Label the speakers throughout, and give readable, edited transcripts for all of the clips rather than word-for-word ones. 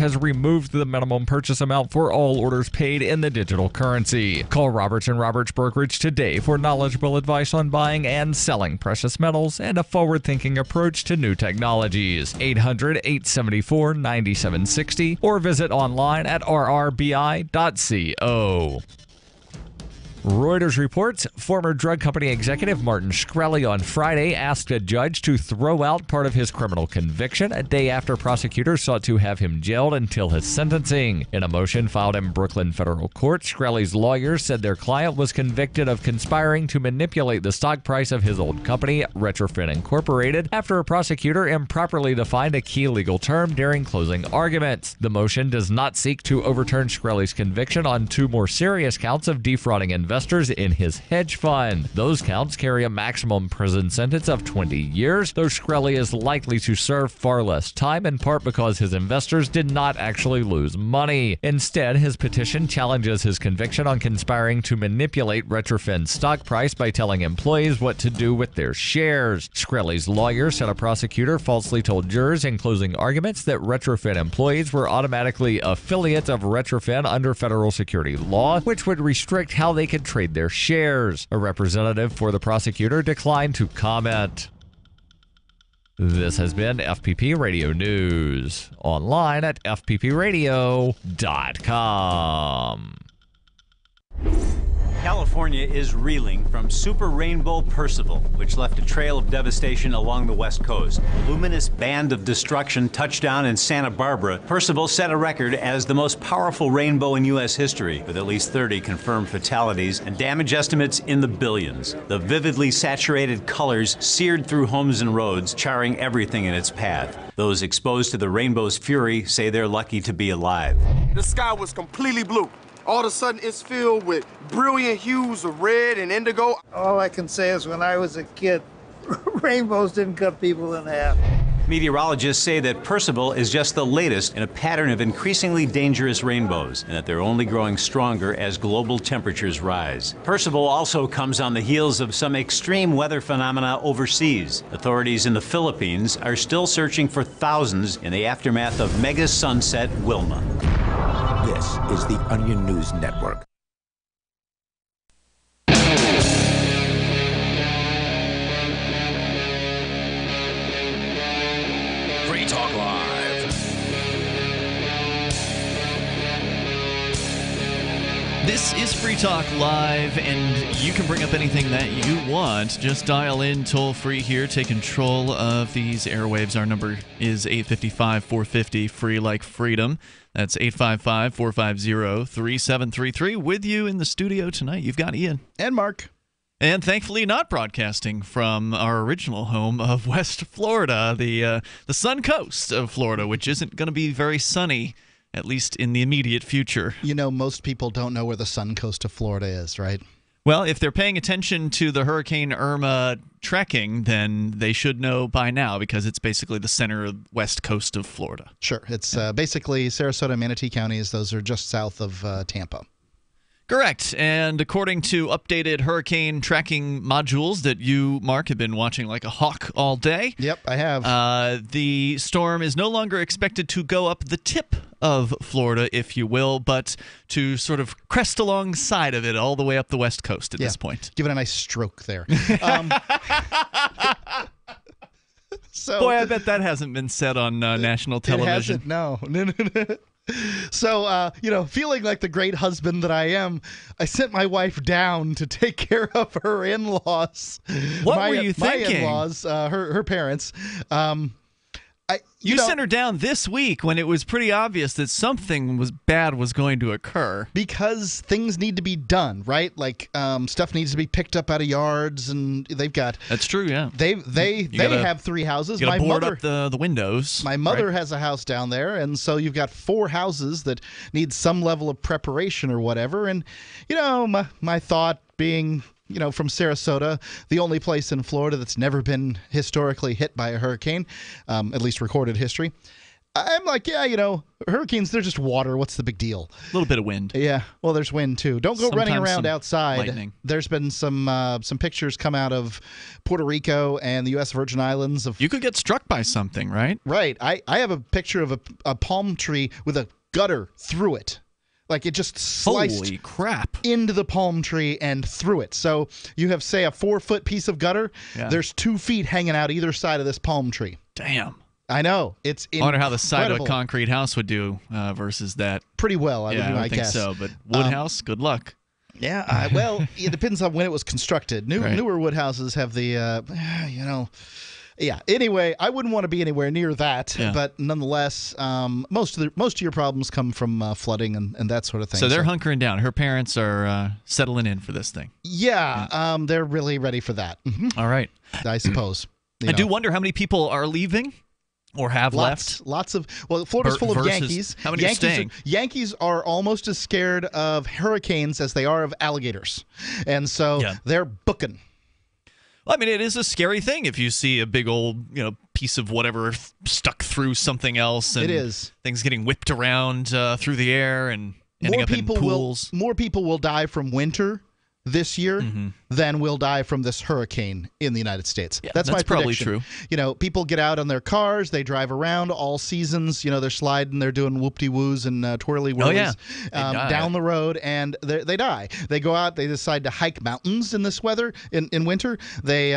Speaker 1: has removed the minimum purchase amount for all orders paid in the digital currency. Call Roberts & Roberts Brokerage today for knowledgeable advice on buying and selling precious metals and a forward-thinking approach to new technologies. 800-874-9760 or visit online at rrbi.co. Reuters reports former drug company executive Martin Shkreli on Friday asked a judge to throw out part of his criminal conviction a day after prosecutors sought to have him jailed until his sentencing. In a motion filed in Brooklyn federal court, Shkreli's lawyers said their client was convicted of conspiring to manipulate the stock price of his old company, Retrofin Incorporated, after a prosecutor improperly defined a key legal term during closing arguments. The motion does not seek to overturn Shkreli's conviction on two more serious counts of defrauding investors in his hedge fund. Those counts carry a maximum prison sentence of 20 years, though Shkreli is likely to serve far less time, in part because his investors did not actually lose money. Instead, his petition challenges his conviction on conspiring to manipulate Retrofin's stock price by telling employees what to do with their shares. Shkreli's lawyer said a prosecutor falsely told jurors in closing arguments that Retrofin employees were automatically affiliates of Retrofin under federal security law, which would restrict how they could trade their shares. A representative for the prosecutor declined to comment. This has been FPP Radio News, online at fppradio.com.
Speaker 2: California is reeling from Super Rainbow Percival, which left a trail of devastation along the West Coast. A luminous band of destruction touched down in Santa Barbara. Percival set a record as the most powerful rainbow in U.S. history, with at least 30 confirmed fatalities and damage estimates in the billions. The vividly saturated colors seared through homes and roads, charring everything in its path. Those exposed to the rainbow's fury say they're lucky to be alive.
Speaker 3: The sky was completely blue. All of a sudden, it's filled with brilliant hues of red and indigo.
Speaker 4: All I can say is when I was a kid, rainbows didn't cut people in half.
Speaker 2: Meteorologists say that Percival is just the latest in a pattern of increasingly dangerous rainbows, and that they're only growing stronger as global temperatures rise. Percival also comes on the heels of some extreme weather phenomena overseas. Authorities in the Philippines are still searching for thousands in the aftermath of mega sunset Wilma.
Speaker 5: This is the Onion News Network.
Speaker 6: Free Talk Live.
Speaker 7: This is Free Talk Live, and you can bring up anything that you want. Just dial in toll-free here. Take control of these airwaves. Our number is 855-450, free like freedom. That's 855-450-3733. With you in the studio tonight, you've got Ian.
Speaker 8: And Mark.
Speaker 7: And thankfully not broadcasting from our original home of West Florida, the sun coast of Florida, which isn't going to be very sunny, at least in the immediate future.
Speaker 8: You know, most people don't know where the sun coast of Florida is, right?
Speaker 7: Well, if they're paying attention to the Hurricane Irma trekking, then they should know by now, because it's basically the center of west coast of Florida.
Speaker 8: Sure. It's basically Sarasota and Manatee counties. Those are just south of Tampa.
Speaker 7: Correct. And according to updated hurricane tracking modules that you, Mark, have been watching like a hawk all day.
Speaker 8: Yep, I have.
Speaker 7: The storm is no longer expected to go up the tip of Florida, if you will, but to sort of crest alongside of it all the way up the west coast at this point.
Speaker 8: Give it a nice stroke there.
Speaker 7: So, boy, I bet that hasn't been said on national television.
Speaker 8: It hasn't, no. So, feeling like the great husband that I am, I sent my wife down to take care of her in-laws.
Speaker 7: What were you thinking?
Speaker 8: My in-laws, her parents.
Speaker 7: You sent her down this week when it was pretty obvious that something bad was going to occur.
Speaker 8: Because things need to be done, right? Like stuff needs to be picked up out of yards, and they've got.
Speaker 7: That's true, yeah.
Speaker 8: They have 3 houses.
Speaker 7: You got to board up the windows.
Speaker 8: My mother has a house down there, and so you've got 4 houses that need some level of preparation or whatever. And my thought being, from Sarasota, the only place in Florida that's never been historically hit by a hurricane, at least recorded history. I'm like, yeah, hurricanes, they're just water. What's the big deal?
Speaker 7: A little bit of wind.
Speaker 8: Yeah, well, there's wind, too. Don't go running around outside.
Speaker 7: Lightning.
Speaker 8: There's been some pictures come out of Puerto Rico and the U.S. Virgin Islands.
Speaker 7: You could get struck by something, right?
Speaker 8: Right. I have a picture of a palm tree with a gutter through it. Like it just sliced
Speaker 7: Holy crap.
Speaker 8: into the palm tree and through it. So you have, say, a 4-foot piece of gutter. Yeah. There's 2 feet hanging out either side of this palm tree.
Speaker 7: Damn.
Speaker 8: I know. It's incredible.
Speaker 7: I wonder how the side of a concrete house would do versus that.
Speaker 8: Pretty well, I think
Speaker 7: guess. So, but wood house, good luck.
Speaker 8: Yeah, well, it depends on when it was constructed. Newer wood houses have the, Yeah. Anyway, I wouldn't want to be anywhere near that, but nonetheless, most of your problems come from flooding and that sort of thing.
Speaker 7: So they're hunkering down. Her parents are settling in for this thing.
Speaker 8: Yeah, they're really ready for that. Mm-hmm.
Speaker 7: All right,
Speaker 8: I suppose.
Speaker 7: I do wonder how many people are leaving. Or have left?
Speaker 8: Lots of. Well, Florida's full of Yankees.
Speaker 7: How many are staying?
Speaker 8: Yankees are almost as scared of hurricanes as they are of alligators. And so they're booking.
Speaker 7: Well, I mean, it is a scary thing if you see a big old, piece of whatever stuck through something else. And
Speaker 8: it is.
Speaker 7: Things getting whipped around through the air and ending up in pools.
Speaker 8: More people will die from winter this year than will die from this hurricane in the United States.
Speaker 7: Yeah,
Speaker 8: that's my prediction.
Speaker 7: Probably true.
Speaker 8: People get out on their cars, they drive around all seasons. They're sliding, they're doing whoop-de-woos and twirly-whirlies down the road, and they die. They go out, they decide to hike mountains in this weather, in winter. They,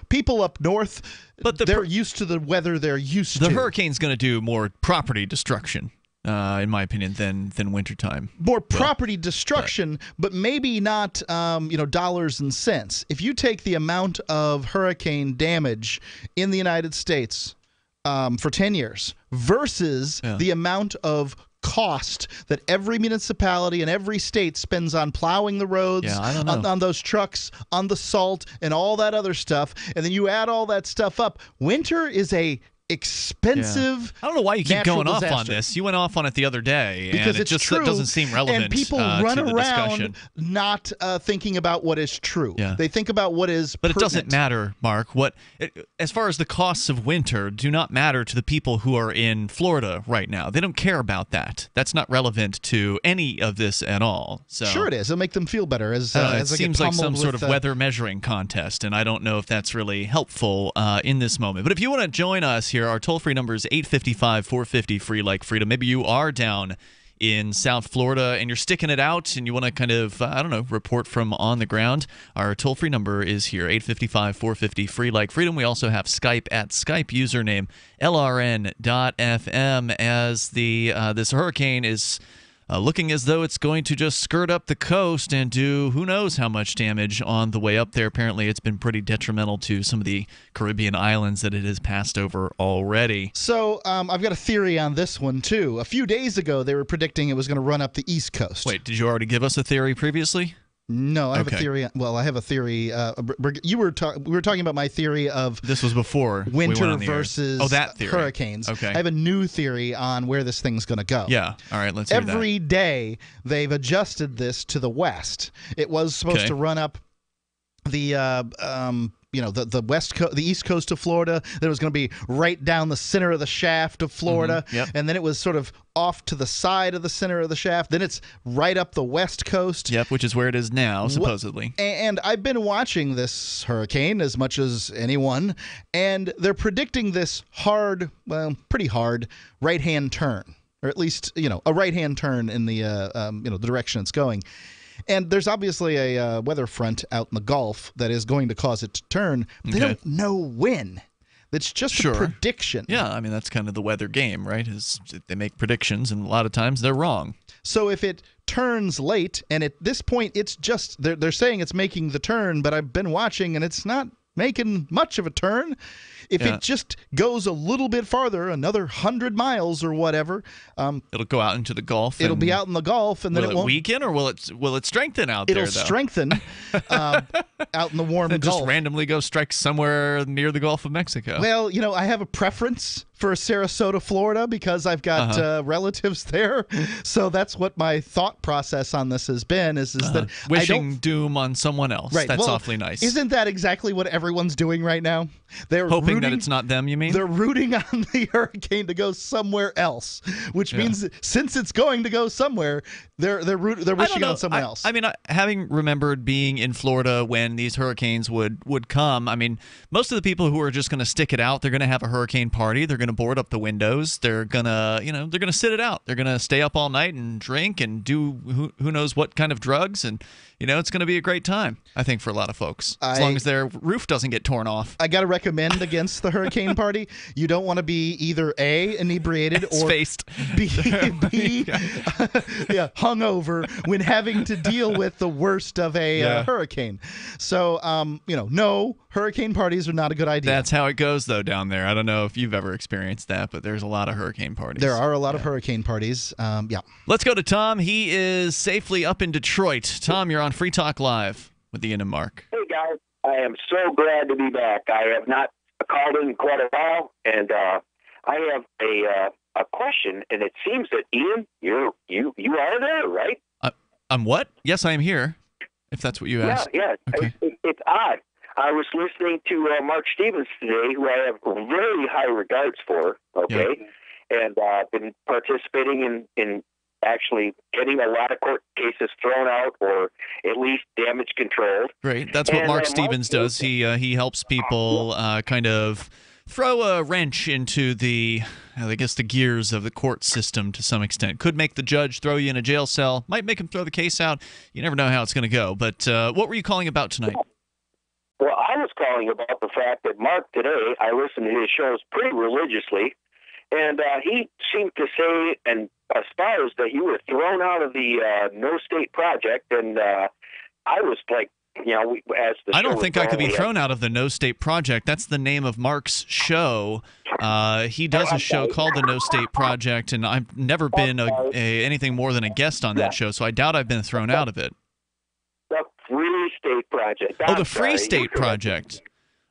Speaker 8: people up north, but they're used to the weather they're used to.
Speaker 7: The hurricane's going to do more property destruction. In my opinion, than wintertime.
Speaker 8: More property destruction, but maybe not, dollars and cents. If you take the amount of hurricane damage in the United States for 10 years versus the amount of cost that every municipality and every state spends on plowing the roads, on those trucks, on the salt, and all that other stuff, and then you add all that stuff up, winter is a expensive.
Speaker 7: I don't know why you keep going off on this. You went off on it the other day,
Speaker 8: because
Speaker 7: it just doesn't seem relevant.
Speaker 8: And people run around not thinking about what is true. Yeah. They think about what is.
Speaker 7: But it doesn't matter, Mark. As far as the costs of winter, do not matter to the people who are in Florida right now. They don't care about that. That's not relevant to any of this at all. So
Speaker 8: sure, it is. It'll make them feel better. It
Speaker 7: seems like some sort of weather measuring contest, and I don't know if that's really helpful in this moment. But if you want to join us here, our toll-free number is 855-450-FREE like freedom. Maybe you are down in South Florida and you're sticking it out and you want to kind of, report from on the ground. Our toll-free number is here, 855-450-FREE like freedom. We also have Skype at Skype username LRN.FM as this hurricane is looking as though it's going to just skirt up the coast and do who knows how much damage on the way up there. Apparently, it's been pretty detrimental to some of the Caribbean islands that it has passed over already.
Speaker 8: So I've got a theory on this one, too. A few days ago, they were predicting it was going to run up the East Coast.
Speaker 7: Wait, did you already give us a theory previously?
Speaker 8: No, I have a theory. Well, I have a theory. We were talking about my theory of
Speaker 7: this was before
Speaker 8: winter versus
Speaker 7: that theory.
Speaker 8: Hurricanes.
Speaker 7: Okay,
Speaker 8: I have a new theory on where this thing's going to go.
Speaker 7: Yeah. All right. Let's hear that.
Speaker 8: Every day they've adjusted this to the west. It was supposed to run up the the west coast, the east coast of Florida. That was going to be right down the center of the shaft of Florida, and then it was sort of off to the side of the center of the shaft. Then it's right up the west coast.
Speaker 7: Yep, which is where it is now, supposedly.
Speaker 8: And I've been watching this hurricane as much as anyone, and they're predicting this pretty hard right-hand turn, or at least a right-hand turn in the the direction it's going. And there's obviously a weather front out in the Gulf that is going to cause it to turn. They don't know when. That's just a prediction.
Speaker 7: Yeah, I mean, that's kind of the weather game, right? They make predictions, and a lot of times they're wrong.
Speaker 8: So if it turns late, and at this point it's just, they're saying it's making the turn, but I've been watching, and it's not making much of a turn. If it just goes a little bit farther, another 100 miles or whatever,
Speaker 7: it'll go out into the Gulf.
Speaker 8: It'll be out in the Gulf, and then it won't
Speaker 7: weaken, or will it strengthen out there?
Speaker 8: It'll strengthen out in the warm Gulf.
Speaker 7: Just randomly go strike somewhere near the Gulf of Mexico.
Speaker 8: Well, I have a preference for Sarasota, Florida, because I've got relatives there. So that's what my thought process on this has been, is that
Speaker 7: wishing doom on someone else.
Speaker 8: Right.
Speaker 7: That's
Speaker 8: well,
Speaker 7: awfully nice.
Speaker 8: Isn't that exactly what everyone's doing right now? They're
Speaker 7: hoping that it's not them, you mean?
Speaker 8: They're rooting on the hurricane to go somewhere else, which means since it's going to go somewhere, they're wishing on someone else.
Speaker 7: I mean, having remembered being in Florida when these hurricanes would come, I mean, most of the people who are just going to stick it out, they're going to have a hurricane party. They're going to board up the windows. They're going to, they're going to sit it out. They're going to stay up all night and drink and do who knows what kind of drugs. And, it's going to be a great time, I think, for a lot of folks, as long as their roof doesn't get torn off.
Speaker 8: I got to recommend against the hurricane party. You don't want to be either A, inebriated, or B, hungover when having to deal with the worst of a hurricane. So, no, hurricane parties are not a good idea.
Speaker 7: That's how it goes, though, down there. I don't know if you've ever experienced that, but there's a lot of hurricane parties.
Speaker 8: There are a lot of hurricane parties.
Speaker 7: Let's go to Tom. He is safely up in Detroit. Tom, you're on Free Talk Live with Ian and Mark.
Speaker 9: Hey, guys. I am so glad to be back. I have not called in quite a while, and I have a question, and it seems that, Ian, you are there, right?
Speaker 7: I'm what? Yes, I am here, if that's what you asked.
Speaker 9: Yeah.
Speaker 7: Okay.
Speaker 9: It's odd. I was listening to Mark Stevens today, who I have very high regards for, and been participating in actually getting a lot of court cases thrown out or at least damage controlled.
Speaker 7: Great. That's what Mark Stevens does. He helps people kind of throw a wrench into the gears of the court system to some extent. Could make the judge throw you in a jail cell. Might make him throw the case out. You never know how it's going to go. But what were you calling about tonight?
Speaker 9: Well, I was calling about the fact that Mark today, I listen to his shows pretty religiously, and he seemed to say and espouse that you were thrown out of the No State Project, and I was like, I
Speaker 7: don't think I could be thrown out of the No State Project. That's the name of Mark's show. He does a show called the No State Project, and I've never been anything more than a guest on that show, so I doubt I've been thrown out of it.
Speaker 9: The Free State Project.
Speaker 7: The Free State Project.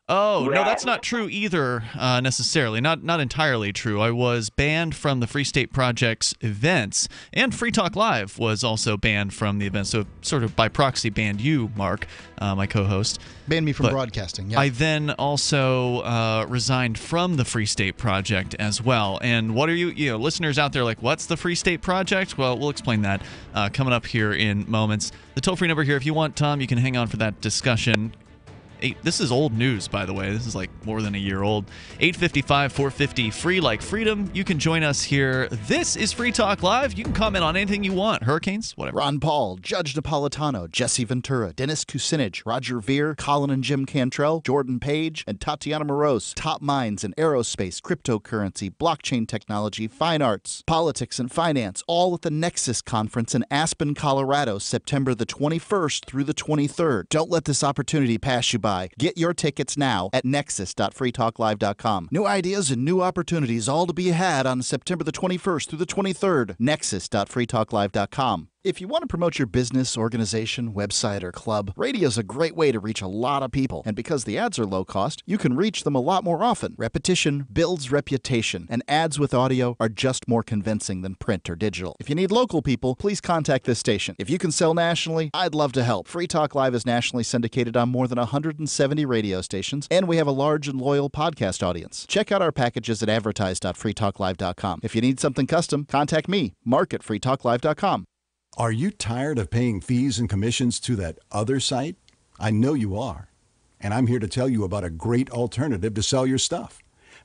Speaker 7: Oh, no, that's not true either, necessarily. Not entirely true. I was banned from the Free State Project's events, and Free Talk Live was also banned from the event, so sort of by proxy banned you, Mark, my co-host.
Speaker 8: Banned me from broadcasting, yeah.
Speaker 7: I then also resigned from the Free State Project as well. And what are you listeners out there like, what's the Free State Project? Well, we'll explain that coming up here in moments. The toll-free number here, if you want, Tom, you can hang on for that discussion. This is old news, by the way. This is like more than a year old. 855-450, free like freedom. You can join us here. This is Free Talk Live. You can comment on anything you want. Hurricanes, whatever.
Speaker 10: Ron Paul, Judge Napolitano, Jesse Ventura, Dennis Kucinich, Roger Ver, Colin and Jim Cantrell, Jordan Page, and Tatiana Moroz. Top minds in aerospace, cryptocurrency, blockchain technology, fine arts, politics, and finance, all at the Nexus Conference in Aspen, Colorado, September the 21st through the 23rd. Don't let this opportunity pass you by. Get your tickets now at nexus.freetalklive.com. New ideas and new opportunities all to be had on September the 21st through the 23rd. Nexus.freetalklive.com. If you want to promote your business, organization, website, or club, radio is a great way to reach a lot of people. And because the ads are low cost, you can reach them a lot more often. Repetition builds reputation, and ads with audio are just more convincing than print or digital. If you need local people, please contact this station. If you can sell nationally, I'd love to help. Free Talk Live is nationally syndicated on more than 170 radio stations, and we have a large and loyal podcast audience. Check out our packages at advertise.freetalklive.com. If you need something custom, contact me, Mark at freetalklive.com.
Speaker 11: Are you tired of paying fees and commissions to that other site? I know you are. And I'm here to tell you about a great alternative to sell your stuff.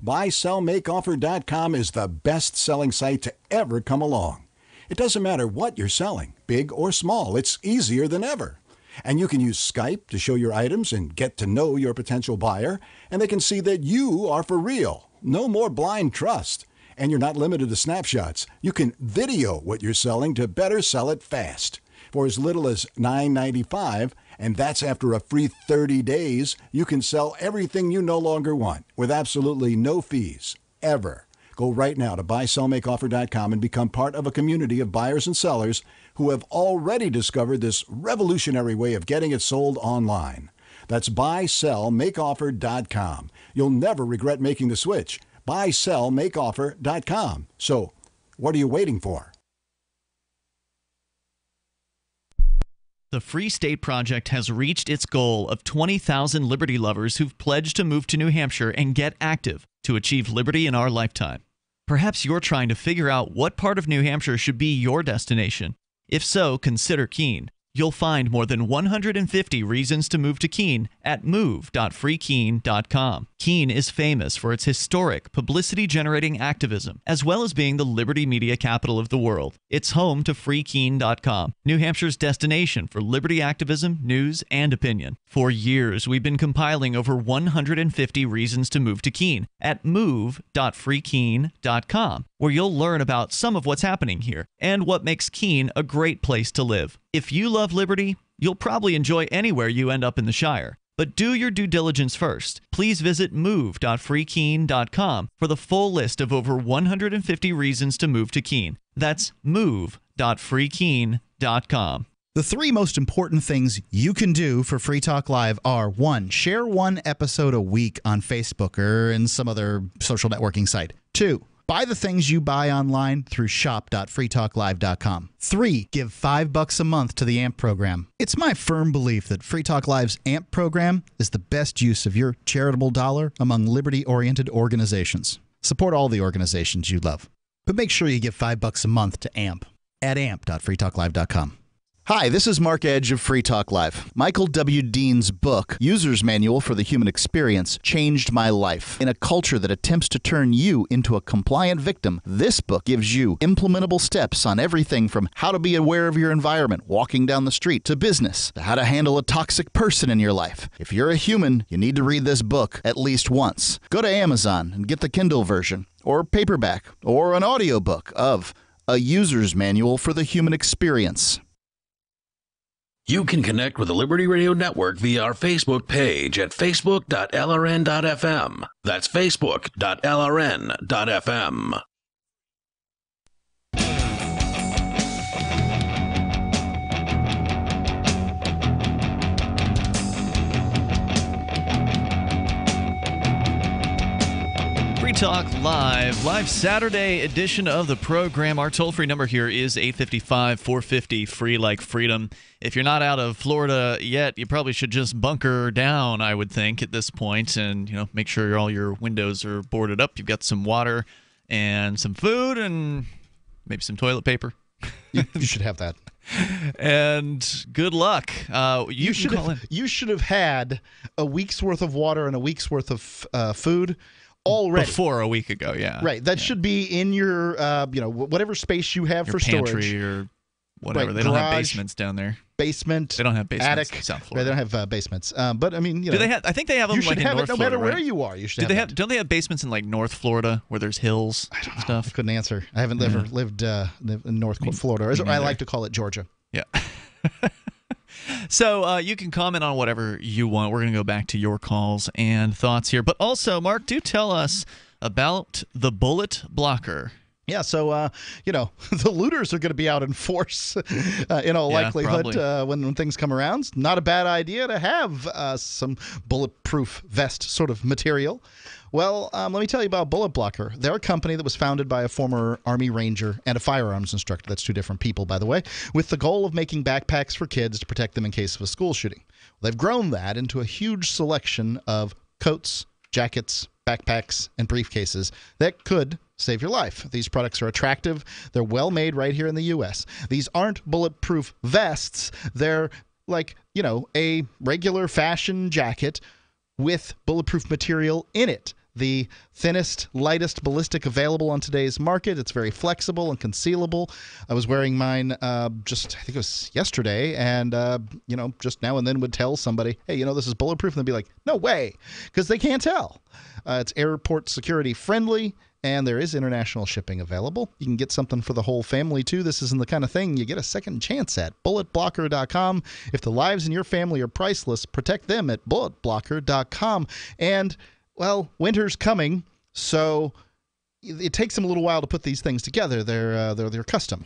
Speaker 11: BuySellMakeOffer.com is the best-selling site to ever come along. It doesn't matter what you're selling, big or small, it's easier than ever. And you can use Skype to show your items and get to know your potential buyer, and they can see that you are for real. No more blind trust. And you're not limited to snapshots. You can video what you're selling to better sell it fast. For as little as $9.95, and that's after a free 30 days, you can sell everything you no longer want with absolutely no fees, ever. Go right now to BuySellMakeOffer.com and become part of a community of buyers and sellers who have already discovered this revolutionary way of getting it sold online. That's BuySellMakeOffer.com. You'll never regret making the switch. buysellmakeoffer.com. So, what are you waiting for?
Speaker 7: The Free State Project has reached its goal of 20,000 liberty lovers who've pledged to move to New Hampshire and get active to achieve liberty in our lifetime. Perhaps you're trying to figure out what part of New Hampshire should be your destination. If so, consider Keene. You'll find more than 150 reasons to move to Keene at move.freekeene.com. Keene is famous for its historic, publicity-generating activism, as well as being the liberty media capital of the world. It's home to freekeene.com, New Hampshire's destination for liberty activism, news, and opinion. For years, we've been compiling over 150 reasons to move to Keene at move.freekeene.com, where you'll learn about some of what's happening here and what makes Keene a great place to live. If you love liberty, you'll probably enjoy anywhere you end up in the Shire. But do your due diligence first. Please visit move.freekeene.com for the full list of over 150 reasons to move to Keene. That's move.freekeene.com.
Speaker 10: The three most important things you can do for Free Talk Live are: 1, share one episode a week on Facebook or in some other social networking site. 2, buy the things you buy online through shop.freetalklive.com. 3, give $5 a month to the AMP program. It's my firm belief that Free Talk Live's AMP program is the best use of your charitable dollar among liberty-oriented organizations. Support all the organizations you love, but make sure you give $5 a month to AMP at amp.freetalklive.com. Hi, this is Mark Edge of Free Talk Live. Michael W. Dean's book, User's Manual for the Human Experience, changed my life. In a culture that attempts to turn you into a compliant victim, this book gives you implementable steps on everything from how to be aware of your environment walking down the street to business, to how to handle a toxic person in your life. If you're a human, you need to read this book at least once. Go to Amazon and get the Kindle version, or paperback, or an audiobook of A User's Manual for the Human Experience.
Speaker 6: You can connect with the Liberty Radio Network via our Facebook page at facebook.lrn.fm. That's facebook.lrn.fm.
Speaker 7: Free Talk live Saturday edition of the program. Our toll-free number here is 855-450, free like freedom. If you're not out of Florida yet, you probably should just bunker down, I would think, at this point, and make sure all your windows are boarded up. You've got some water and some food and maybe some toilet paper.
Speaker 10: You should have that.
Speaker 7: And good luck. You
Speaker 8: should have had a week's worth of water and a week's worth of food already.
Speaker 7: Before a week ago, yeah.
Speaker 8: Right. That should be in your, whatever space you have
Speaker 7: your
Speaker 8: for
Speaker 7: pantry
Speaker 8: storage.
Speaker 7: Or whatever.
Speaker 8: Right,
Speaker 7: they don't have basements down there.
Speaker 8: Basement.
Speaker 7: They don't have basements.
Speaker 8: Attic.
Speaker 7: South
Speaker 8: Right,
Speaker 7: Florida.
Speaker 8: they don't have basements. But I mean,
Speaker 7: do they have? I think they have them
Speaker 8: you should
Speaker 7: like
Speaker 8: have
Speaker 7: in North
Speaker 8: it no
Speaker 7: Florida,
Speaker 8: matter where
Speaker 7: right?
Speaker 8: you are. You should
Speaker 7: Do
Speaker 8: have
Speaker 7: they
Speaker 8: that.
Speaker 7: have? Don't they have basements in like North Florida where there's hills and stuff?
Speaker 8: I couldn't answer. I haven't ever lived in North Florida. Or as I like to call it, Georgia.
Speaker 7: Yeah. So you can comment on whatever you want. We're going to go back to your calls and thoughts here. But also, Mark, do tell us about the bullet blocker.
Speaker 8: Yeah, so, the looters are going to be out in force in all likelihood when things come around. It's not a bad idea to have some bulletproof vest sort of material. Well, let me tell you about Bullet Blocker. They're a company that was founded by a former Army Ranger and a firearms instructor. That's two different people, by the way, with the goal of making backpacks for kids to protect them in case of a school shooting. Well, they've grown that into a huge selection of coats, jackets, backpacks, and briefcases that could save your life. These products are attractive. They're well made right here in the U.S. These aren't bulletproof vests. They're like, a regular fashion jacket with bulletproof material in it. The thinnest, lightest ballistic available on today's market. It's very flexible and concealable. I was wearing mine I think it was yesterday, and, just now and then would tell somebody, hey, this is bulletproof, and they'd be like, no way, because they can't tell. It's airport security friendly, and there is international shipping available. You can get something for the whole family, too. This isn't the kind of thing you get a second chance at. BulletBlocker.com. If the lives in your family are priceless, protect them at BulletBlocker.com. And, well, winter's coming, so it takes them a little while to put these things together. They're custom.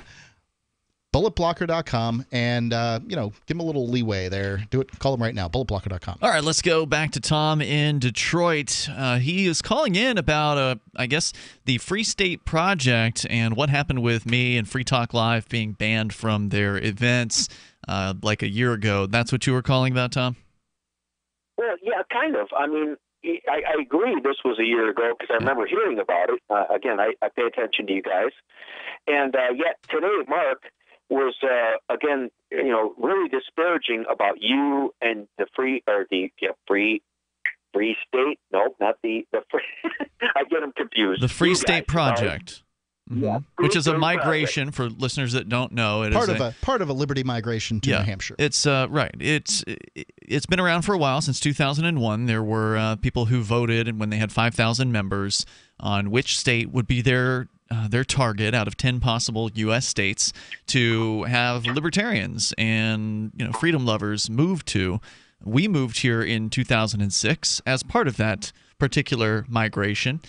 Speaker 8: bulletblocker.com, and give them a little leeway there. Do it. Call them right now. Bulletblocker.com.
Speaker 7: All right, let's go back to Tom in Detroit. He is calling in about, I guess, the Free State Project and what happened with me and Free Talk Live being banned from their events like a year ago. That's what you were calling about, Tom?
Speaker 9: Well, yeah, kind of. I mean, I agree this was a year ago because I remember hearing about it. Again, I pay attention to you guys. And yet today, Mark was, again, really disparaging about you and the free state. No, not the free. I get them confused.
Speaker 7: The Free State Project.
Speaker 9: Yeah,
Speaker 7: which is a migration for listeners that don't know.
Speaker 8: Part of a liberty migration to New Hampshire.
Speaker 7: It's right. It's been around for a while, since 2001. There were people who voted, and when they had 5,000 members, on which state would be their target out of 10 possible U.S. states to have libertarians and freedom lovers move to. We moved here in 2006 as part of that particular migration.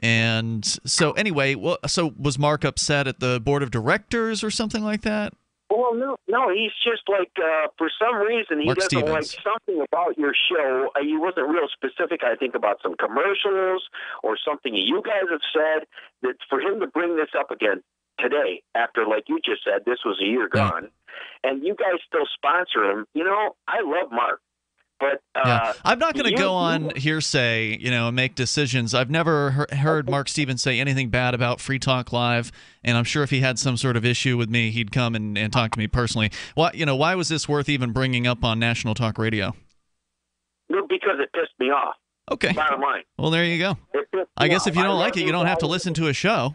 Speaker 7: And so anyway, so was Mark upset at the board of directors or something like that?
Speaker 9: Well, no, he's just like, for some reason, he
Speaker 7: Mark
Speaker 9: doesn't like something about your show. He wasn't real specific, I think, about some commercials or something you guys have said. That for him to bring this up again today, after, like you just said, this was a year gone, and you guys still sponsor him, I love Mark. But
Speaker 7: I'm not going to go on hearsay, and make decisions. I've never heard Mark Stevens say anything bad about Free Talk Live, and I'm sure if he had some sort of issue with me, he'd come and talk to me personally. Why was this worth even bringing up on National Talk Radio?
Speaker 9: Because it pissed me off.
Speaker 7: Okay.
Speaker 9: Bottom line.
Speaker 7: Well, there you go. I guess if you don't like it, you don't have to listen to a show.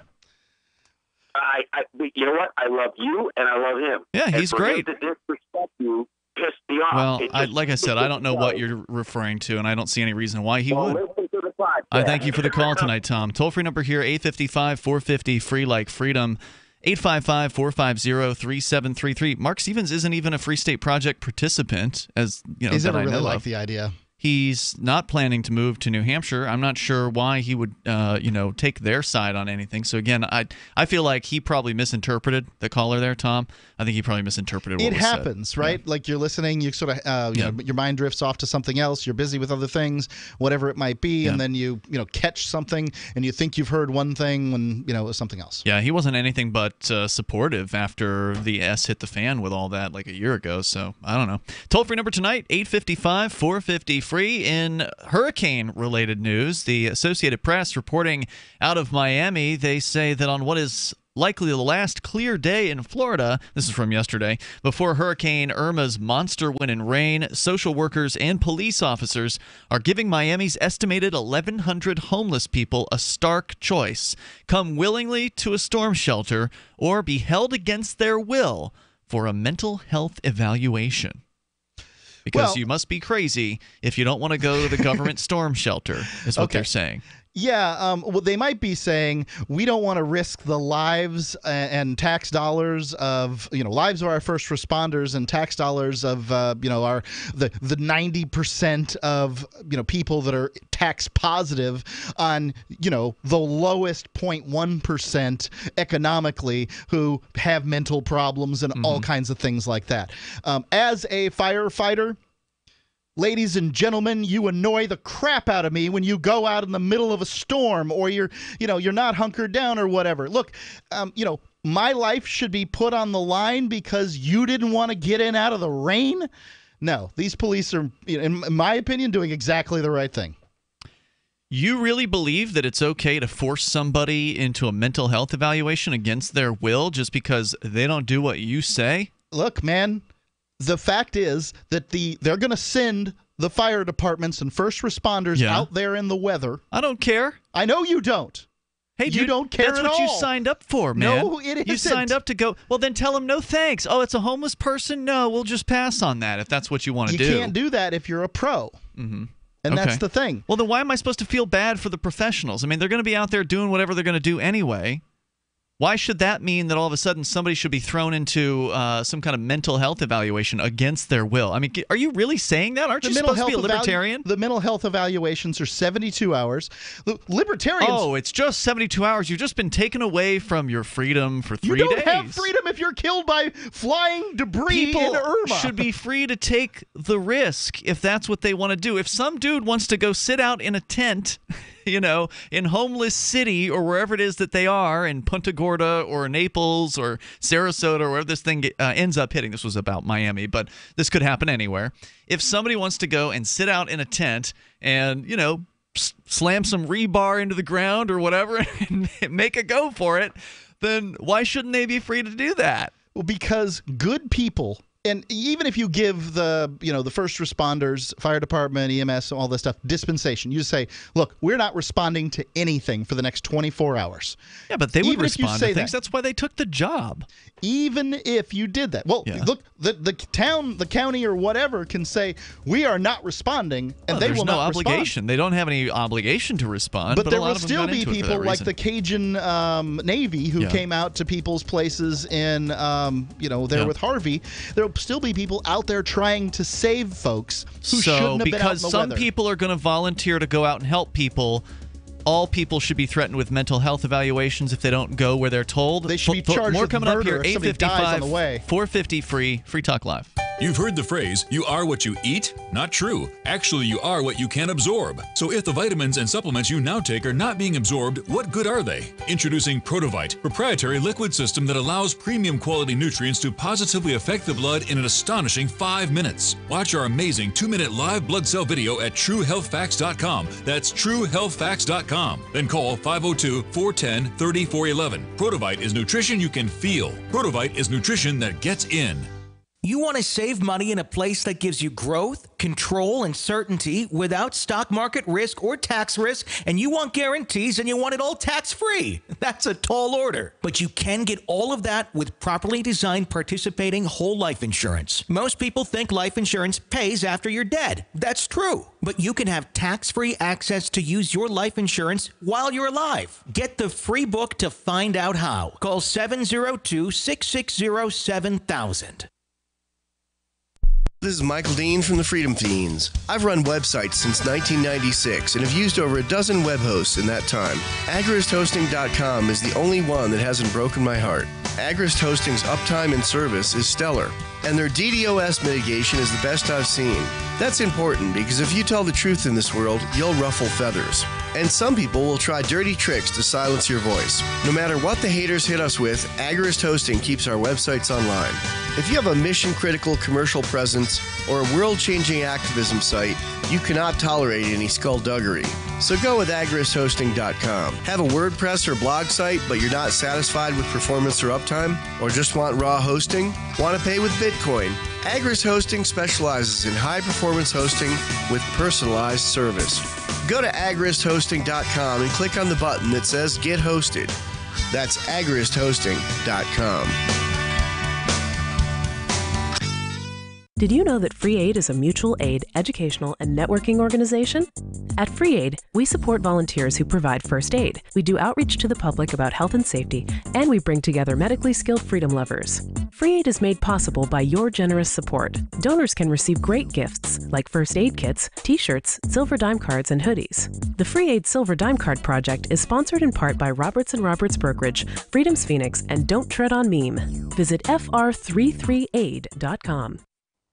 Speaker 9: You know what? I love you, and I love him.
Speaker 7: Yeah, he's great.
Speaker 9: And for him to disrespect you pissed me off.
Speaker 7: Well, like I said, I don't know what you're referring to, and I don't see any reason why he would.
Speaker 9: Listen to the podcast.
Speaker 7: I thank you for the call tonight, Tom. Toll-free number here, 855-450, free like freedom, 855-450-3733. Mark Stevens isn't even a Free State Project participant, as
Speaker 8: He's
Speaker 7: that
Speaker 8: never
Speaker 7: I
Speaker 8: really
Speaker 7: know
Speaker 8: liked
Speaker 7: of.
Speaker 8: the idea.
Speaker 7: He's not planning to move to New Hampshire. I'm not sure why he would, take their side on anything. So again, I feel like he probably misinterpreted the caller there, Tom. I think he probably misinterpreted what was said.
Speaker 8: It happens, right? Yeah. Like you're listening, you sort of, your mind drifts off to something else. You're busy with other things, whatever it might be, and then you catch something, and you think you've heard one thing when it was something else.
Speaker 7: Yeah, he wasn't anything but supportive after the S hit the fan with all that like a year ago. So I don't know. Toll-free number tonight, 855-450-FREE. In hurricane-related news, the Associated Press reporting out of Miami, they say that on what is likely the last clear day in Florida, this is from yesterday, before Hurricane Irma's monster wind and rain, social workers and police officers are giving Miami's estimated 1,100 homeless people a stark choice: come willingly to a storm shelter or be held against their will for a mental health evaluation. Because you must be crazy if you don't want to go to the government storm shelter, is what they're saying.
Speaker 8: Yeah, well, they might be saying we don't want to risk the lives and tax dollars of lives of our first responders and tax dollars of the 90% of people that are tax positive on the lowest 0.1% economically who have mental problems and all kinds of things like that. As a firefighter, ladies and gentlemen, you annoy the crap out of me when you go out in the middle of a storm or you're not hunkered down or whatever. Look, my life should be put on the line because you didn't want to get in out of the rain? No, these police are, in my opinion, doing exactly the right thing.
Speaker 7: You really believe that it's okay to force somebody into a mental health evaluation against their will just because they don't do what you say?
Speaker 8: Look, man. The fact is that they're going to send the fire departments and first responders out there in the weather.
Speaker 7: I don't care.
Speaker 8: I know you don't.
Speaker 7: Hey,
Speaker 8: you don't care
Speaker 7: at all. That's what you signed up for, man.
Speaker 8: No, it isn't.
Speaker 7: You signed up to go. Well, then tell them no thanks. Oh, it's a homeless person? No, we'll just pass on that if that's what you want to do.
Speaker 8: You can't do that if you're a pro.
Speaker 7: Mm-hmm.
Speaker 8: And that's the thing.
Speaker 7: Well, then why am I supposed to feel bad for the professionals? I mean, they're going to be out there doing whatever they're going to do anyway. Why should that mean that all of a sudden somebody should be thrown into some kind of mental health evaluation against their will? I mean, are you really saying that? Aren't you supposed to be a libertarian?
Speaker 8: The mental health evaluations are 72 hours. Libertarians...
Speaker 7: Oh, it's just 72 hours. You've just been taken away from your freedom for 3 days.
Speaker 8: You don't have freedom if you're killed by flying debris in Irma.
Speaker 7: People should be free to take the risk if that's what they want to do. If some dude wants to go sit out in a tent... in homeless city or wherever it is that they are, in Punta Gorda or Naples or Sarasota or wherever this thing ends up hitting. This was about Miami, but this could happen anywhere. If somebody wants to go and sit out in a tent and, slam some rebar into the ground or whatever and make a go for it, then why shouldn't they be free to do that?
Speaker 8: Well, because good people... And even if you give the first responders, fire department, EMS, all this stuff, dispensation, you say, look, we're not responding to anything for the next 24 hours.
Speaker 7: Yeah, but they would respond to things. That's why they took the job.
Speaker 8: Even if you did that. Well, look, the county or whatever can say, we are not responding, and they will not respond. There's no
Speaker 7: obligation. They don't have any obligation to respond.
Speaker 8: But there will still be people like the Cajun Navy who came out to people's places in, with Harvey. There will still be people out there trying to save folks who shouldn't have been out in the weather.
Speaker 7: Because some people are going to volunteer to go out and help people, all people should be threatened with mental health evaluations if they don't go where they're told.
Speaker 8: They should be charged with murder if somebody dies on the way.
Speaker 7: 450 Free Talk Live.
Speaker 12: You've heard the phrase, you are what you eat? Not true. Actually, you are what you can absorb. So if the vitamins and supplements you now take are not being absorbed, what good are they? Introducing Protovite, proprietary liquid system that allows premium quality nutrients to positively affect the blood in an astonishing 5 minutes. Watch our amazing 2-minute live blood cell video at TrueHealthFacts.com. That's TrueHealthFacts.com. Then call 502-410-3411. Protovite is nutrition you can feel. Protovite is nutrition that gets in.
Speaker 13: You want to save money in a place that gives you growth, control, and certainty without stock market risk or tax risk, and you want guarantees and you want it all tax-free. That's a tall order. But you can get all of that with properly designed participating whole life insurance. Most people think life insurance pays after you're dead. That's true. But you can have tax-free access to use your life insurance while you're alive. Get the free book to find out how. Call 702-660-7000.
Speaker 14: This is Michael Dean from the Freedom Fiends. I've run websites since 1996 and have used over a dozen web hosts in that time. AgristHosting.com is the only one that hasn't broken my heart. Agrist Hosting's uptime and service is stellar, and their DDoS mitigation is the best I've seen. That's important because if you tell the truth in this world, you'll ruffle feathers. And some people will try dirty tricks to silence your voice. No matter what the haters hit us with, Agrist Hosting keeps our websites online. If you have a mission-critical commercial presence or a world-changing activism site, you cannot tolerate any skullduggery. So go with AgristHosting.com. Have a WordPress or blog site, but you're not satisfied with performance or uptime? Or just want raw hosting? Want to pay with Bitcoin? Agrist Hosting specializes in high-performance hosting with personalized service. Go to AgristHosting.com and click on the button that says Get Hosted. That's AgristHosting.com.
Speaker 15: Did you know that Free Aid is a mutual aid, educational, and networking organization? At Free Aid, we support volunteers who provide first aid. We do outreach to the public about health and safety, and we bring together medically skilled freedom lovers. Free Aid is made possible by your generous support. Donors can receive great gifts like first aid kits, t-shirts, silver dime cards, and hoodies. The Free Aid Silver Dime Card Project is sponsored in part by Roberts & Roberts Brokerage, Freedom's Phoenix, and Don't Tread on Meme. Visit fr33aid.com.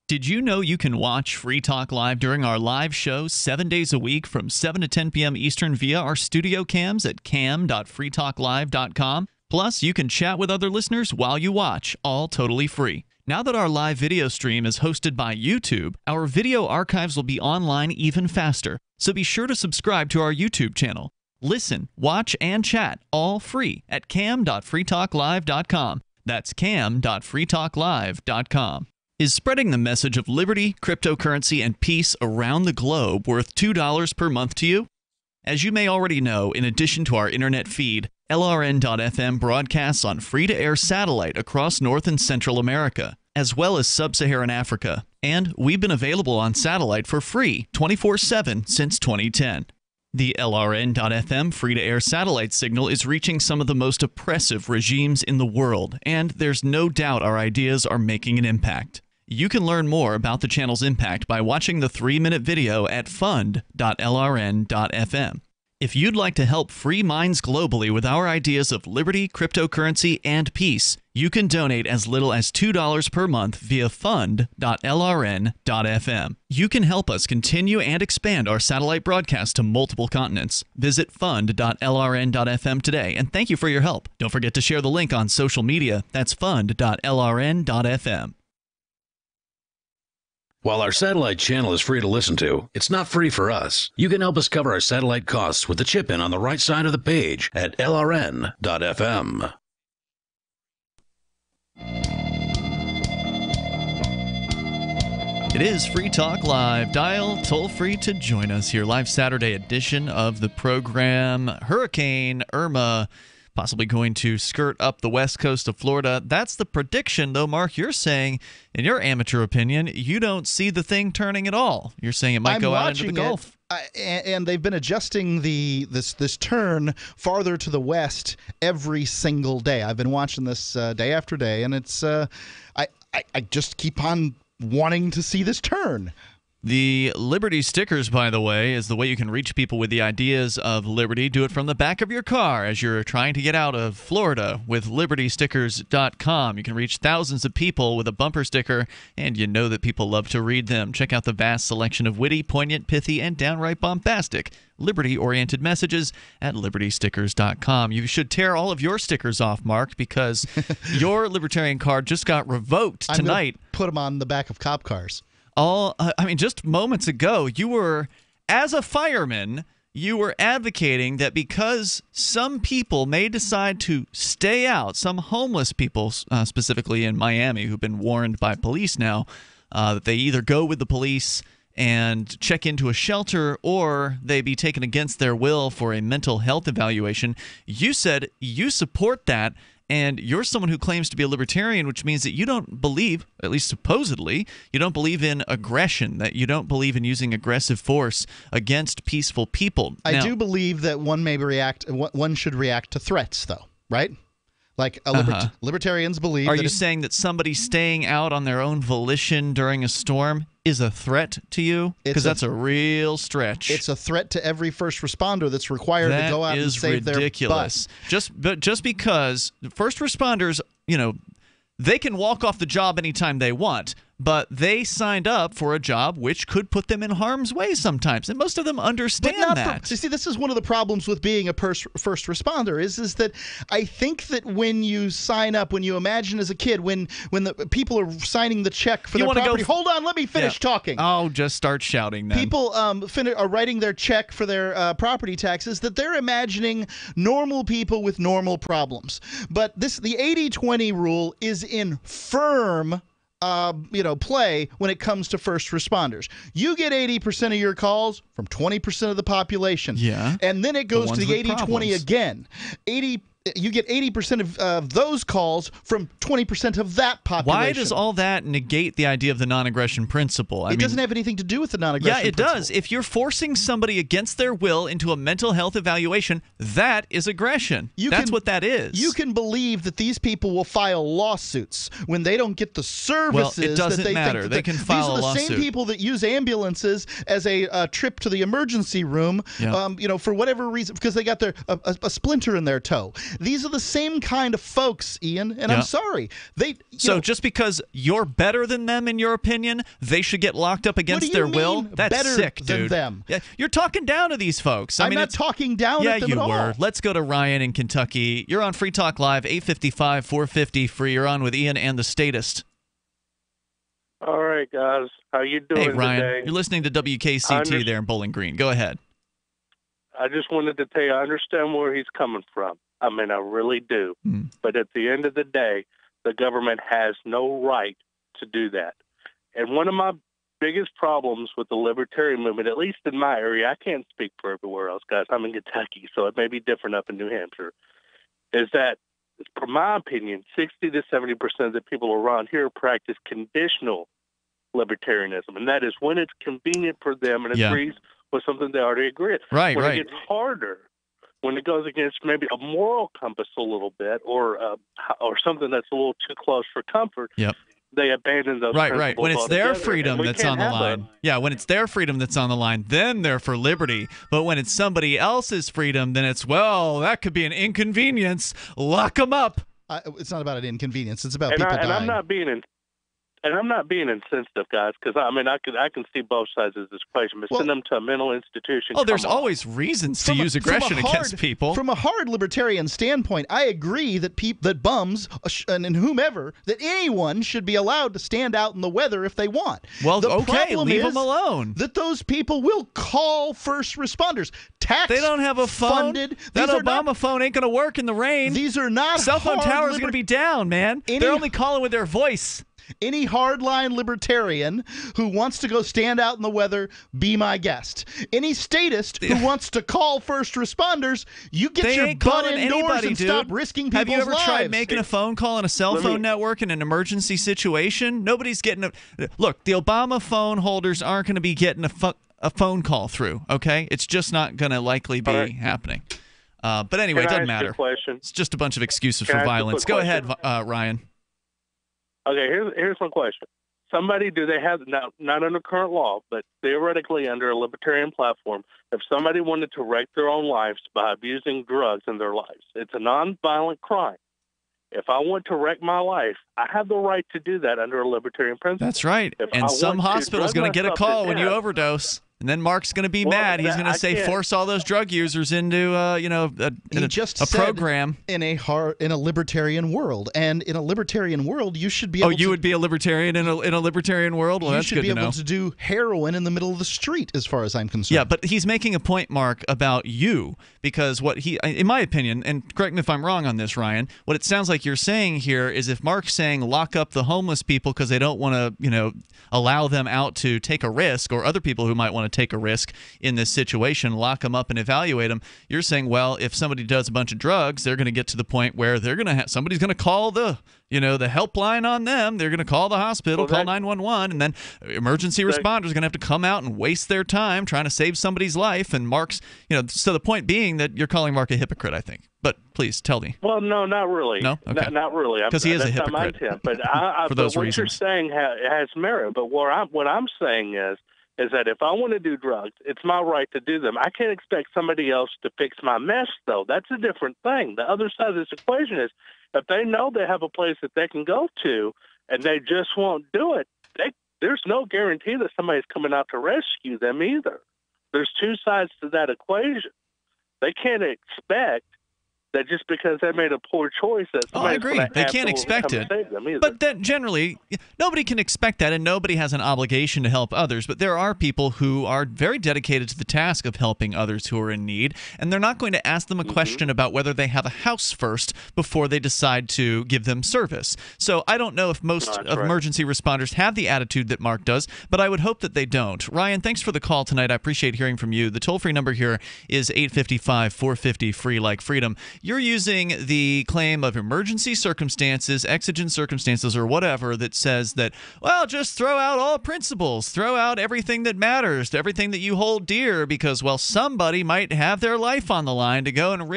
Speaker 7: Did you know you can watch Free Talk Live during our live shows 7 days a week from 7 to 10 p.m. Eastern via our studio cams at cam.freetalklive.com? Plus, you can chat with other listeners while you watch, all totally free. Now that our live video stream is hosted by YouTube, our video archives will be online even faster, so be sure to subscribe to our YouTube channel. Listen, watch, and chat all free at cam.freetalklive.com. That's cam.freetalklive.com. Is spreading the message of liberty, cryptocurrency, and peace around the globe worth $2 per month to you? As you may already know, in addition to our internet feed, LRN.FM broadcasts on free-to-air satellite across North and Central America, as well as Sub-Saharan Africa. And we've been available on satellite for free 24/7 since 2010. The LRN.FM free-to-air satellite signal is reaching some of the most oppressive regimes in the world, and there's no doubt our ideas are making an impact. You can learn more about the channel's impact by watching the 3-minute video at fund.lrn.fm. If you'd like to help free minds globally with our ideas of liberty, cryptocurrency, and peace, you can donate as little as $2 per month via fund.lrn.fm. You can help us continue and expand our satellite broadcast to multiple continents. Visit fund.lrn.fm today, and thank you for your help. Don't forget to share the link on social media. That's fund.lrn.fm.
Speaker 6: While our satellite channel is free to listen to, it's not free for us. You can help us cover our satellite costs with the chip-in on the right side of the page at lrn.fm.
Speaker 7: It is Free Talk Live. Dial toll-free to join us here. Live Saturday edition of the program. Hurricane Irma possibly going to skirt up the west coast of Florida. That's the prediction, though, Mark. You're saying, in your amateur opinion, you don't see the thing turning at all. You're saying it might go out into the Gulf.
Speaker 8: And they've been adjusting this turn farther to the west every single day. I've been watching this day after day, and it's I just keep on wanting to see this turn.
Speaker 7: The Liberty stickers, by the way, is the way you can reach people with the ideas of liberty. Do it from the back of your car as you're trying to get out of Florida with libertystickers.com. You can reach thousands of people with a bumper sticker, and you know that people love to read them. Check out the vast selection of witty, poignant, pithy, and downright bombastic liberty-oriented messages at libertystickers.com. You should tear all of your stickers off, Mark, because your libertarian card just got revoked tonight.
Speaker 8: I'm gonna put them on the back of cop cars.
Speaker 7: Just moments ago, you were, as a fireman, you were advocating that because some people may decide to stay out, some homeless people, specifically in Miami, who've been warned by police now, that they either go with the police and check into a shelter or they be taken against their will for a mental health evaluation. You said you support that. And you're someone who claims to be a libertarian, which means that you don't believe, at least supposedly, you don't believe in aggression, that you don't believe in using aggressive force against peaceful people.
Speaker 8: I do believe that one should react to threats, though, right? Like libertarians believe.
Speaker 7: Are you saying that somebody staying out on their own volition during a storm is a threat to you? Because that's a real stretch.
Speaker 8: It's a threat to every first responder that's required to go out and save their butt.
Speaker 7: That is ridiculous. Just because first responders, they can walk off the job anytime they want, but they signed up for a job which could put them in harm's way sometimes, and most of them understand that.
Speaker 8: See, this is one of the problems with being a first responder is that I think that when you sign up, when you imagine as a kid, when the people are signing the check for their property, hold on, let me finish talking.
Speaker 7: Oh, just start shouting then.
Speaker 8: People are writing their check for their property taxes, that they're imagining normal people with normal problems. But the 80-20 rule is in firm play when it comes to first responders. You get 80% of your calls from 20% of the population.
Speaker 7: Yeah.
Speaker 8: And then it goes to the 80-20 again. You get 80% of those calls from 20% of that population.
Speaker 7: Why does all that negate the idea of the non-aggression principle?
Speaker 8: It doesn't have anything to do with the non-aggression principle.
Speaker 7: Yeah, it does. If you're forcing somebody against their will into a mental health evaluation, that is aggression. That's what that is.
Speaker 8: You can believe that these people will file lawsuits when they don't get the services.
Speaker 7: Well, it doesn't
Speaker 8: that they
Speaker 7: matter.
Speaker 8: Think
Speaker 7: they can file a lawsuit.
Speaker 8: These are the same people that use ambulances as a trip to the emergency room, for whatever reason, because they got a splinter in their toe. These are the same kind of folks, Ian, and I'm sorry.
Speaker 7: Just because you're better than them in your opinion, they should get locked up against their will? That's
Speaker 8: better
Speaker 7: sick, dude.
Speaker 8: Than them?
Speaker 7: Yeah, you're talking down to these folks.
Speaker 8: I'm not talking down at them at all.
Speaker 7: Yeah, you were. Let's go to Ryan in Kentucky. You're on Free Talk Live, 855-450 free. You're on with Ian and the Statist.
Speaker 16: All right, guys. How you doing
Speaker 7: Hey, Ryan.
Speaker 16: today?
Speaker 7: You're listening to WKCT there in Bowling Green. Go ahead.
Speaker 16: I just wanted to tell you, I understand where he's coming from. I mean, I really do. But at the end of the day, the government has no right to do that. And one of my biggest problems with the libertarian movement, at least in my area, I can't speak for everywhere else, guys. I'm in Kentucky, so it may be different up in New Hampshire, is that, from my opinion, 60 to 70% of the people around here practice conditional libertarianism, and that is when it's convenient for them and agrees with something they already agree.
Speaker 7: Right,
Speaker 16: when
Speaker 7: right.
Speaker 16: it gets harder, when it goes against maybe a moral compass a little bit, or something that's a little too close for comfort,
Speaker 7: Yep.
Speaker 16: they abandon those
Speaker 7: Right.
Speaker 16: principles
Speaker 7: When it's their
Speaker 16: altogether.
Speaker 7: freedom
Speaker 16: And we
Speaker 7: that's
Speaker 16: can't
Speaker 7: on the
Speaker 16: have
Speaker 7: line. Yeah, when it's their freedom that's on the line, then they're for liberty. But when it's somebody else's freedom, then it's, well, that could be an inconvenience. Lock them up.
Speaker 8: It's not about an inconvenience. It's about
Speaker 16: And,
Speaker 8: people dying.
Speaker 16: I'm not being insensitive, guys, because I can see both sides of this equation. But send them to a mental institution.
Speaker 7: Oh, there's
Speaker 16: come on.
Speaker 7: always reasons to use aggression against people.
Speaker 8: From a hard libertarian standpoint, I agree that that bums and whomever, that anyone should be allowed to stand out in the weather if they want.
Speaker 7: Well,
Speaker 8: the
Speaker 7: okay,
Speaker 8: problem
Speaker 7: leave
Speaker 8: is
Speaker 7: them alone.
Speaker 8: That those people will call first responders.
Speaker 7: They don't have a phone.
Speaker 8: Funded.
Speaker 7: That Obama phone ain't going to work in the rain.
Speaker 8: These are not
Speaker 7: cell phone
Speaker 8: hard
Speaker 7: towers are going to be down, man. They're only calling with their voice.
Speaker 8: Any hardline libertarian who wants to go stand out in the weather, be my guest. Any statist who wants to call first responders, you get your butt indoors and stop risking people's lives.
Speaker 7: Have you ever tried making a phone call on a cell phone network in an emergency situation? Nobody's getting a... Look, the Obama phone holders aren't going to be getting a phone call through, okay? It's just not going to likely be happening. But anyway, it doesn't matter. It's just a bunch of excuses for violence. Go ahead, Ryan.
Speaker 16: Okay, here's my question. Do they have, now, not under current law, but theoretically under a libertarian platform, if somebody wanted to wreck their own lives by abusing drugs in their lives, it's a nonviolent crime. If I want to wreck my life, I have the right to do that under a libertarian principle.
Speaker 7: That's right. And some hospital's going to get a call when you overdose. And then Mark's going to be mad. He's going to say, force all those drug users into, a program.
Speaker 8: In a libertarian world, and in a libertarian world, you should be able.
Speaker 7: You would be a libertarian in a libertarian world. Well, that's good to know.
Speaker 8: You should be able to do heroin in the middle of the street, as far as I'm concerned.
Speaker 7: Yeah, but he's making a point, Mark, about you, because what he, in my opinion, and correct me if I'm wrong on this, Ryan, what it sounds like you're saying here is if Mark's saying lock up the homeless people because they don't want to, allow them out to take a risk, or other people who might want to take a risk in this situation, lock them up and evaluate them. You're saying, well, if somebody does a bunch of drugs, they're going to get to the point where they're going to somebody's going to call the helpline on them. They're going to call the hospital, call 911, and then emergency responders are going to have to come out and waste their time trying to save somebody's life. And Mark's, so the point being that you're calling Mark a hypocrite, I think. But please tell me.
Speaker 16: Well, no, not really.
Speaker 7: No? Okay.
Speaker 16: Not really.
Speaker 7: Because he is a hypocrite.
Speaker 16: Not my intent, but
Speaker 7: for those
Speaker 16: what
Speaker 7: reasons.
Speaker 16: you're saying has merit. But what I'm saying is that if I want to do drugs, it's my right to do them. I can't expect somebody else to fix my mess, though. That's a different thing. The other side of this equation is if they know they have a place that they can go to and they just won't do it, there's no guarantee that somebody's coming out to rescue them either. There's two sides to that equation. They can't expect that just because they made a poor choice that
Speaker 7: I agree. They can't expect it. But then generally, nobody can expect that, and nobody has an obligation to help others. But there are people who are very dedicated to the task of helping others who are in need, and they're not going to ask them a question about whether they have a house first before they decide to give them service. So I don't know if most emergency responders have the attitude that Mark does, but I would hope that they don't. Ryan, thanks for the call tonight. I appreciate hearing from you. The toll-free number here is 855-450-FREE like freedom. You're using the claim of emergency circumstances, exigent circumstances, or whatever that says that, well, just throw out all principles, throw out everything that matters, everything that you hold dear, because, well, somebody might have their life on the line to go and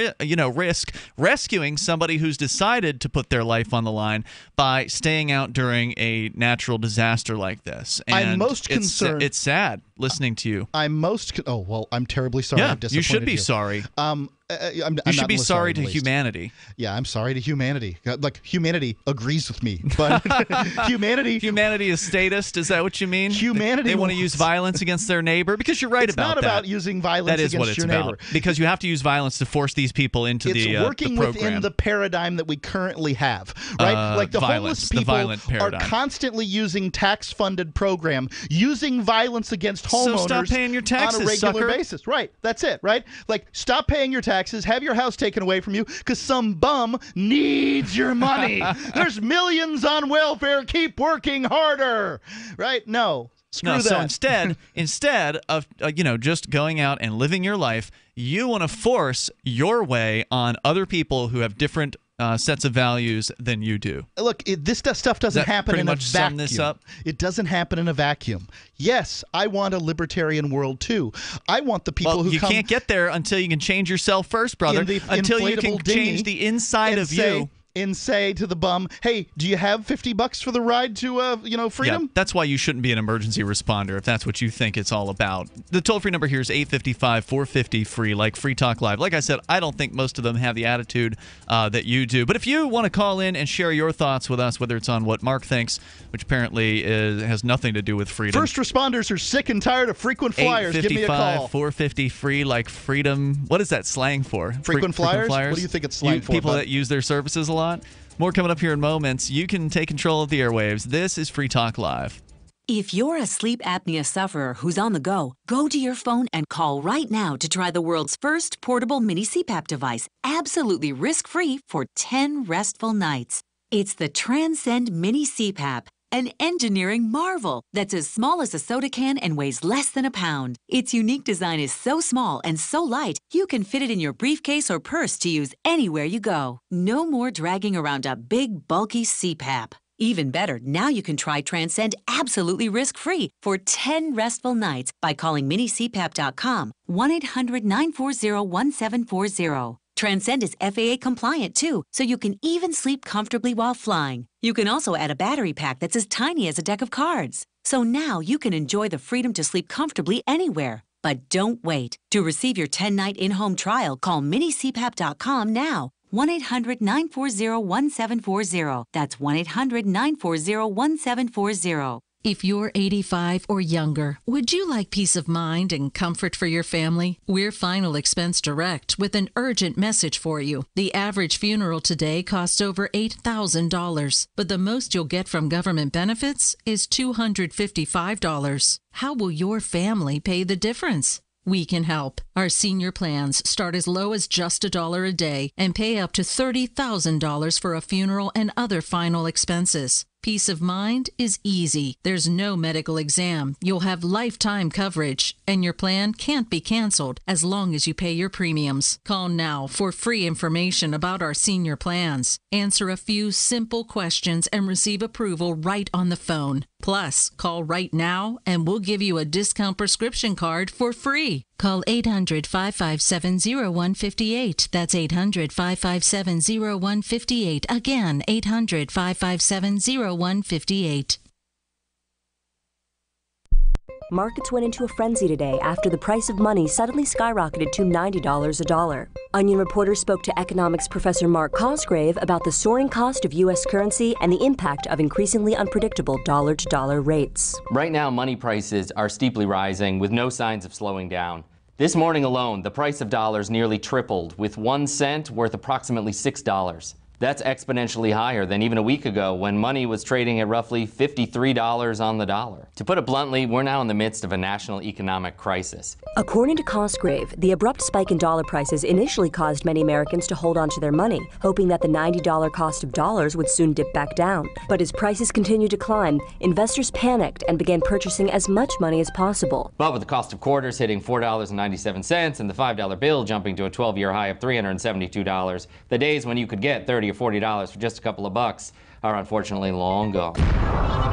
Speaker 7: risk rescuing somebody who's decided to put their life on the line by staying out during a natural disaster like this. And
Speaker 8: I'm most concerned.
Speaker 7: It's sad listening to you.
Speaker 8: I'm terribly sorry.
Speaker 7: Yeah,
Speaker 8: I've disappointed
Speaker 7: you should be sorry.
Speaker 8: You
Speaker 7: should be sorry to humanity.
Speaker 8: Yeah, I'm sorry to humanity. Like, humanity agrees with me, but humanity
Speaker 7: is statist. Is that what you mean?
Speaker 8: Humanity.
Speaker 7: They want to use violence against their neighbor, because you're right about that.
Speaker 8: It's not about using violence against your neighbor.
Speaker 7: Because you have to use violence to force these people into the program.
Speaker 8: It's working within the paradigm that we currently have, right? Like the homeless people are constantly using tax-funded program, using violence against homeowners.
Speaker 7: So stop paying your taxes,
Speaker 8: on a regular
Speaker 7: sucker.
Speaker 8: basis. Right. That's it. Right. Like, stop paying your taxes, have your house taken away from you because some bum needs your money. There's millions on welfare. Keep working harder. Right? No. Screw that.
Speaker 7: So instead of just going out and living your life, you want to force your way on other people who have different sets of values than you do.
Speaker 8: Look, this stuff doesn't happen in a vacuum.
Speaker 7: Sum this up?
Speaker 8: It doesn't happen in a vacuum. Yes, I want a libertarian world too. I want the people who
Speaker 7: you can't get there until you can change yourself first, brother. Until you can change the inside of you.
Speaker 8: And say to the bum, hey, do you have $50 for the ride to, freedom?
Speaker 7: Yeah, that's why you shouldn't be an emergency responder if that's what you think it's all about. The toll-free number here is 855-450-FREE, like Free Talk Live. Like I said, I don't think most of them have the attitude that you do. But if you want to call in and share your thoughts with us, whether it's on what Mark thinks, which apparently has nothing to do with freedom.
Speaker 8: First responders are sick and tired of frequent flyers. Give me a call.
Speaker 7: 855-450-FREE, like freedom. What is that slang for?
Speaker 8: Frequent flyers? What do you think it's slang for?
Speaker 7: People that use their services a lot? More coming up here in moments. You can take control of the airwaves. This is Free Talk Live.
Speaker 17: If you're a sleep apnea sufferer who's on the go to your phone and call right now to try the world's first portable mini CPAP device, absolutely risk-free for 10 restful nights. It's the Transcend Mini CPAP, an engineering marvel that's as small as a soda can and weighs less than a pound. Its unique design is so small and so light, you can fit it in your briefcase or purse to use anywhere you go. No more dragging around a big, bulky CPAP. Even better, now you can try Transcend absolutely risk-free for 10 restful nights by calling minicpap.com, 1-800-940-1740. Transcend is FAA compliant too, so you can even sleep comfortably while flying. You can also add a battery pack that's as tiny as a deck of cards. So now you can enjoy the freedom to sleep comfortably anywhere. But don't wait. To receive your 10-night in-home trial, call minicpap.com now. 1-800-940-1740. That's 1-800-940-1740.
Speaker 18: If you're 85 or younger, would you like peace of mind and comfort for your family? We're Final Expense Direct with an urgent message for you. The average funeral today costs over $8,000, but the most you'll get from government benefits is $255. How will your family pay the difference? We can help. Our senior plans start as low as just $1 a day and pay up to $30,000 for a funeral and other final expenses. Peace of mind is easy. There's no medical exam. You'll have lifetime coverage, and your plan can't be canceled as long as you pay your premiums. Call now for free information about our senior plans. Answer a few simple questions and receive approval right on the phone. Plus, call right now and we'll give you a discount prescription card for free. Call 800-557-0158. That's 800-557-0158. Again, 800-557-0158.
Speaker 19: Markets went into a frenzy today after the price of money suddenly skyrocketed to $90 a dollar. Onion reporters spoke to economics professor Mark Cosgrave about the soaring cost of U.S. currency and the impact of increasingly unpredictable dollar-to-dollar rates.
Speaker 20: Right now, money prices are steeply rising with no signs of slowing down. This morning alone, the price of dollars nearly tripled, with 1 cent worth approximately $6. That's exponentially higher than even a week ago when money was trading at roughly $53 on the dollar. To put it bluntly, we're now in the midst of a national economic crisis.
Speaker 19: According to Cosgrave, the abrupt spike in dollar prices initially caused many Americans to hold on to their money, hoping that the $90 cost of dollars would soon dip back down. But as prices continued to climb, investors panicked and began purchasing as much money as possible.
Speaker 20: But with the cost of quarters hitting $4.97 and the $5 bill jumping to a 12-year high of $372, the days when you could get $30 or $40 for just a couple of bucks are unfortunately long gone.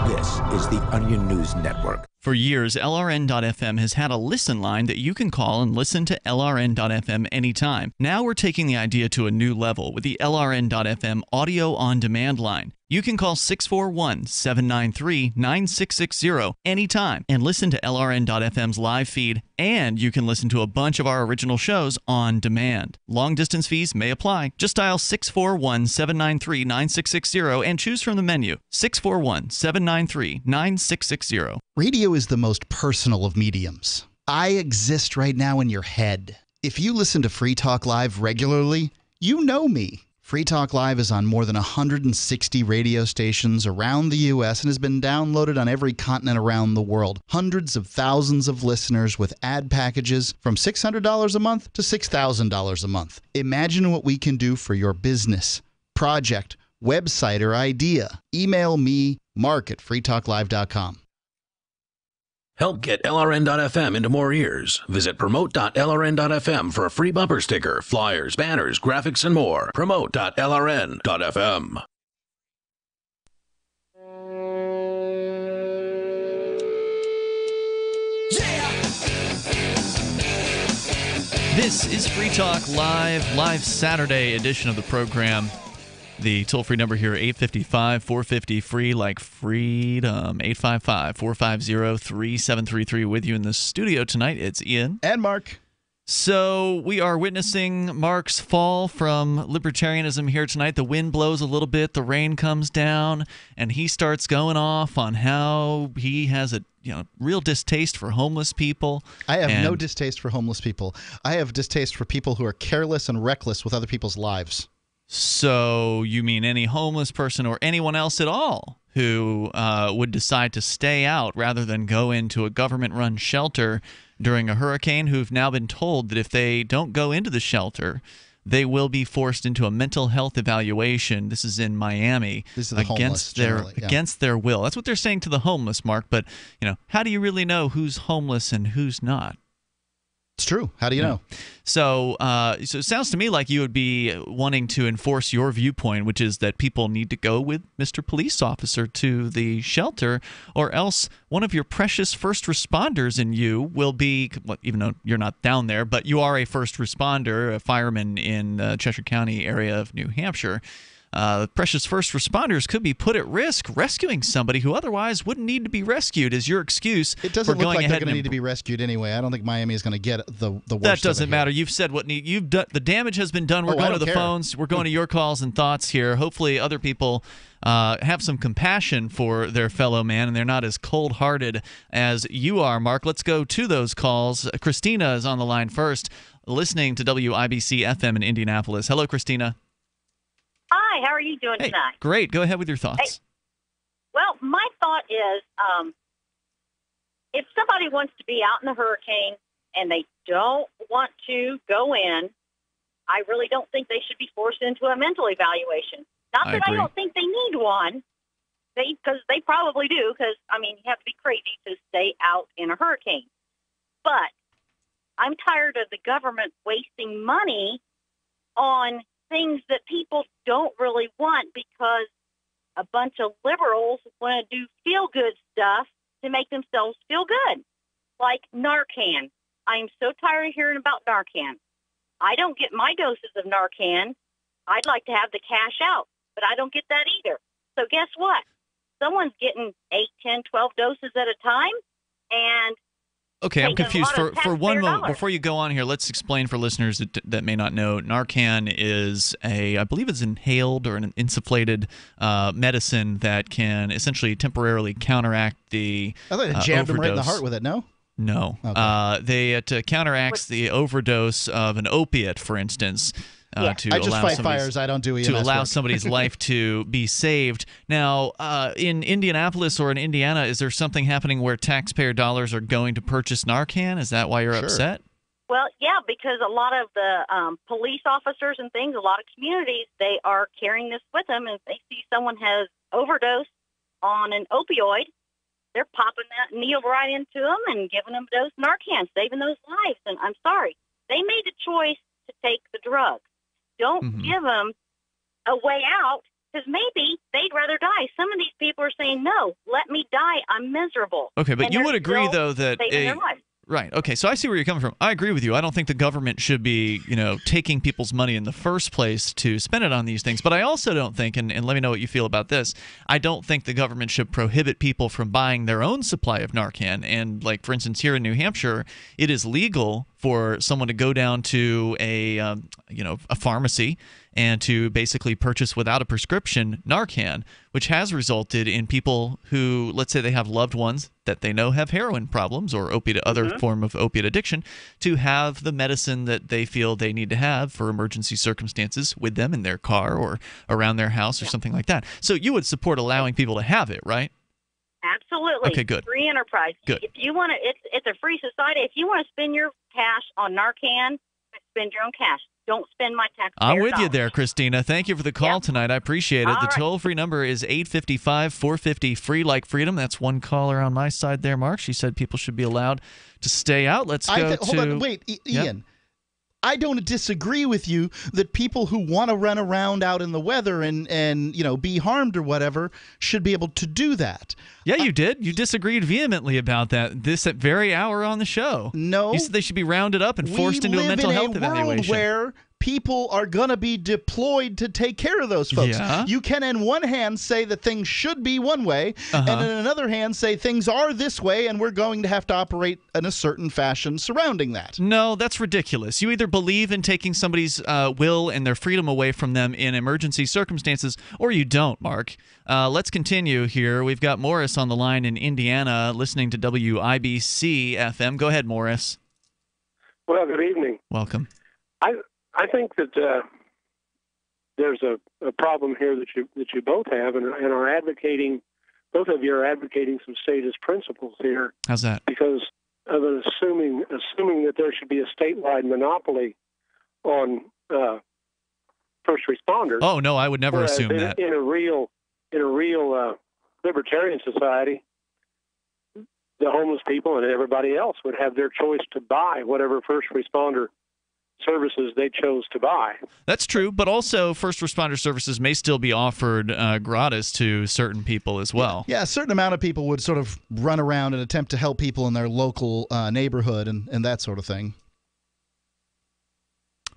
Speaker 5: This is the Onion News Network.
Speaker 7: For years, LRN.FM has had a listen line that you can call and listen to LRN.FM anytime. Now we're taking the idea to a new level with the LRN.FM audio on demand line. You can call 641-793-9660 anytime and listen to LRN.FM's live feed, and you can listen to a bunch of our original shows on demand. Long distance fees may apply. Just dial 641-793-9660 and choose from the menu. 641-793-9660.
Speaker 8: Radio is the most personal of mediums. I exist right now in your head. If you listen to Free Talk Live regularly, you know me. Free Talk Live is on more than 160 radio stations around the U.S. and has been downloaded on every continent around the world. Hundreds of thousands of listeners with ad packages from $600 a month to $6,000 a month. Imagine what we can do for your business, project, website, or idea. Email me, Mark at freetalklive.com.
Speaker 6: Help get LRN.FM into more ears. Visit promote.lrn.fm for a free bumper sticker, flyers, banners, graphics, and more. Promote.lrn.fm.
Speaker 7: This is Free Talk Live Saturday edition of the program. The toll-free number here, 855-450-FREE, like freedom, 855-450-3733. With you in the studio tonight, it's Ian.
Speaker 8: And Mark.
Speaker 7: So we are witnessing Mark's fall from libertarianism here tonight. The wind blows a little bit, the rain comes down, and he starts going off on how he has a real distaste for homeless people.
Speaker 8: I have no distaste for homeless people. I have distaste for people who are careless and reckless with other people's lives.
Speaker 7: So you mean any homeless person or anyone else at all who would decide to stay out rather than go into a government-run shelter during a hurricane, who've now been told that if they don't go into the shelter, they will be forced into a mental health evaluation. This is in Miami.
Speaker 8: These are the homeless,
Speaker 7: against their will. That's what they're saying to the homeless, Mark. But how do you really know who's homeless and who's not?
Speaker 8: It's true. How do you know?
Speaker 7: So it sounds to me like you would be wanting to enforce your viewpoint, which is that people need to go with Mr. Police Officer to the shelter, or else one of your precious first responders and you will be, even though you're not down there, but you are a first responder, a fireman in the Cheshire County area of New Hampshire. Precious first responders could be put at risk rescuing somebody who otherwise wouldn't need to be rescued, as your excuse.
Speaker 8: It doesn't look like they're going to need to be rescued anyway. I don't think Miami is going to get the worst.
Speaker 7: That doesn't matter. You've said what you've done. The damage has been done. We're going to the phones. We're going to your calls and thoughts here. Hopefully, other people have some compassion for their fellow man, and they're not as cold-hearted as you are, Mark. Let's go to those calls. Christina is on the line first, listening to WIBC FM in Indianapolis. Hello, Christina.
Speaker 21: Hi, how are you doing tonight?
Speaker 7: Great. Go ahead with your thoughts.
Speaker 21: Hey, well, my thought is if somebody wants to be out in the hurricane and they don't want to go in, I really don't think they should be forced into a mental evaluation. Not that I don't think they need one, because they probably do, because, you have to be crazy to stay out in a hurricane. But I'm tired of the government wasting money on things that people don't really want because a bunch of liberals want to do feel-good stuff to make themselves feel good, like Narcan. I'm so tired of hearing about Narcan. I don't get my doses of Narcan. I'd like to have the cash out, but I don't get that either. So guess what? Someone's getting 8, 10, 12 doses at a time, and
Speaker 7: okay, I'm confused. For one moment, before you go on here, let's explain for listeners that may not know. Narcan is I believe it's inhaled or an insufflated medicine that can essentially temporarily counteract the
Speaker 8: I thought they jammed him right in the heart with it, no?
Speaker 7: No. Okay. It counteracts the overdose of an opiate, for instance.
Speaker 8: I just fight fires. I don't do EMS
Speaker 7: to allow
Speaker 8: work.
Speaker 7: somebody's life to be saved. Now, in Indianapolis or in Indiana, is there something happening where taxpayer dollars are going to purchase Narcan? Is that why you're upset?
Speaker 21: Well, yeah, because a lot of the police officers and things, a lot of communities, they are carrying this with them, and if they see someone has overdosed on an opioid, they're popping that needle right into them and giving them a dose of Narcan, saving those lives. And I'm sorry, they made the choice to take the drug. Don't give them a way out, because maybe they'd rather die. Some of these people are saying, no, let me die. I'm miserable.
Speaker 7: Okay, but you would agree, though, that
Speaker 21: saving their life.
Speaker 7: Right. Okay. So I see where you're coming from. I agree with you. I don't think the government should be, taking people's money in the first place to spend it on these things. But I also don't think, and let me know what you feel about this, I don't think the government should prohibit people from buying their own supply of Narcan. And, like, for instance, here in New Hampshire, it is legal for someone to go down to a pharmacy and to basically purchase without a prescription Narcan, which has resulted in people who, let's say they have loved ones that they know have heroin problems or other form of opiate addiction, to have the medicine that they feel they need to have for emergency circumstances with them in their car or around their house or something like that. So you would support allowing people to have it, right?
Speaker 21: Absolutely.
Speaker 7: Okay, good.
Speaker 21: Free enterprise.
Speaker 7: Good.
Speaker 21: If you want to, it's a free society. If you want to spend your cash on Narcan, spend your own cash. don't spend my taxpayer
Speaker 7: I'm with you
Speaker 21: dollars.
Speaker 7: there, Christina. Thank you for the call tonight. I appreciate it.
Speaker 21: All
Speaker 7: The
Speaker 21: right.
Speaker 7: toll-free number is 855-450-FREE like freedom. That's one caller on my side there, Mark. She said people should be allowed to stay out. Let's go to...
Speaker 8: Hold on, wait, Ian. I don't disagree with you that people who want to run around out in the weather and be harmed or whatever should be able to do that.
Speaker 7: Yeah, you did. You disagreed vehemently about that this very hour on the show.
Speaker 8: No.
Speaker 7: You said they should be rounded up and forced into a mental health evaluation.
Speaker 8: We live in a world where people are going to be deployed to take care of those folks.
Speaker 7: Yeah.
Speaker 8: You can, in one hand, say that things should be one way, and in another hand, say things are this way, and we're going to have to operate in a certain fashion surrounding that.
Speaker 7: No, that's ridiculous. You either believe in taking somebody's will and their freedom away from them in emergency circumstances, or you don't, Mark. Let's continue here. We've got Morris on the line in Indiana listening to WIBC FM. Go ahead, Morris.
Speaker 1: Well, good evening.
Speaker 7: Welcome.
Speaker 1: I think that there's a problem here that you both have and are advocating. Both of you are advocating some statist principles here.
Speaker 7: How's that?
Speaker 1: Because of an assuming that there should be a statewide monopoly on first responders.
Speaker 7: Oh no, I would never assume that.
Speaker 1: In a real libertarian society, the homeless people and everybody else would have their choice to buy whatever first responder services they chose to buy.
Speaker 7: That's true, but also first responder services may still be offered gratis to certain people as well.
Speaker 8: Yeah, a certain amount of people would sort of run around and attempt to help people in their local neighborhood and that sort of thing.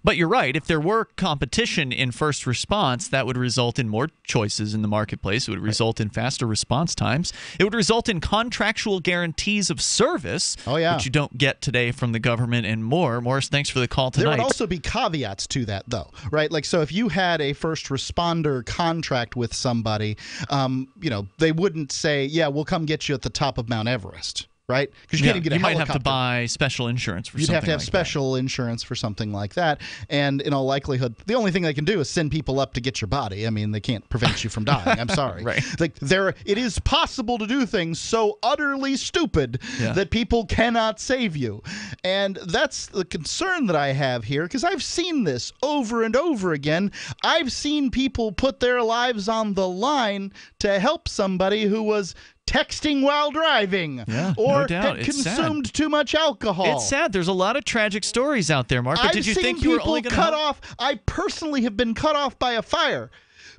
Speaker 7: But you're right. If there were competition in first response, that would result in more choices in the marketplace. It would result in faster response times. It would result in contractual guarantees of service, which you don't get today from the government and more. Morris, thanks for the call tonight.
Speaker 8: There would also be caveats to that, though, right? Like, so if you had a first responder contract with somebody, they wouldn't say, yeah, we'll come get you at the top of Mount Everest. Right? Because you can't even get a helicopter.
Speaker 7: You might have to buy special insurance for something like that.
Speaker 8: You'd have to have special insurance for something like that. And in all likelihood, the only thing they can do is send people up to get your body. I mean, they can't prevent you from dying. I'm sorry.
Speaker 7: Right.
Speaker 8: Like it is possible to do things so utterly stupid that people cannot save you. And that's the concern that I have here, because I've seen this over and over again. I've seen people put their lives on the line to help somebody who was texting while driving, or
Speaker 7: no doubt.
Speaker 8: had consumed too much alcohol.
Speaker 7: It's sad. There's a lot of tragic stories out there, Mark. But did you think you were only going to
Speaker 8: cut off? I personally have been cut off by a fire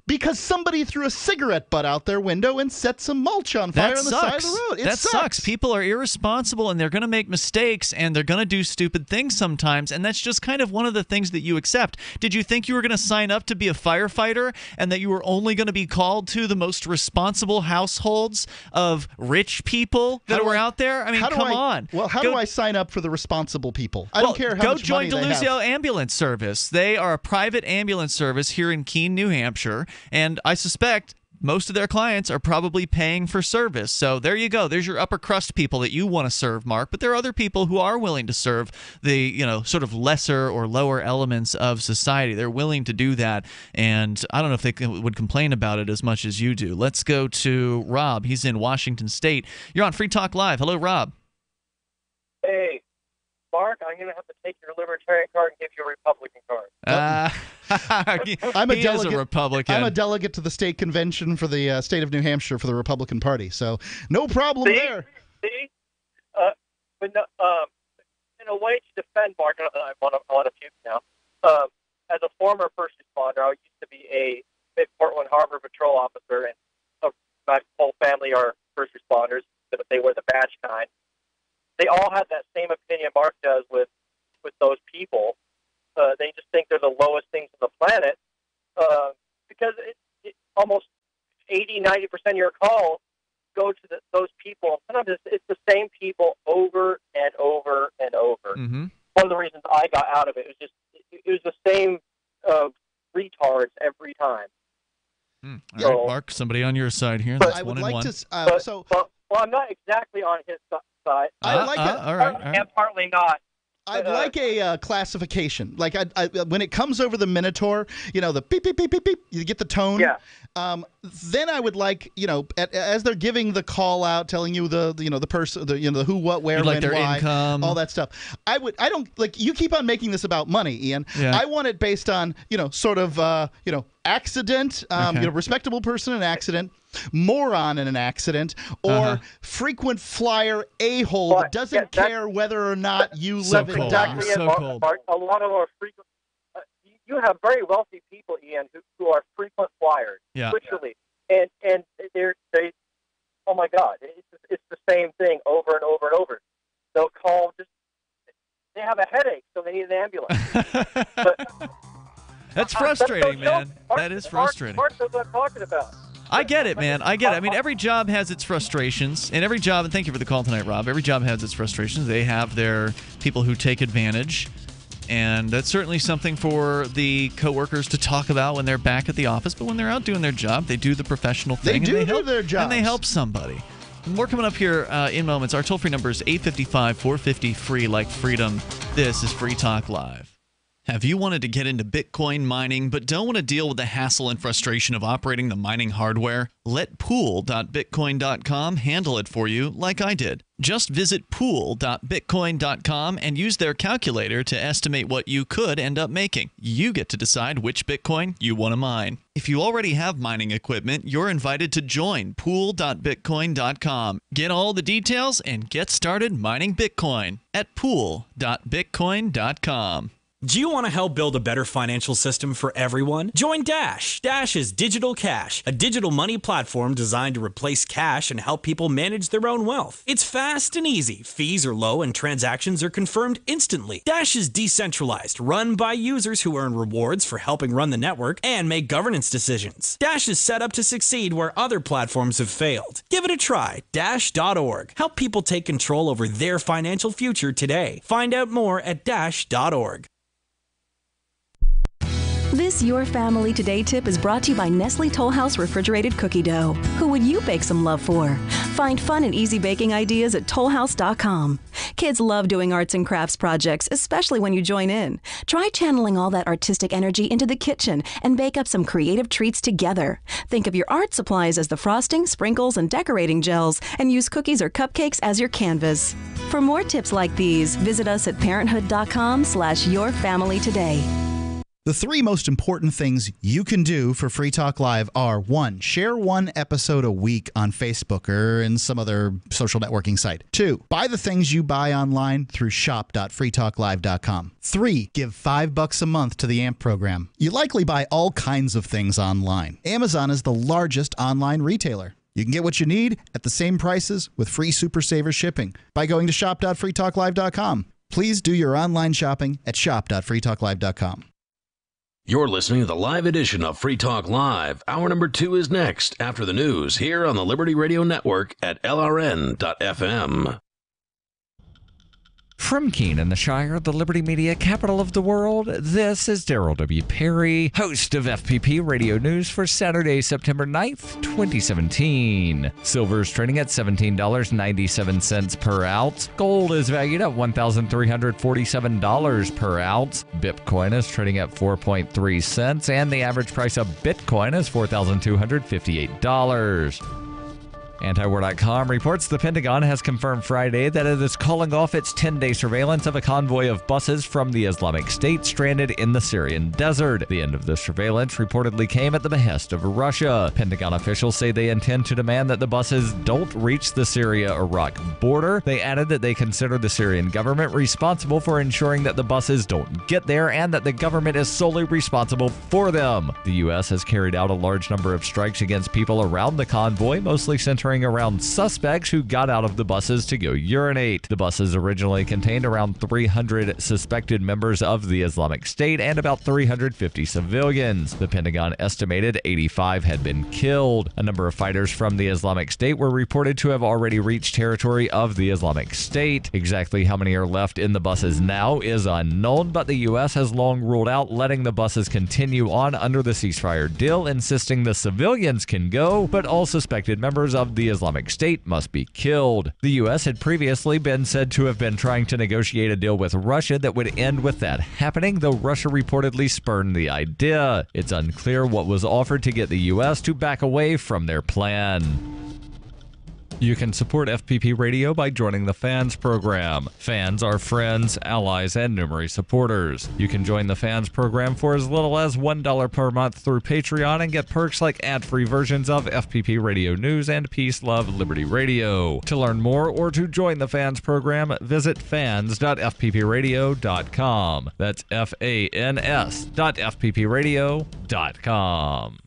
Speaker 8: because somebody threw a cigarette butt out their window and set some mulch on fire on the side of the road.
Speaker 7: That sucks. People are irresponsible, and they're going to make mistakes, and they're going to do stupid things sometimes, and that's just kind of one of the things that you accept. Did you think you were going to sign up to be a firefighter and that you were only going to be called to the most responsible households of rich people that were out there? I mean, come on.
Speaker 8: Well, how do I sign up for the responsible people? I don't care how much money they have.
Speaker 7: Go join Deluzio Ambulance Service. They are a private ambulance service here in Keene, New Hampshire. And I suspect most of their clients are probably paying for service. So there you go. There's your upper crust people that you want to serve, Mark. But there are other people who are willing to serve the, sort of lesser or lower elements of society. They're willing to do that. And I don't know if they would complain about it as much as you do. Let's go to Rob. He's in Washington State. You're on Free Talk Live. Hello, Rob.
Speaker 22: Hey, Mark, I'm going to have to take your Libertarian card and give you a Republican card.
Speaker 8: I'm
Speaker 7: a Republican.
Speaker 8: I'm a delegate to the state convention for the state of New Hampshire for the Republican Party, so no problem there.
Speaker 22: See? But no, in a way to defend Mark, I want to puke now. As a former first responder, I used to be a Mid-Portland Harbor Patrol officer, and my whole family are first responders, but they were the badge kind. They all have that same opinion Mark does with those people. They just think they're the lowest things on the planet because almost 80-90% of your calls go to those people. Sometimes it's the same people over and over and over.
Speaker 7: Mm-hmm.
Speaker 22: One of the reasons I got out of it was just it was the same retards every time.
Speaker 7: All right, Mark, somebody on your side here.
Speaker 8: But I would like to.
Speaker 22: Well, I'm not exactly on his side.
Speaker 8: I like it.
Speaker 7: All right.
Speaker 22: And partly not.
Speaker 8: I'd like a classification. Like when it comes over the Minotaur, the beep beep beep beep beep, you get the tone.
Speaker 22: Yeah.
Speaker 8: Then I would like, as they're giving the call out, telling you the person, the who, what, where,
Speaker 7: You'd
Speaker 8: when,
Speaker 7: like their
Speaker 8: why,
Speaker 7: income.
Speaker 8: all that stuff. I don't like. You keep on making this about money, Ian.
Speaker 7: Yeah.
Speaker 8: I want it based on sort of accident, respectable person in an accident, moron in an accident, or frequent flyer a-hole that doesn't care whether or not you live in
Speaker 22: exactly
Speaker 8: Dallas.
Speaker 22: it, Mark. A lot of our frequent. You have very wealthy people, Ian, who are frequent flyers, literally, and they. Oh my God, it's the same thing over and over and over. They'll call they have a headache, so they need an ambulance.
Speaker 7: That's frustrating, man. That is frustrating.
Speaker 22: Mark knows what I'm talking about.
Speaker 7: I get it, man. I get it. I mean, every job has its frustrations, and every job, and thank you for the call tonight, Rob, every job has its frustrations. They have their people who take advantage, and that's certainly something for the coworkers to talk about when they're back at the office, but when they're out doing their job, they do the professional thing.
Speaker 8: They do their job.
Speaker 7: And they help somebody. More coming up here in moments. Our toll-free number is 855-450-FREE, like freedom. This is Free Talk Live. Have you wanted to get into Bitcoin mining but don't want to deal with the hassle and frustration of operating the mining hardware? Let pool.bitcoin.com handle it for you like I did. Just visit pool.bitcoin.com and use their calculator to estimate what you could end up making. You get to decide which Bitcoin you want to mine. If you already have mining equipment, you're invited to join pool.bitcoin.com. Get all the details and get started mining Bitcoin at pool.bitcoin.com.
Speaker 3: Do you want to help build a better financial system for everyone? Join Dash. Dash is Digital Cash, a digital money platform designed to replace cash and help people manage their own wealth. It's fast and easy. Fees are low and transactions are confirmed instantly. Dash is decentralized, run by users who earn rewards for helping run the network and make governance decisions. Dash is set up to succeed where other platforms have failed. Give it a try. Dash.org. Help people take control over their financial future today. Find out more at Dash.org.
Speaker 4: This Your Family Today tip is brought to you by Nestle Toll House Refrigerated Cookie Dough. Who would you bake some love for? Find fun and easy baking ideas at tollhouse.com. Kids love doing arts and crafts projects, especially when you join in. Try channeling all that artistic energy into the kitchen and bake up some creative treats together. Think of your art supplies as the frosting, sprinkles, and decorating gels, and use cookies or cupcakes as your canvas. For more tips like these, visit us at parenthood.com/yourfamilytoday.
Speaker 8: The three most important things you can do for Free Talk Live are: 1, share one episode a week on Facebook or in some other social networking site. 2, buy the things you buy online through shop.freetalklive.com. 3, give $5 a month to the AMP program. You likely buy all kinds of things online. Amazon is the largest online retailer. You can get what you need at the same prices with free Super Saver shipping by going to shop.freetalklive.com. Please do your online shopping at shop.freetalklive.com.
Speaker 6: You're listening to the live edition of Free Talk Live. Hour number 2 is next after the news here on the Liberty Radio Network at LRN.FM.
Speaker 23: From Keene in the Shire, the Liberty Media capital of the world, this is Daryl W. Perry, host of FPP Radio News for Saturday, September 9th, 2017. Silver is trading at $17.97 per ounce. Gold is valued at $1,347 per ounce. Bitcoin is trading at 4.3 cents, and the average price of Bitcoin is $4,258. Antiwar.com reports the Pentagon has confirmed Friday that it is calling off its 10-day surveillance of a convoy of buses from the Islamic State stranded in the Syrian desert. The end of the surveillance reportedly came at the behest of Russia. Pentagon officials say they intend to demand that the buses don't reach the Syria-Iraq border. They added that they consider the Syrian government responsible for ensuring that the buses don't get there and that the government is solely responsible for them. The U.S. has carried out a large number of strikes against people around the convoy, mostly centering around suspects who got out of the buses to go urinate. The buses originally contained around 300 suspected members of the Islamic State and about 350 civilians. The Pentagon estimated 85 had been killed. A number of fighters from the Islamic State were reported to have already reached territory of the Islamic State. Exactly how many are left in the buses now is unknown, but the U.S. has long ruled out letting the buses continue on under the ceasefire deal, insisting the civilians can go, but all suspected members of the Islamic State must be killed. The U.S. had previously been said to have been trying to negotiate a deal with Russia that would end with that happening, though Russia reportedly spurned the idea. It's unclear what was offered to get the U.S. to back away from their plan. You can support FPP Radio by joining the Fans program. Fans are friends, allies, and numerous supporters. You can join the Fans program for as little as $1 per month through Patreon and get perks like ad-free versions of FPP Radio News and Peace, Love, Liberty Radio. To learn more or to join the Fans program, visit fans.fppradio.com. That's fans.fppradio.com.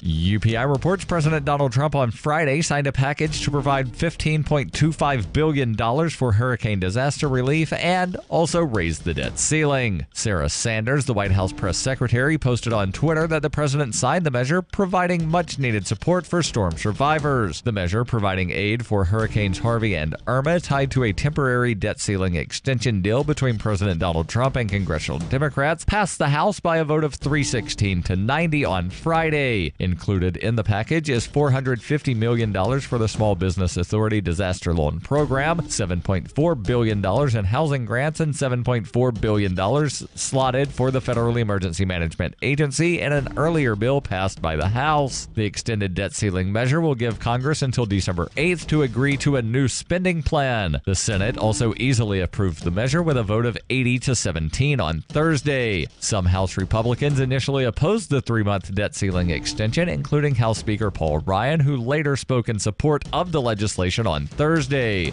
Speaker 23: UPI reports President Donald Trump on Friday signed a package to provide $15.25 billion for hurricane disaster relief and also raised the debt ceiling. Sarah Sanders, the White House press secretary, posted on Twitter that the president signed the measure, providing much-needed support for storm survivors. The measure, providing aid for Hurricanes Harvey and Irma, tied to a temporary debt ceiling extension deal between President Donald Trump and congressional Democrats, passed the House by a vote of 316 to 90 on Friday. Included in the package is $450 million for the Small Business Authority Disaster Loan Program, $7.4 billion in housing grants, and $7.4 billion slotted for the Federal Emergency Management Agency in an earlier bill passed by the House. The extended debt ceiling measure will give Congress until December 8th to agree to a new spending plan. The Senate also easily approved the measure with a vote of 80 to 17 on Thursday. Some House Republicans initially opposed the 3-month debt ceiling extension, including House Speaker Paul Ryan, who later spoke in support of the legislation on Thursday.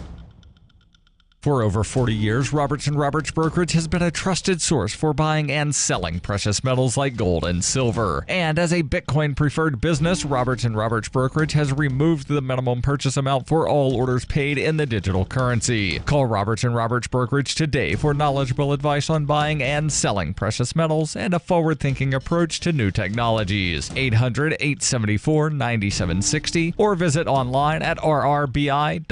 Speaker 23: For over 40 years, Roberts & Roberts Brokerage has been a trusted source for buying and selling precious metals like gold and silver. And as a Bitcoin-preferred business, Roberts & Roberts Brokerage has removed the minimum purchase amount for all orders paid in the digital currency. Call Roberts & Roberts Brokerage today for knowledgeable advice on buying and selling precious metals and a forward-thinking approach to new technologies. 800-874-9760 or visit online at rrbi.co.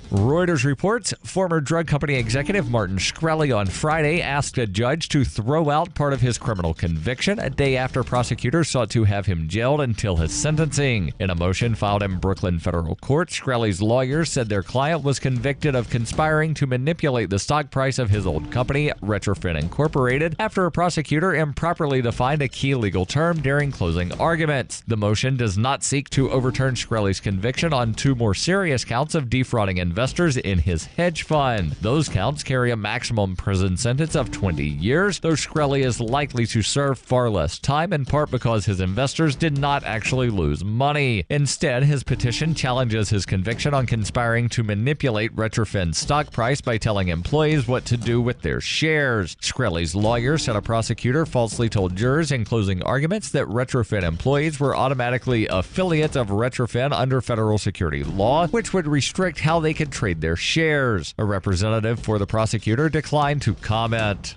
Speaker 23: Reuters reports former drug company executive Martin Shkreli on Friday asked a judge to throw out part of his criminal conviction a day after prosecutors sought to have him jailed until his sentencing. In a motion filed in Brooklyn federal court, Shkreli's lawyers said their client was convicted of conspiring to manipulate the stock price of his old company, Retrofin Incorporated, after a prosecutor improperly defined a key legal term during closing arguments. The motion does not seek to overturn Shkreli's conviction on 2 more serious counts of defrauding investors in his hedge fund. Those counts carry a maximum prison sentence of 20 years, though Shkreli is likely to serve far less time, in part because his investors did not actually lose money. Instead, his petition challenges his conviction on conspiring to manipulate Retrofin's stock price by telling employees what to do with their shares. Shkreli's lawyer said a prosecutor falsely told jurors in closing arguments that Retrofin employees were automatically affiliates of Retrofin under federal security law, which would restrict how they could trade their shares. A representative for the prosecutor declined to comment.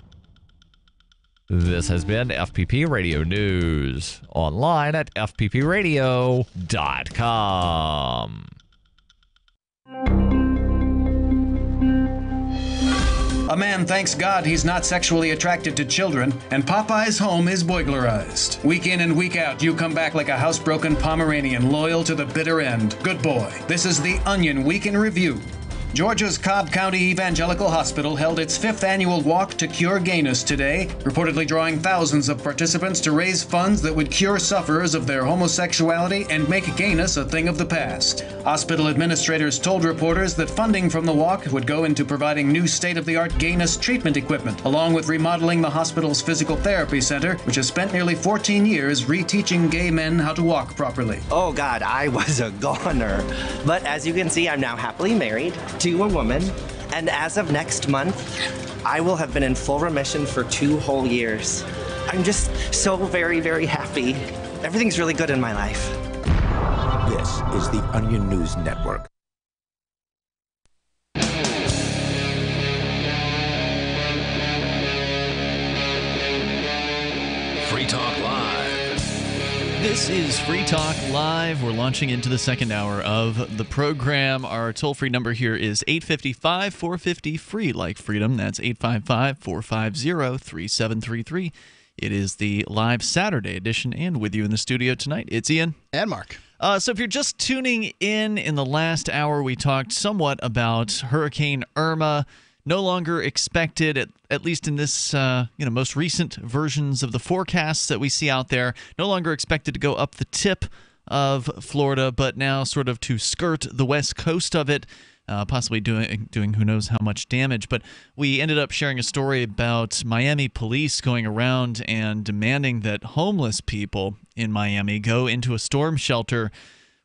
Speaker 23: This has been FPP Radio News, online at fppradio.com.
Speaker 2: A man thanks God he's not sexually attracted to children, and Popeye's home is burglarized. Week in and week out, you come back like a housebroken Pomeranian, loyal to the bitter end. Good boy. This is the Onion Week in Review. Georgia's Cobb County Evangelical Hospital held its 5th annual Walk to Cure Gayness today, reportedly drawing thousands of participants to raise funds that would cure sufferers of their homosexuality and make gayness a thing of the past. Hospital administrators told reporters that funding from the walk would go into providing new state-of-the-art gayness treatment equipment, along with remodeling the hospital's physical therapy center, which has spent nearly 14 years reteaching gay men how to walk properly.
Speaker 10: Oh God, I was a goner. But as you can see, I'm now happily married to a woman, and as of next month, I will have been in full remission for 2 whole years. I'm just so very, very happy. Everything's really good in my life.
Speaker 5: This is the Onion News Network.
Speaker 6: Free Talk Live.
Speaker 7: This is Free Talk Live. We're launching into the second hour of the program. Our toll-free number here is 855-450-FREE, like freedom. That's 855-450-3733. It is the live Saturday edition, and with you in the studio tonight, it's Ian.
Speaker 8: And Mark.
Speaker 7: So if you're just tuning in the last hour, we talked somewhat about Hurricane Irma. No longer expected, at least in this most recent versions of the forecasts that we see out there, no longer expected to go up the tip of Florida, but now sort of to skirt the west coast of it, possibly doing who knows how much damage. But we ended up sharing a story about Miami police going around and demanding that homeless people in Miami go into a storm shelter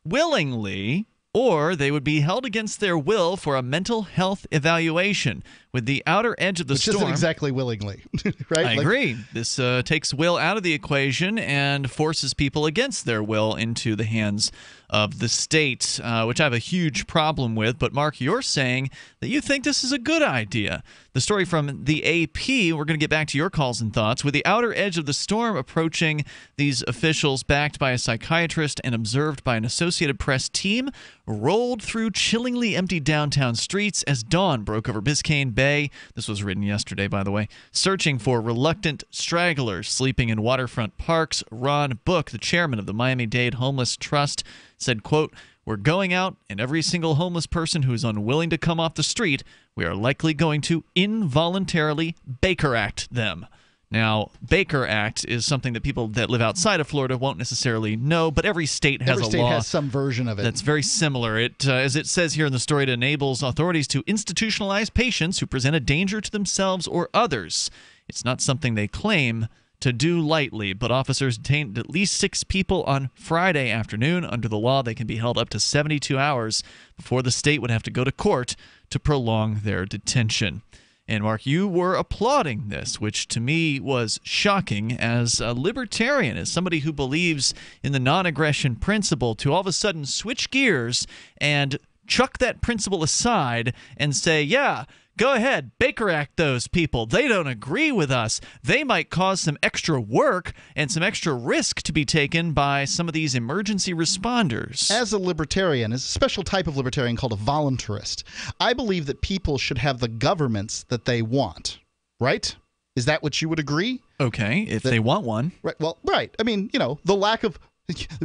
Speaker 7: willingly, or they would be held against their will for a mental health evaluation. With the outer edge of the storm... Which
Speaker 8: isn't exactly willingly, right?
Speaker 7: I agree. This takes will out of the equation and forces people against their will into the hands of the state, which I have a huge problem with. But, Mark, you're saying that you think this is a good idea. The story from the AP, we're going to get back to your calls and thoughts. With the outer edge of the storm approaching, these officials, backed by a psychiatrist and observed by an Associated Press team, rolled through chillingly empty downtown streets as dawn broke over Biscayne Bay. This was written yesterday, by the way. Searching for reluctant stragglers sleeping in waterfront parks. Ron Book, the chairman of the Miami-Dade Homeless Trust, said, quote, "We're going out, and every single homeless person who is unwilling to come off the street, we are likely going to involuntarily Baker Act them." Now, Baker Act is something that people that live outside of Florida won't necessarily know, but every state has a law.
Speaker 8: Has some version of it
Speaker 7: that's very similar. It, as it says here in the story, it enables authorities to institutionalize patients who present a danger to themselves or others. It's not something they claim to do lightly, but officers detained at least 6 people on Friday afternoon. Under the law, they can be held up to 72 hours before the state would have to go to court to prolong their detention. And, Mark, you were applauding this, which to me was shocking as a libertarian, as somebody who believes in the non-aggression principle, to all of a sudden switch gears and chuck that principle aside and say, yeah, go ahead, Baker Act those people. They don't agree with us. They might cause some extra work and some extra risk to be taken by some of these emergency responders.
Speaker 8: As a libertarian, as a special type of libertarian called a voluntarist, I believe that people should have the governments that they want, right? Is that what you would agree?
Speaker 7: Okay, if they want one.
Speaker 8: Right. Well, right. I mean, the lack of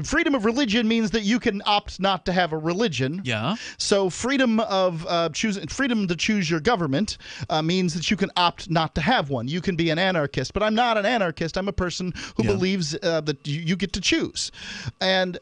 Speaker 8: freedom of religion means that you can opt not to have a religion.
Speaker 7: Yeah.
Speaker 8: So freedom of freedom to choose your government means that you can opt not to have one. You can be an anarchist, but I'm not an anarchist. I'm a person who believes that you get to choose. And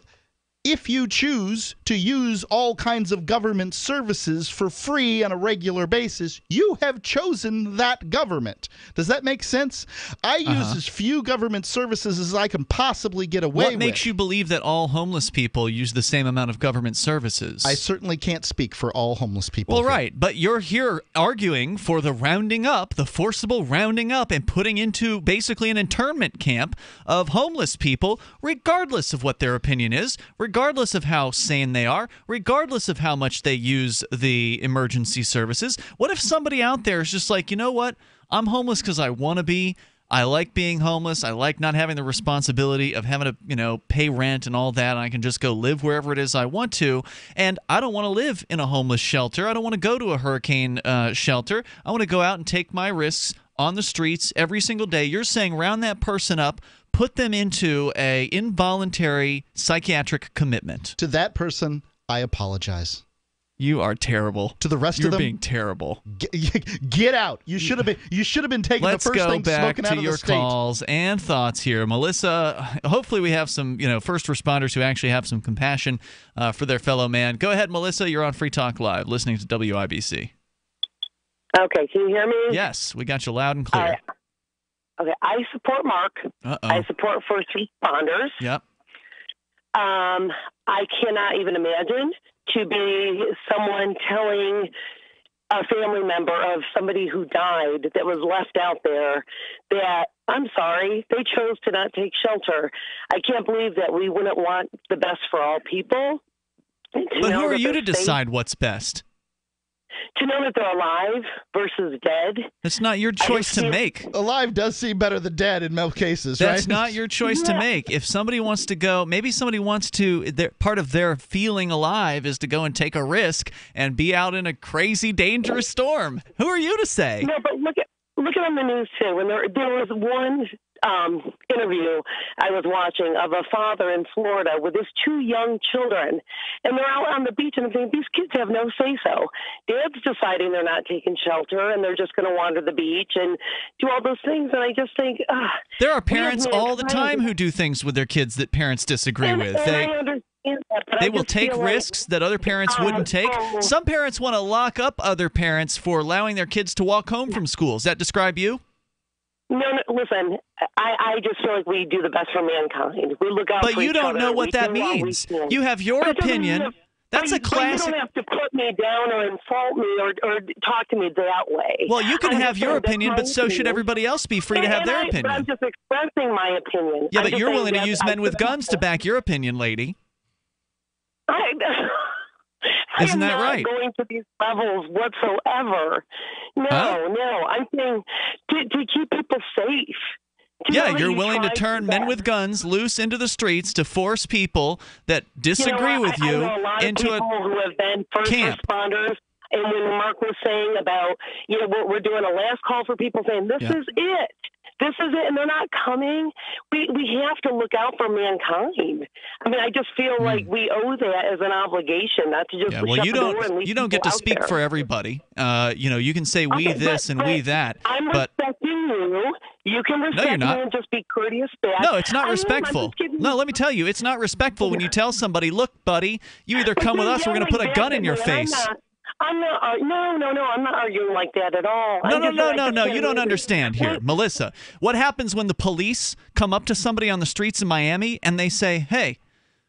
Speaker 8: if you choose to use all kinds of government services for free on a regular basis, you have chosen that government. Does that make sense? I use as few government services as I can possibly get away with.
Speaker 7: What makes you believe that all homeless people use the same amount of government services?
Speaker 8: I certainly can't speak for all homeless people.
Speaker 7: Well, right, but you're here arguing for the rounding up, the forcible rounding up and putting into basically an internment camp of homeless people, regardless of what their opinion is, regardless of how sane they are, regardless of how much they use the emergency services. What if somebody out there is just like, you know what? I'm homeless because I want to be. I like being homeless. I like not having the responsibility of having to, pay rent and all that. And I can just go live wherever it is I want to. And I don't want to live in a homeless shelter. I don't want to go to a hurricane shelter. I want to go out and take my risks on the streets every single day. You're saying round that person up, put them into a involuntary psychiatric commitment.
Speaker 8: To that person, I apologize.
Speaker 7: You are terrible.
Speaker 8: To the rest
Speaker 7: You're
Speaker 8: of them,
Speaker 7: being terrible.
Speaker 8: Get out. You should have been taking the first thing smoking out of the state. Let's go back to
Speaker 7: your calls and thoughts here. Melissa, hopefully we have some, first responders who actually have some compassion for their fellow man. Go ahead, Melissa. You're on Free Talk Live, listening to WIBC.
Speaker 9: Okay, can you hear me?
Speaker 7: Yes, we got you loud and clear.
Speaker 9: Okay, I support Mark. I support first responders.
Speaker 7: Yep.
Speaker 9: I cannot even imagine to be someone telling a family member of somebody who died that was left out there that, I'm sorry, they chose to not take shelter. I can't believe that we wouldn't want the best for all people.
Speaker 7: But who are you to decide what's best?
Speaker 9: To know that they're alive versus dead.
Speaker 7: It's not your choice to make.
Speaker 8: Alive does seem better than dead in most cases, right?
Speaker 7: That's not your choice to make. If somebody wants to go, maybe somebody wants to, part of their feeling alive is to go and take a risk and be out in a crazy, dangerous storm. Who are you to say?
Speaker 9: No, but look at on the news, too. When there was one interview I was watching of a father in Florida with his 2 young children, and they're out on the beach, and I'm thinking, these kids have no say-so. Dad's deciding they're not taking shelter, and they're just going to wander the beach and do all those things, and I just think,
Speaker 7: there are parents all the time who do things with their kids that parents disagree with. They will take risks that other parents wouldn't take. Some parents want to lock up other parents for allowing their kids to walk home from school. Does that describe you?
Speaker 9: No, listen, I just feel like we do the best for mankind. We look out for each other.
Speaker 7: But you don't know what that means. You have your opinion. That's a classic.
Speaker 9: You don't have to put me down or insult me or talk to me that way.
Speaker 7: Well, you can have your opinion, but so should everybody else be free to have their opinion.
Speaker 9: But I'm just expressing my opinion.
Speaker 7: Yeah, but you're willing to use men with guns to back your opinion, lady. Isn't that right?
Speaker 9: I'm not going to these levels whatsoever. No. I'm saying to keep people safe.
Speaker 7: Yeah, you're willing to turn men with guns loose into the streets to force people that disagree with you
Speaker 9: I know a lot
Speaker 7: into
Speaker 9: of people who have been first responders. And when Mark was saying about, we're doing a last call for people saying, this is it. This is it, and they're not coming. We have to look out for mankind. I mean, I just feel like we owe that as an obligation, not to just shut the door and leave
Speaker 7: you don't get to speak
Speaker 9: there.
Speaker 7: for everybody. You can say we this and we that.
Speaker 9: I'm respecting you. You can respect me and just be courteous back.
Speaker 7: No, it's not respectful. No, let me tell you, it's not respectful when you tell somebody, look, buddy, you either come with us or we're going to put a gun in your face.
Speaker 9: I'm not arguing like that at all.
Speaker 7: No, you don't understand here. Melissa, what happens when the police come up to somebody on the streets in Miami and they say, hey,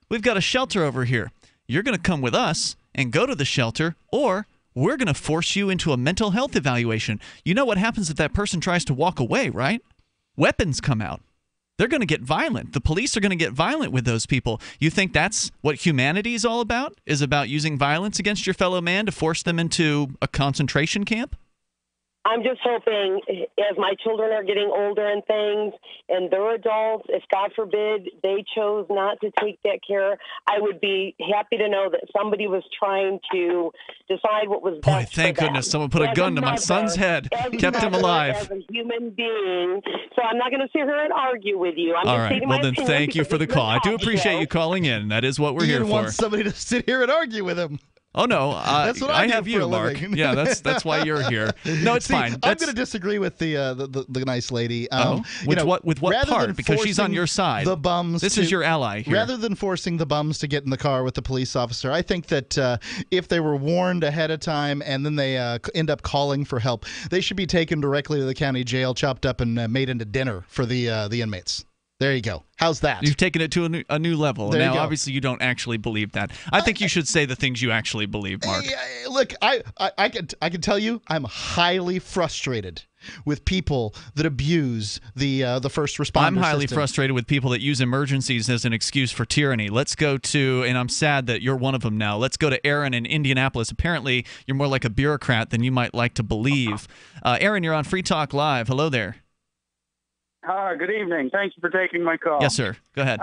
Speaker 7: we've got a shelter over here. You're going to come with us and go to the shelter, or we're going to force you into a mental health evaluation. You know what happens if that person tries to walk away, right? Weapons come out. They're going to get violent. The police are going to get violent with those people. You think that's what humanity is all about? Is about using violence against your fellow man to force them into a concentration camp?
Speaker 9: I'm just hoping, as my children are getting older and things, and they're adults, if God forbid they chose not to take that care, I would be happy to know that somebody was trying to decide what was best.
Speaker 7: Boy, thank goodness someone put a gun to my son's head, kept him alive.
Speaker 9: As a human being, so I'm not going to sit here and argue with you. I'm
Speaker 7: all
Speaker 9: just
Speaker 7: right,
Speaker 9: stating
Speaker 7: well
Speaker 9: my
Speaker 7: then
Speaker 9: opinion
Speaker 7: thank you for the call. I do appreciate you calling in. That is what we're here for.
Speaker 8: He wants somebody to sit here and argue with him.
Speaker 7: Oh no,
Speaker 8: that's what I
Speaker 7: have you, Mark. Yeah, that's why you're here. No, it's fine.
Speaker 8: I'm going to disagree with the nice lady.
Speaker 7: With what part? Because she's on your side.
Speaker 8: The bums.
Speaker 7: This is your ally here.
Speaker 8: Rather than forcing the bums to get in the car with the police officer, I think that if they were warned ahead of time and then they end up calling for help, they should be taken directly to the county jail, chopped up, and made into dinner for the inmates. There you go. How's that?
Speaker 7: You've taken it to a new level.
Speaker 8: There
Speaker 7: now, obviously, you don't actually believe that. I think you should say the things you actually believe, Mark.
Speaker 8: Look, I can tell you I'm highly frustrated with people that abuse the first responder
Speaker 7: I'm highly
Speaker 8: system.
Speaker 7: frustrated with people that use emergencies as an excuse for tyranny. Let's go to, and I'm sad that you're one of them now. Let's go to Aaron in Indianapolis. Apparently, you're more like a bureaucrat than you might like to believe. Aaron, you're on Free Talk Live. Hello there.
Speaker 11: Hi, good evening. Thank you for taking my call.
Speaker 7: Yes, sir. Go ahead.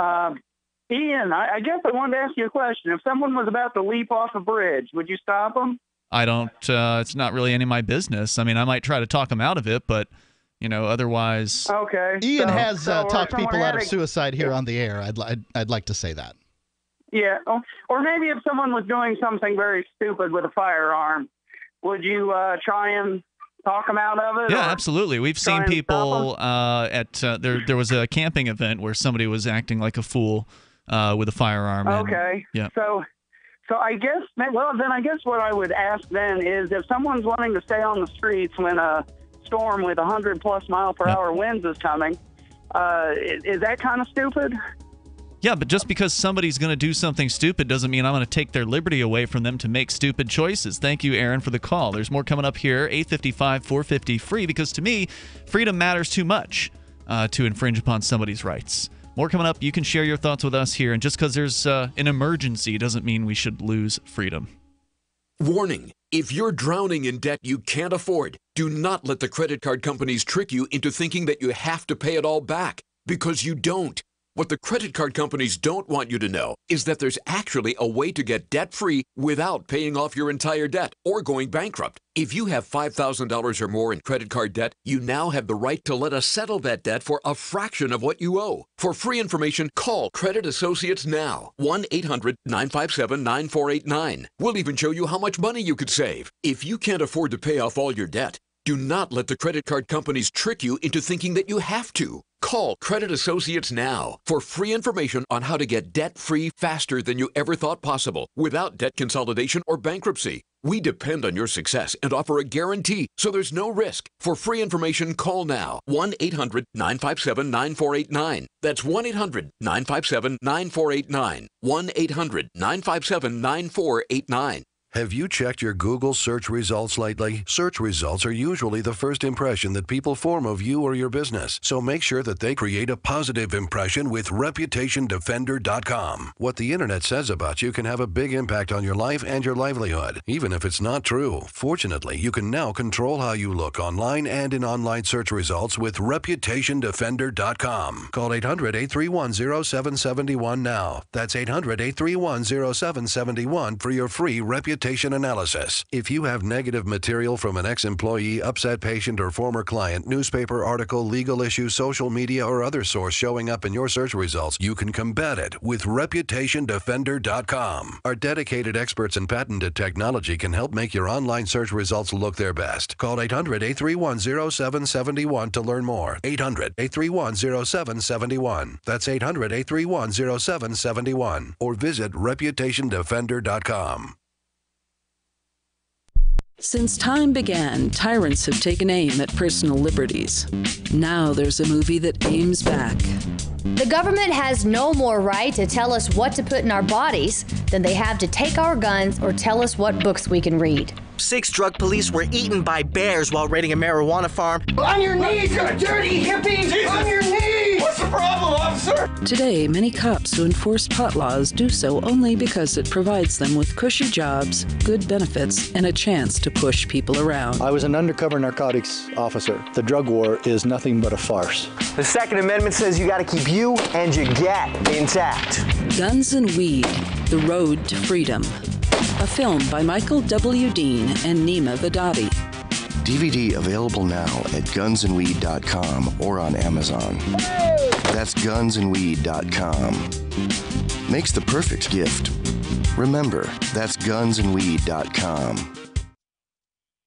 Speaker 11: Ian, I guess I wanted to ask you a question. If someone was about to leap off a bridge, would you stop them?
Speaker 7: I don't. It's not really any of my business. I mean, I might try to talk them out of it, but otherwise.
Speaker 11: Okay.
Speaker 8: Ian has talked people out of suicide here on the air. I'd like to say that.
Speaker 11: Yeah, or maybe if someone was doing something very stupid with a firearm, would you try and talk them out of it?
Speaker 7: Yeah, absolutely. We've seen people at there was a camping event where somebody was acting like a fool with a firearm.
Speaker 11: Okay.
Speaker 7: Yeah.
Speaker 11: So I guess what I would ask then is if someone's wanting to stay on the streets when a storm with 100+ mile per hour winds is coming, is that kind of stupid?
Speaker 7: Yeah, but just because somebody's going to do something stupid doesn't mean I'm going to take their liberty away from them to make stupid choices. Thank you, Aaron, for the call. There's more coming up here, 855-450 free, because to me, freedom matters too much to infringe upon somebody's rights. More coming up. You can share your thoughts with us here, and just because there's an emergency doesn't mean we should lose freedom.
Speaker 12: Warning. If you're drowning in debt you can't afford, do not let the credit card companies trick you into thinking that you have to pay it all back, because you don't. What the credit card companies don't want you to know is that there's actually a way to get debt-free without paying off your entire debt or going bankrupt. If you have $5,000 or more in credit card debt, you now have the right to let us settle that debt for a fraction of what you owe. For free information, call Credit Associates now. 1-800-957-9489. We'll even show you how much money you could save. If you can't afford to pay off all your debt, do not let the credit card companies trick you into thinking that you have to. Call Credit Associates now for free information on how to get debt-free faster than you ever thought possible without debt consolidation or bankruptcy. We depend on your success and offer a guarantee, so there's no risk. For free information, call now. 1-800-957-9489. That's 1-800-957-9489. 1-800-957-9489.
Speaker 13: Have you checked your Google search results lately? Search results are usually the first impression that people form of you or your business, so make sure that they create a positive impression with ReputationDefender.com. What the internet says about you can have a big impact on your life and your livelihood, even if it's not true. Fortunately, you can now control how you look online and in online search results with ReputationDefender.com. Call 800-831-0771 now. That's 800-831-0771 for your free reputation analysis. If you have negative material from an ex-employee, upset patient, or former client, newspaper article, legal issue, social media, or other source showing up in your search results, you can combat it with ReputationDefender.com. Our dedicated experts in patented technology can help make your online search results look their best. Call 800-831-0771 to learn more. 800-831-0771. That's 800-831-0771. Or visit ReputationDefender.com.
Speaker 14: Since time began, tyrants have taken aim at personal liberties. Now there's a movie that aims back.
Speaker 15: The government has no more right to tell us what to put in our bodies than they have to take our guns or tell us what books we can read.
Speaker 24: 6 drug police were eaten by bears while raiding a marijuana farm.
Speaker 25: On your knees, you dirty hippie! Jesus. On your knees! What's the problem, officer?
Speaker 14: Today, many cops who enforce pot laws do so only because it provides them with cushy jobs, good benefits, and a chance to push people around.
Speaker 26: I was an undercover narcotics officer. The drug war is nothing but a farce.
Speaker 25: The Second Amendment says you gotta keep you and your get intact.
Speaker 14: Guns and Weed, The Road to Freedom. A film by Michael W. Dean and Nima Vadati.
Speaker 27: DVD available now at gunsandweed.com or on Amazon. That's gunsandweed.com. Makes the perfect gift. Remember, that's gunsandweed.com.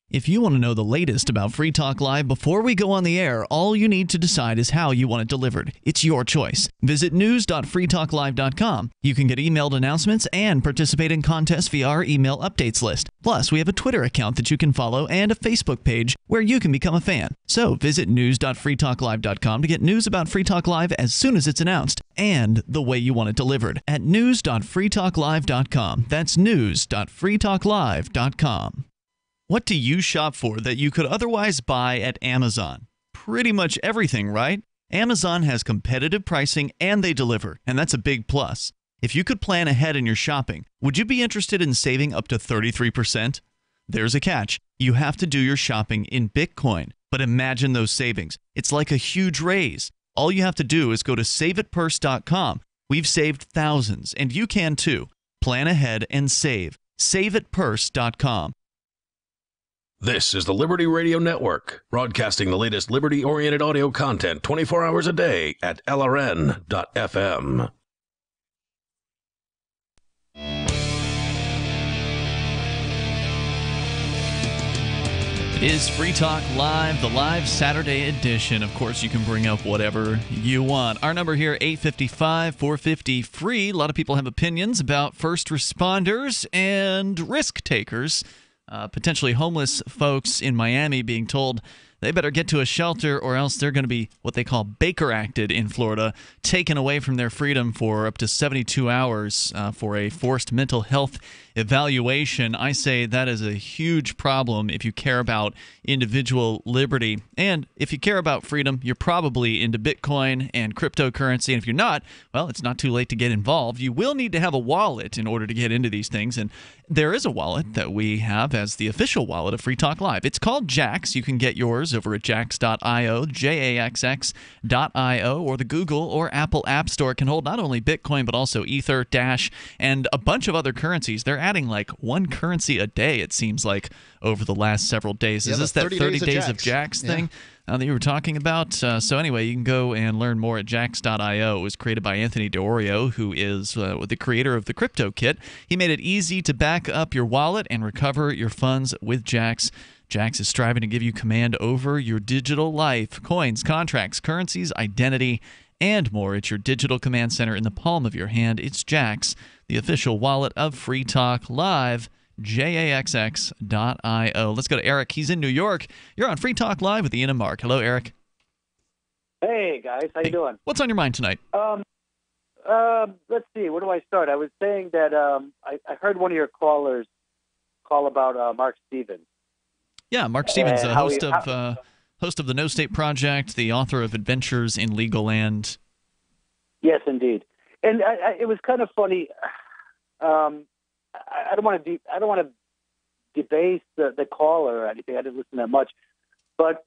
Speaker 7: If you want to know the latest about Free Talk Live before we go on the air, all you need to decide is how you want it delivered. It's your choice. Visit news.freetalklive.com. You can get emailed announcements and participate in contests via our email updates list. Plus, we have a Twitter account that you can follow and a Facebook page where you can become a fan. So visit news.freetalklive.com to get news about Free Talk Live as soon as it's announced and the way you want it delivered at news.freetalklive.com. That's news.freetalklive.com. What do you shop for that you could otherwise buy at Amazon? Pretty much everything, right? Amazon has competitive pricing and they deliver, and that's a big plus. If you could plan ahead in your shopping, would you be interested in saving up to 33%? There's a catch. You have to do your shopping in Bitcoin. But imagine those savings. It's like a huge raise. All you have to do is go to saveitpurse.com. We've saved thousands, and you can too. Plan ahead and save. Saveitpurse.com.
Speaker 6: This is the Liberty Radio Network, broadcasting the latest liberty-oriented audio content 24 hours a day at LRN.FM.
Speaker 7: It is Free Talk Live, the live Saturday edition. Of course, you can bring up whatever you want. Our number here, 855-450-FREE. A lot of people have opinions about first responders and risk takers. Potentially homeless folks in Miami being told they better get to a shelter or else they're going to be what they call Baker Acted in Florida, taken away from their freedom for up to 72 hours for a forced mental health evaluation. I say that is a huge problem if you care about individual liberty. And if you care about freedom, you're probably into Bitcoin and cryptocurrency. And if you're not, well, it's not too late to get involved. You will need to have a wallet in order to get into these things. And there is a wallet that we have as the official wallet of Free Talk Live. It's called Jax. You can get yours stores over at jaxx.io, jaxx.io, or the Google or Apple App Store can hold not only Bitcoin but also Ether, Dash, and a bunch of other currencies. They're adding like one currency a day, it seems like, over the last several days. Is this that 30 days of Jax thing that you were talking about? So anyway, you can go and learn more at jaxx.io. It was created by Anthony DeOrio, who is the creator of the Crypto Kit. He made it easy to back up your wallet and recover your funds with Jaxx. Jaxx is striving to give you command over your digital life, coins, contracts, currencies, identity, and more. It's your digital command center in the palm of your hand. It's Jaxx, the official wallet of Free Talk Live. jaxx.io. Let's go to Eric. He's in New York. You're on Free Talk Live with Ian and Mark. Hello, Eric.
Speaker 1: Hey, guys. How you doing?
Speaker 7: What's on your mind tonight?
Speaker 1: Let's see. Where do I start? I was saying that I heard one of your callers call about Mark Stevens.
Speaker 7: Yeah, Mark Stevens, host of the No State Project, the author of Adventures in Legal Land.
Speaker 1: Yes, indeed. And it was kind of funny. I don't want to debase the caller or anything. I didn't listen that much, but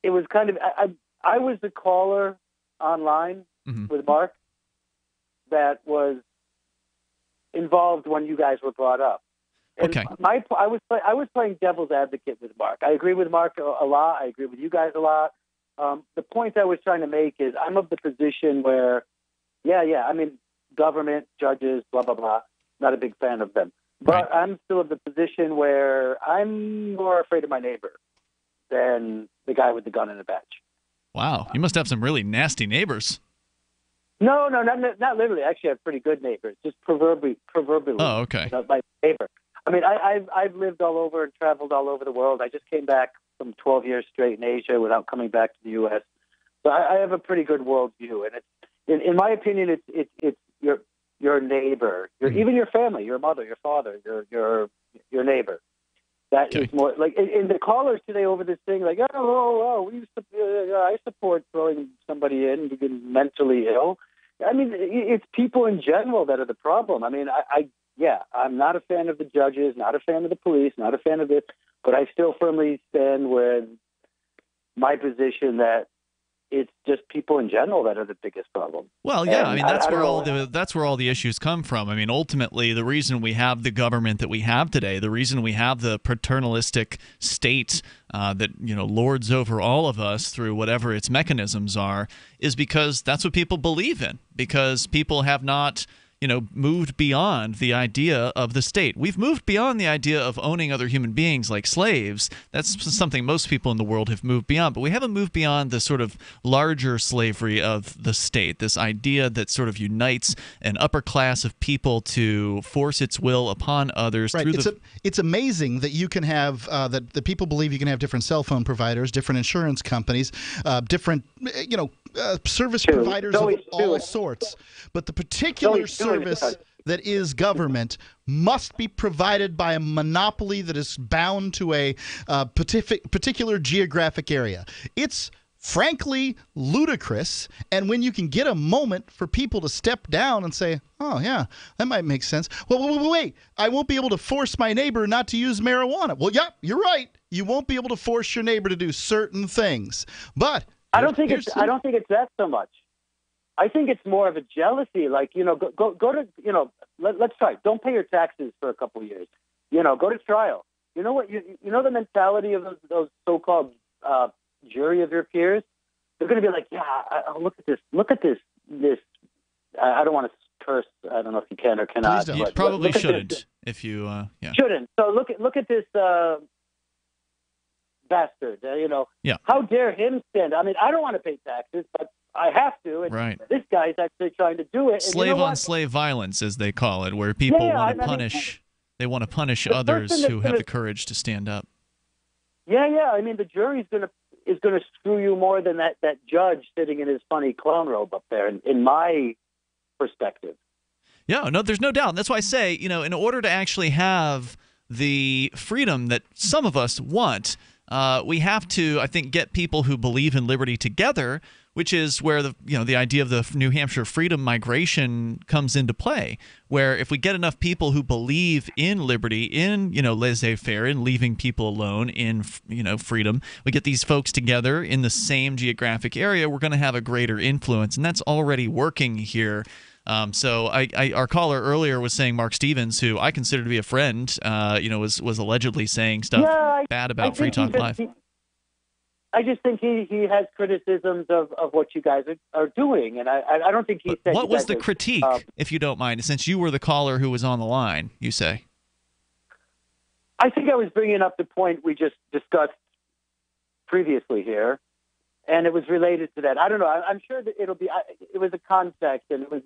Speaker 1: it was kind of. I was the caller online with Mark that was involved when you guys were brought up. And
Speaker 7: okay.
Speaker 1: I was playing devil's advocate with Mark. I agree with Mark a lot. I agree with you guys a lot. The point I was trying to make is I'm of the position where, I mean, government, judges, blah, blah, blah. Not a big fan of them. But right. I'm still of the position where I'm more afraid of my neighbor than the guy with the gun and the badge.
Speaker 7: Wow. You must have some really nasty neighbors.
Speaker 1: No, not literally. Actually, I have pretty good neighbors. Just proverbially.
Speaker 7: Oh, okay.
Speaker 1: My neighbor. I mean, I've lived all over and traveled all over the world. I just came back from 12 years straight in Asia without coming back to the U.S. So I have a pretty good worldview, and it's, in my opinion, it's your neighbor, even your family, your mother, your father, your neighbor. That is more like in the callers today over this thing, like I support throwing somebody in because mentally ill. I mean, it's people in general that are the problem. I mean, I'm not a fan of the judges, not a fan of the police, not a fan of this, but I still firmly stand with my position that it's just people in general that are the biggest problem.
Speaker 7: Well, yeah, I mean that's where all the issues come from. I mean, ultimately, the reason we have the government that we have today, the reason we have the paternalistic state that lords over all of us through whatever its mechanisms are, is because that's what people believe in. Because people have not moved beyond the idea of the state. We've moved beyond the idea of owning other human beings like slaves. That's something most people in the world have moved beyond. But we haven't moved beyond the sort of larger slavery of the state, this idea that sort of unites an upper class of people to force its will upon others.
Speaker 8: Right. It's amazing that you can have, that the people believe you can have different cell phone providers, different insurance companies, different, service providers of all sorts. But the particular service that is government must be provided by a monopoly that is bound to a particular geographic area. It's frankly ludicrous, and when you can get a moment for people to step down and say, oh yeah, that might make sense. Well, wait, I won't be able to force my neighbor not to use marijuana. Well, yeah, you're right. You won't be able to force your neighbor to do certain things. But
Speaker 1: I don't think it's that so much. I think it's more of a jealousy. Like, go to, let's try. Don't pay your taxes for a couple of years. Go to trial. You know what? You know the mentality of those so-called jury of your peers? They're going to be like, look at this. Look at this. I don't want to curse. I don't know if you can or cannot.
Speaker 7: Please don't. You probably shouldn't. If you,
Speaker 1: shouldn't. So look at this bastard. How dare him stand? I mean, I don't want to pay taxes, but I have to. And
Speaker 7: right.
Speaker 1: This guy's actually trying to do it.
Speaker 7: Slave-on-slave violence, as they call it, where people want to punish. They want to punish others who have the courage to stand up.
Speaker 1: Yeah. I mean, the jury's going to screw you more than that judge sitting in his funny clown robe up there. In my perspective.
Speaker 7: Yeah. No, there's no doubt. That's why I say, in order to actually have the freedom that some of us want. we have to, I think, get people who believe in liberty together, which is where the idea of the New Hampshire freedom migration comes into play, where if we get enough people who believe in liberty, in laissez-faire, in leaving people alone, in freedom, we get these folks together in the same geographic area, we're going to have a greater influence, and that's already working here. So our caller earlier was saying Mark Stevens, who I consider to be a friend, was allegedly saying stuff bad about Free Talk Live.
Speaker 1: I just think he has criticisms of what you guys are doing, and I don't think he said.
Speaker 7: What was the critique, if you don't mind, since you were the caller who was on the line, you say?
Speaker 1: I think I was bringing up the point we just discussed previously here, and it was related to that. I don't know. I'm sure that it'll be. It was a context, and it was.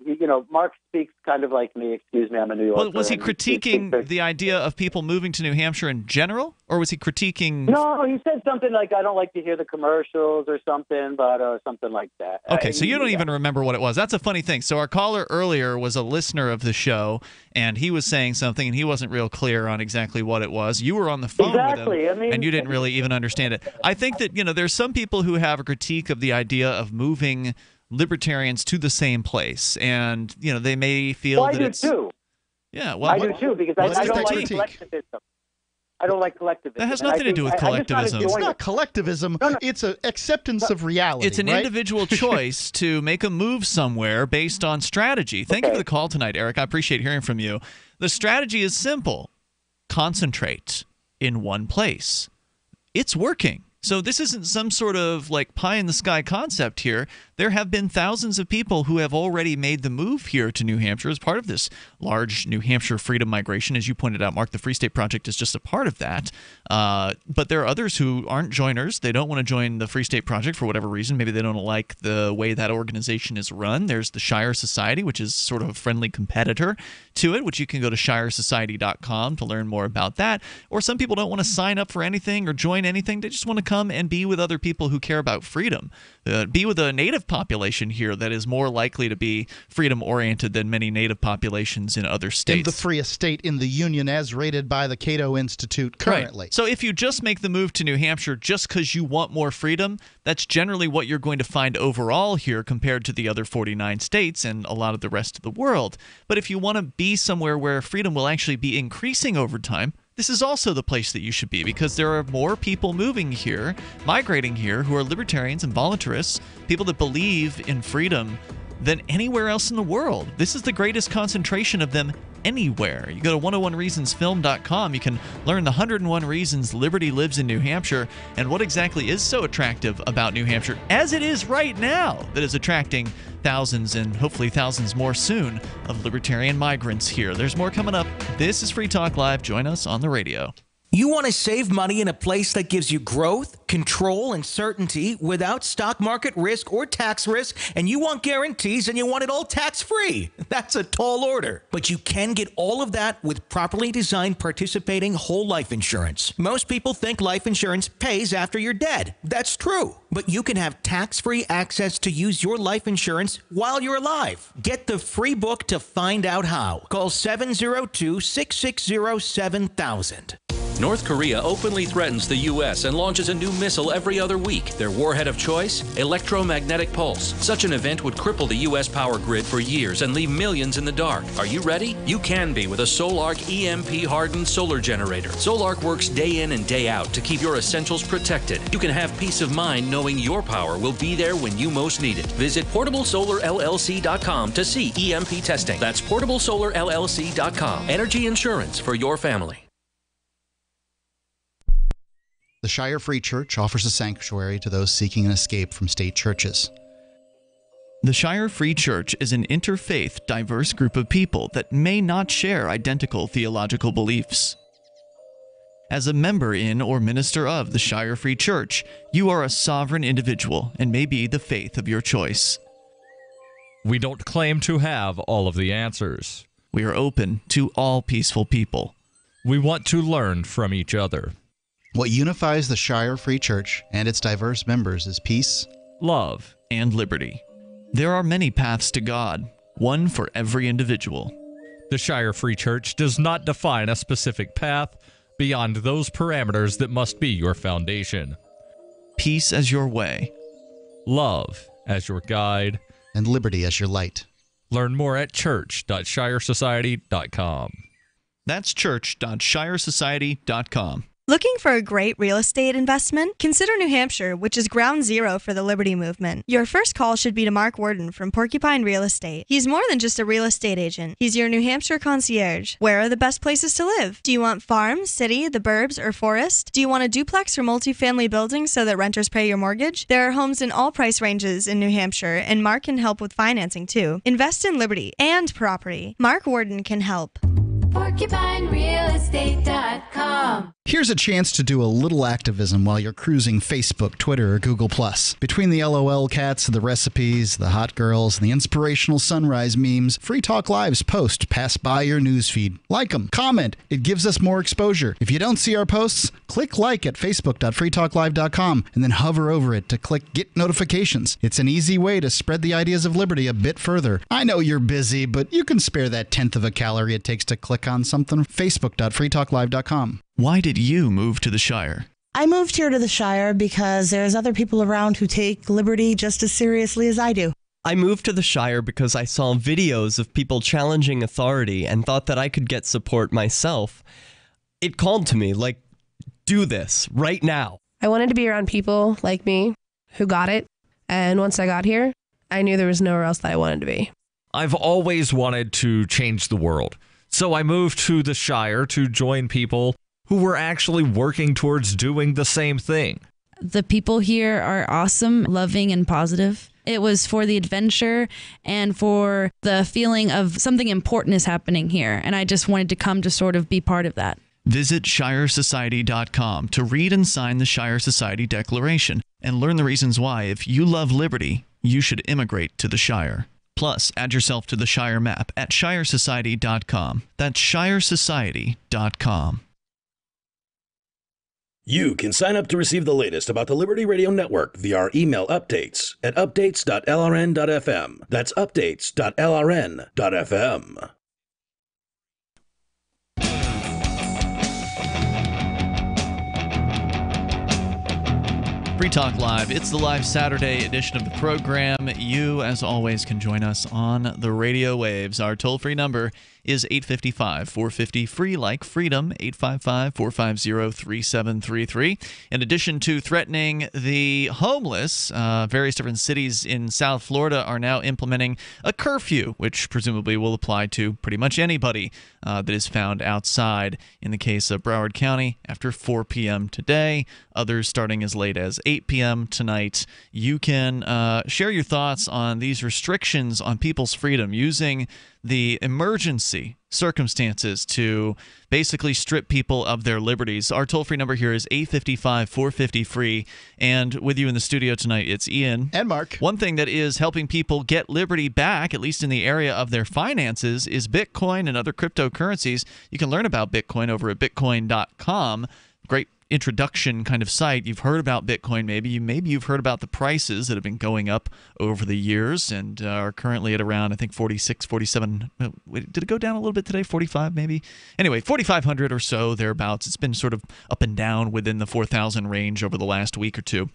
Speaker 1: Mark speaks kind of like me. Excuse me, I'm a New Yorker.
Speaker 7: Well, was he critiquing the idea of people moving to New Hampshire in general, or was he critiquing?
Speaker 1: No, he said something like, "I don't like to hear the commercials" or something, but something like that.
Speaker 7: Okay, so you don't even remember what it was. That's a funny thing. So our caller earlier was a listener of the show, and he was saying something, and he wasn't real clear on exactly what it was. You were on the phone with him, and you didn't really even understand it. I think that there's some people who have a critique of the idea of moving libertarians to the same place, and they may feel that it's.
Speaker 1: Too.
Speaker 7: Yeah, well,
Speaker 1: I do too, because I don't like collectivism. I don't like collectivism.
Speaker 7: That has nothing to do with collectivism.
Speaker 8: It's not collectivism. No. It's an acceptance of reality.
Speaker 7: It's an individual choice to make a move somewhere based on strategy. Thank you for the call tonight, Eric. I appreciate hearing from you. The strategy is simple. Concentrate in one place. It's working. So this isn't some sort of like pie-in-the-sky concept here. There have been thousands of people who have already made the move here to New Hampshire as part of this large New Hampshire freedom migration. As you pointed out, Mark, the Free State Project is just a part of that. But there are others who aren't joiners. They don't want to join the Free State Project for whatever reason. Maybe they don't like the way that organization is run. There's the Shire Society, which is sort of a friendly competitor to it, which you can go to shiresociety.com to learn more about that. Or some people don't want to sign up for anything or join anything. They just want to come and be with other people who care about freedom. Be with a native population here that is more likely to be freedom-oriented than many native populations in other states.
Speaker 8: In the freest state in the Union as rated by the Cato Institute currently.
Speaker 7: Right. So if you just make the move to New Hampshire just because you want more freedom, that's generally what you're going to find overall here compared to the other 49 states and a lot of the rest of the world. But if you want to be somewhere where freedom will actually be increasing over time, this is also the place that you should be, because there are more people moving here, migrating here, who are libertarians and voluntarists, people that believe in freedom, than anywhere else in the world. This is the greatest concentration of them anywhere. You go to 101reasonsfilm.com, you can learn the 101 reasons liberty lives in New Hampshire and what exactly is so attractive about New Hampshire, as it is right now, that is attracting thousands and hopefully thousands more soon of libertarian migrants here. There's more coming up. This is Free Talk Live. Join us on the radio.
Speaker 16: You want to save money in a place that gives you growth, control, and certainty without stock market risk or tax risk, and you want guarantees and you want it all tax-free. That's a tall order. But you can get all of that with properly designed participating whole life insurance. Most people think life insurance pays after you're dead. That's true. But you can have tax-free access to use your life insurance while you're alive. Get the free book to find out how. Call 702-660-7000.
Speaker 17: North Korea openly threatens the U.S. and launches a new missile every other week. Their warhead of choice? Electromagnetic pulse. Such an event would cripple the U.S. power grid for years and leave millions in the dark. Are you ready? You can be with a Solarc EMP-hardened solar generator. Solarc works day in and day out to keep your essentials protected. You can have peace of mind knowing your power will be there when you most need it. Visit PortableSolarLLC.com to see EMP testing. That's PortableSolarLLC.com. Energy insurance for your family.
Speaker 8: The Shire Free Church offers a sanctuary to those seeking an escape from state churches.
Speaker 7: The Shire Free Church is an interfaith, diverse group of people that may not share identical theological beliefs. As a member in or minister of the Shire Free Church, you are a sovereign individual and may be the faith of your choice.
Speaker 23: We don't claim to have all of the answers.
Speaker 7: We are open to all peaceful people.
Speaker 23: We want to learn from each other.
Speaker 8: What unifies the Shire Free Church and its diverse members is peace,
Speaker 7: love, and liberty. There are many paths to God, one for every individual.
Speaker 23: The Shire Free Church does not define a specific path, beyond those parameters that must be your foundation.
Speaker 7: Peace as your way.
Speaker 23: Love as your guide.
Speaker 8: And liberty as your light.
Speaker 23: Learn more at church.shiresociety.com.
Speaker 7: That's church.shiresociety.com.
Speaker 3: Looking for a great real estate investment? Consider New Hampshire, which is ground zero for the Liberty Movement. Your first call should be to Mark Worden from Porcupine Real Estate. He's more than just a real estate agent. He's your New Hampshire concierge. Where are the best places to live? Do you want farm, city, the burbs, or forest? Do you want a duplex or multifamily building so that renters pay your mortgage? There are homes in all price ranges in New Hampshire, and Mark can help with financing too. Invest in liberty and property. Mark Worden can help.
Speaker 4: PorcupineRealEstate.com.
Speaker 8: Here's a chance to do a little activism while you're cruising Facebook, Twitter, or Google+. Between the LOL cats, the recipes, the hot girls, and the inspirational sunrise memes, Free Talk Live's posts pass by your newsfeed. Like them, comment. It gives us more exposure. If you don't see our posts, click like at facebook.freetalklive.com and then hover over it to click Get Notifications. It's an easy way to spread the ideas of liberty a bit further. I know you're busy, but you can spare that tenth of a calorie it takes to click on something. Facebook.freetalklive.com.
Speaker 7: Why did you move to the Shire?
Speaker 18: I moved here to the Shire because there's other people around who take liberty just as seriously as I do.
Speaker 19: I moved to the Shire because I saw videos of people challenging authority and thought that I could get support myself. It called to me, like, do this right now.
Speaker 20: I wanted to be around people like me who got it. And once I got here, I knew there was nowhere else that I wanted to be.
Speaker 23: I've always wanted to change the world. So I moved to the Shire to join people who were actually working towards doing the same thing.
Speaker 21: The people here are awesome, loving, and positive. It was for the adventure and for the feeling of something important is happening here. And I just wanted to come to sort of be part of that.
Speaker 7: Visit shiresociety.com to read and sign the Shire Society Declaration and learn the reasons why, if you love liberty, you should immigrate to the Shire. Plus, add yourself to the Shire map at shiresociety.com. That's shiresociety.com.
Speaker 6: You can sign up to receive the latest about the Liberty Radio Network via our email updates at updates.lrn.fm. That's updates.lrn.fm.
Speaker 7: Free Talk Live. It's the live Saturday edition of the program. You, as always, can join us on the radio waves. Our toll-free number is 855-450-FREE, like freedom, 855-450-3733. In addition to threatening the homeless, various different cities in South Florida are now implementing a curfew, which presumably will apply to pretty much anybody that is found outside. In the case of Broward County, after 4 p.m. today, others starting as late as 8 p.m. tonight. You can share your thoughts on these restrictions on people's freedom using the emergency circumstances to basically strip people of their liberties. Our toll-free number here is 855-450-FREE. And with you in the studio tonight, it's Ian.
Speaker 8: And Mark.
Speaker 7: One thing that is helping people get liberty back, at least in the area of their finances, is Bitcoin and other cryptocurrencies. You can learn about Bitcoin over at bitcoin.com. Great introduction kind of site. You've heard about Bitcoin, maybe you've heard about the prices that have been going up over the years and are currently at around, I think, 46, 47. Did it go down a little bit today? 45 maybe? Anyway, 4,500 or so, thereabouts. It's been sort of up and down within the 4,000 range over the last week or two.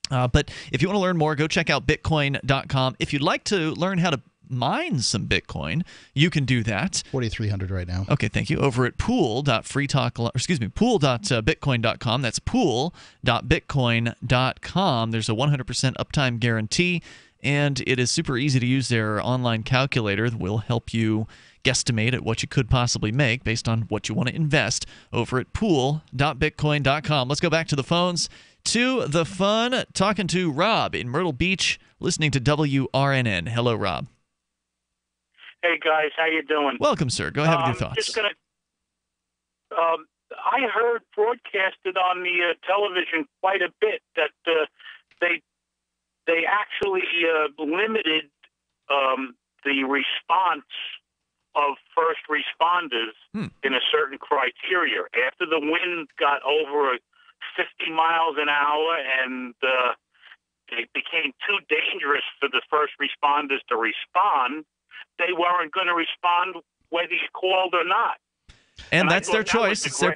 Speaker 7: But if you want to learn more, go check out bitcoin.com. If you'd like to learn how to mine some Bitcoin, you can do that.
Speaker 8: 4,300 right now.
Speaker 7: Okay, thank you. Over at pool.bitcoin.com. That's pool.bitcoin.com. There's a 100% uptime guarantee, and it is super easy to use their online calculator that will help you guesstimate at what you could possibly make based on what you want to invest over at pool.bitcoin.com. Let's go back to the phones. To the fun, talking to Rob in Myrtle Beach, listening to WRNN. Hello, Rob.
Speaker 22: Hey guys, how you doing?
Speaker 7: Welcome, sir. Go ahead with your thoughts.
Speaker 22: Just gonna. I heard broadcasted on the television quite a bit that they actually limited the response of first responders in a certain criteria. After the wind got over 50 miles an hour and it became too dangerous for the first responders to respond, they weren't going to respond whether you called or not.
Speaker 7: And
Speaker 22: I
Speaker 7: that's
Speaker 22: thought
Speaker 7: their
Speaker 22: that
Speaker 7: choice.
Speaker 22: was
Speaker 7: It's their,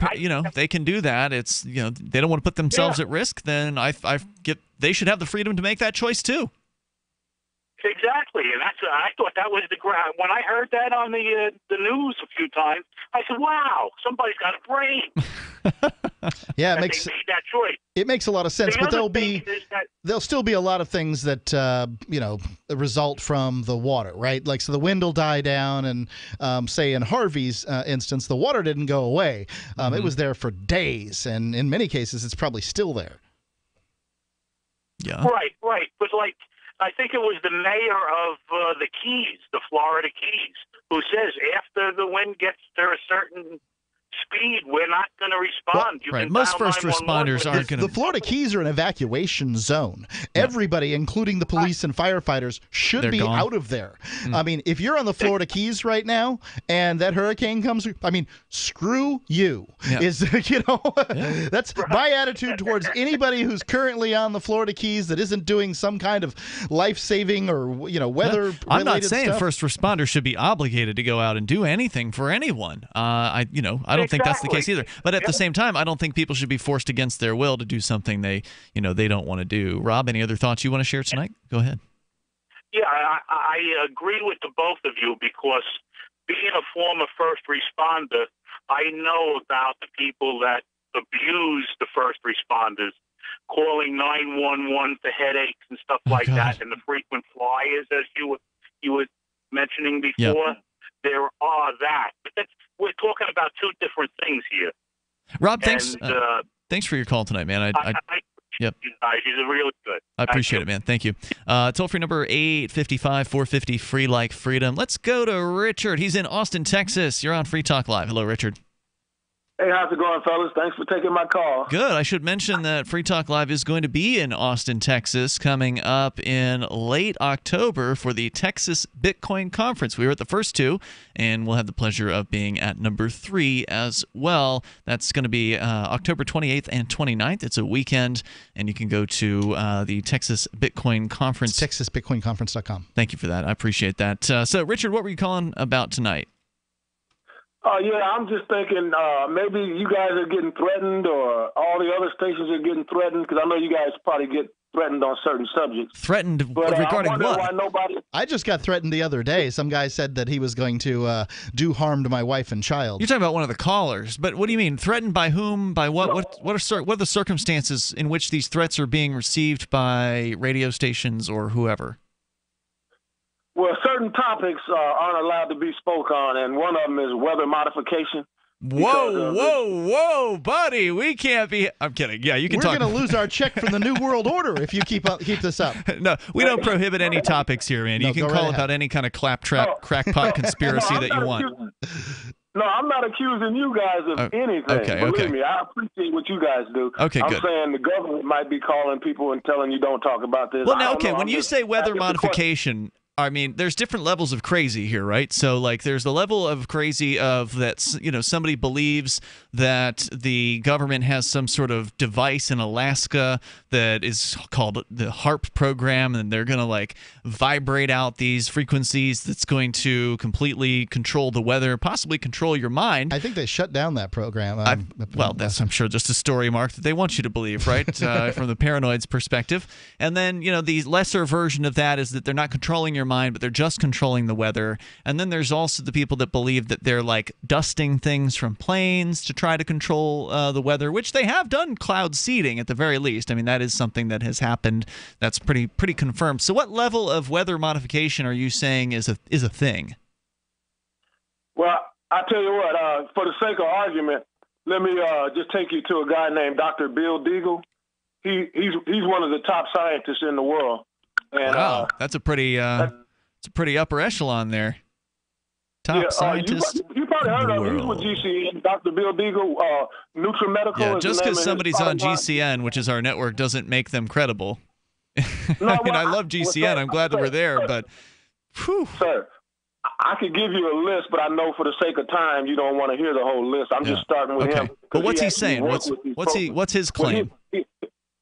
Speaker 7: they can do that. It's they don't want to put themselves at risk. Then they should have the freedom to make that choice too.
Speaker 22: Exactly, and I thought that was the ground. When I heard that on the news a few times, I said, "Wow, somebody's got a brain."
Speaker 8: Yeah,
Speaker 22: they made that choice.
Speaker 8: It makes a lot of sense, but there'll still be a lot of things that result from the water, right? Like, so the wind will die down, and say in Harvey's instance, the water didn't go away. It was there for days, and in many cases, it's probably still there.
Speaker 7: Yeah.
Speaker 22: Right. But I think it was the mayor of the Keys, the Florida Keys, who says after the wind gets to a certain speed, we're not going to respond.
Speaker 7: Right. Most first responders aren't going to.
Speaker 8: The Florida Keys are an evacuation zone. Yeah. Everybody, including the police and firefighters, should be out of there. I mean, if you're on the Florida Keys right now and that hurricane comes through, I mean, screw you. Yeah. That's my attitude towards anybody who's currently on the Florida Keys that isn't doing some kind of life-saving or weather.
Speaker 7: I'm not saying
Speaker 8: stuff.
Speaker 7: First responders should be obligated to go out and do anything for anyone. I don't think that's the case either. But at the same time, I don't think people should be forced against their will to do something they don't want to do. Rob, any other thoughts you want to share tonight? Go ahead.
Speaker 22: Yeah, I agree with the both of you, because being a former first responder, I know about the people that abuse the first responders, calling 911 for headaches and stuff like that, and the frequent flyers, as you were mentioning before. Yep. There are that. But we're talking about two different things here.
Speaker 7: Rob, thanks. Thanks for your call tonight, man. Yep.
Speaker 22: You guys, you're really good.
Speaker 7: I appreciate it, man. Thank you. Toll-free number 855-450-FREE like freedom. Let's go to Richard. He's in Austin, Texas. You're on Free Talk Live. Hello, Richard.
Speaker 2: Hey, how's it going, fellas? Thanks for taking my call.
Speaker 7: Good. I should mention that Free Talk Live is going to be in Austin, Texas, coming up in late October for the Texas Bitcoin Conference. We were at the first two, and we'll have the pleasure of being at number 3 as well. That's going to be October 28th and 29th. It's a weekend, and you can go to the Texas Bitcoin Conference.
Speaker 8: TexasBitcoinConference.com.
Speaker 7: Thank you for that. I appreciate that. So, Richard, what were you calling about tonight?
Speaker 2: Yeah, I'm just thinking maybe you guys are getting threatened, or all the other stations are getting threatened, because I know you guys probably get threatened on certain subjects.
Speaker 7: Threatened
Speaker 2: but,
Speaker 7: regarding what?
Speaker 2: Why nobody...
Speaker 8: I just got threatened the other day. Some guy said that he was going to do harm to my wife and child.
Speaker 7: You're talking about one of the callers, but what do you mean? Threatened by whom? By what?
Speaker 2: No.
Speaker 7: What are the circumstances in which these threats are being received by radio stations or whoever?
Speaker 2: Well, certain topics aren't allowed to be spoke on, and one of them is weather modification.
Speaker 7: Whoa, buddy! We can't be. I'm kidding. Yeah, you can talk.
Speaker 8: We're going to lose our check from the New World Order if you keep this up.
Speaker 7: No, we don't prohibit any topics here, man. You can call about any kind of claptrap, crackpot conspiracy that you want.
Speaker 2: No, I'm not accusing you guys of anything. Believe me, I appreciate what you guys do.
Speaker 7: Okay,
Speaker 2: I'm
Speaker 7: good.
Speaker 2: saying the government might be calling people and telling you don't talk about this.
Speaker 7: Well, now, okay, when you say weather modification, I mean, there's different levels of crazy here, right? So, like, there's the level of crazy of that, somebody believes that the government has some sort of device in Alaska that is called the HARP program, and they're going to, like, vibrate out these frequencies that's going to completely control the weather, possibly control your mind.
Speaker 8: I think they shut down that program.
Speaker 7: Well, that's, I'm sure, just a story, Mark, that they want you to believe, right? From the paranoid's perspective. And then, the lesser version of that is that they're not controlling your mind, but they're just controlling the weather. And then there's also the people that believe that they're like dusting things from planes to try to control the weather, which they have done cloud seeding at the very least. I mean, that is something that has happened. That's pretty confirmed. So what level of weather modification are you saying is a thing?
Speaker 2: Well, I tell you what, for the sake of argument, let me just take you to a guy named Dr. Bill Deagle. He's one of the top scientists in the world. And,
Speaker 7: wow, that's a pretty upper echelon there. Top scientist.
Speaker 2: You probably heard of him. He's with GCN, Dr. Bill Deagle, NutriMedical.
Speaker 7: Yeah, just because somebody's on GCN, which is our network, doesn't make them credible. I love GCN. I'm glad that we're there, but whew.
Speaker 2: Sir, I could give you a list, but I know for the sake of time, you don't want to hear the whole list. I'm just starting with him.
Speaker 7: But what's he saying? What's his claim?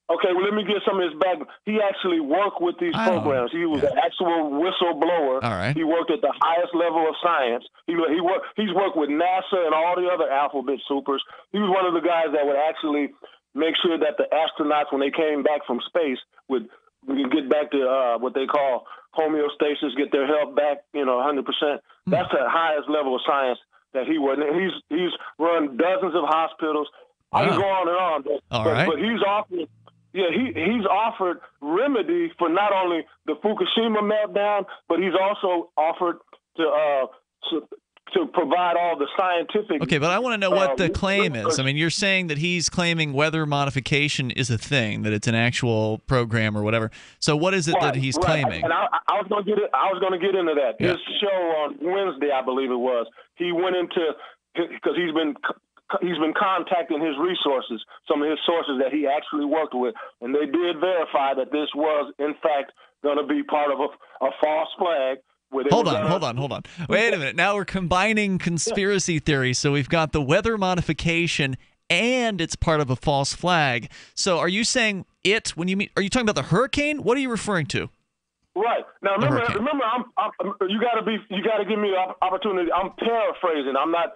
Speaker 2: Okay, well, let me get some of his background. He actually worked with these programs. He was an actual whistleblower.
Speaker 7: All right.
Speaker 2: He worked at the highest level of science. He's worked with NASA and all the other alphabet supers. He was one of the guys that would actually make sure that the astronauts, when they came back from space, would get back to what they call homeostasis, get their health back, 100%. That's the highest level of science that he was. He's run dozens of hospitals. I can go on and on, but he's offered. Yeah, he's offered remedy for not only the Fukushima meltdown, but he's also offered to provide all the scientific.
Speaker 7: Okay, but I want to know what the claim is. I mean, you're saying that he's claiming weather modification is a thing, that it's an actual program or whatever. So what is it that he's claiming?
Speaker 2: And I was going to get it. I was going to get into that. Yeah. His show on Wednesday, I believe it was. He went into because he's been contacting his resources, some of his sources that he actually worked with, and they did verify that this was, in fact, going to be part of a false flag.
Speaker 7: Hold on. Wait a minute. Now we're combining conspiracy theories. So we've got the weather modification and it's part of a false flag. So are you saying it when you mean? Are you talking about the hurricane? What are you referring to?
Speaker 2: Right. Now remember, you got to give me the opportunity. I'm paraphrasing. I'm not.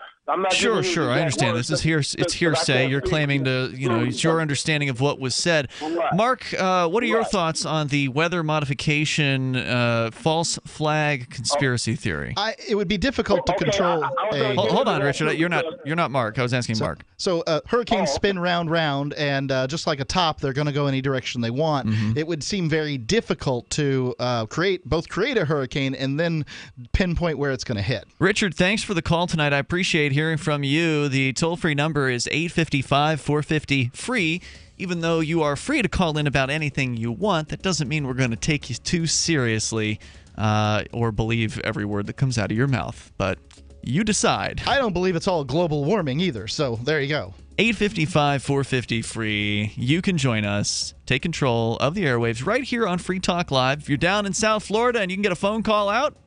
Speaker 7: Sure. I understand. This is it's hearsay. You're claiming to, it's your understanding of what was said. Right. Mark, what are your thoughts on the weather modification false flag conspiracy theory?
Speaker 8: It would be difficult to control.
Speaker 7: Hold on, Richard. You're not Mark. I was asking Mark.
Speaker 8: So hurricanes spin round, and just like a top, they're going to go any direction they want. Mm-hmm. It would seem very difficult to create a hurricane and then pinpoint where it's going to hit.
Speaker 7: Richard, thanks for the call tonight. I appreciate hearing from you. The toll-free number is 855-450-FREE. Even though you are free to call in about anything you want, that doesn't mean we're going to take you too seriously or believe every word that comes out of your mouth. But you decide.
Speaker 8: I don't believe it's all global warming either, so there you go.
Speaker 7: 855-450-FREE. You can join us. Take control of the airwaves right here on Free Talk Live. If you're down in South Florida and you can get a phone call out,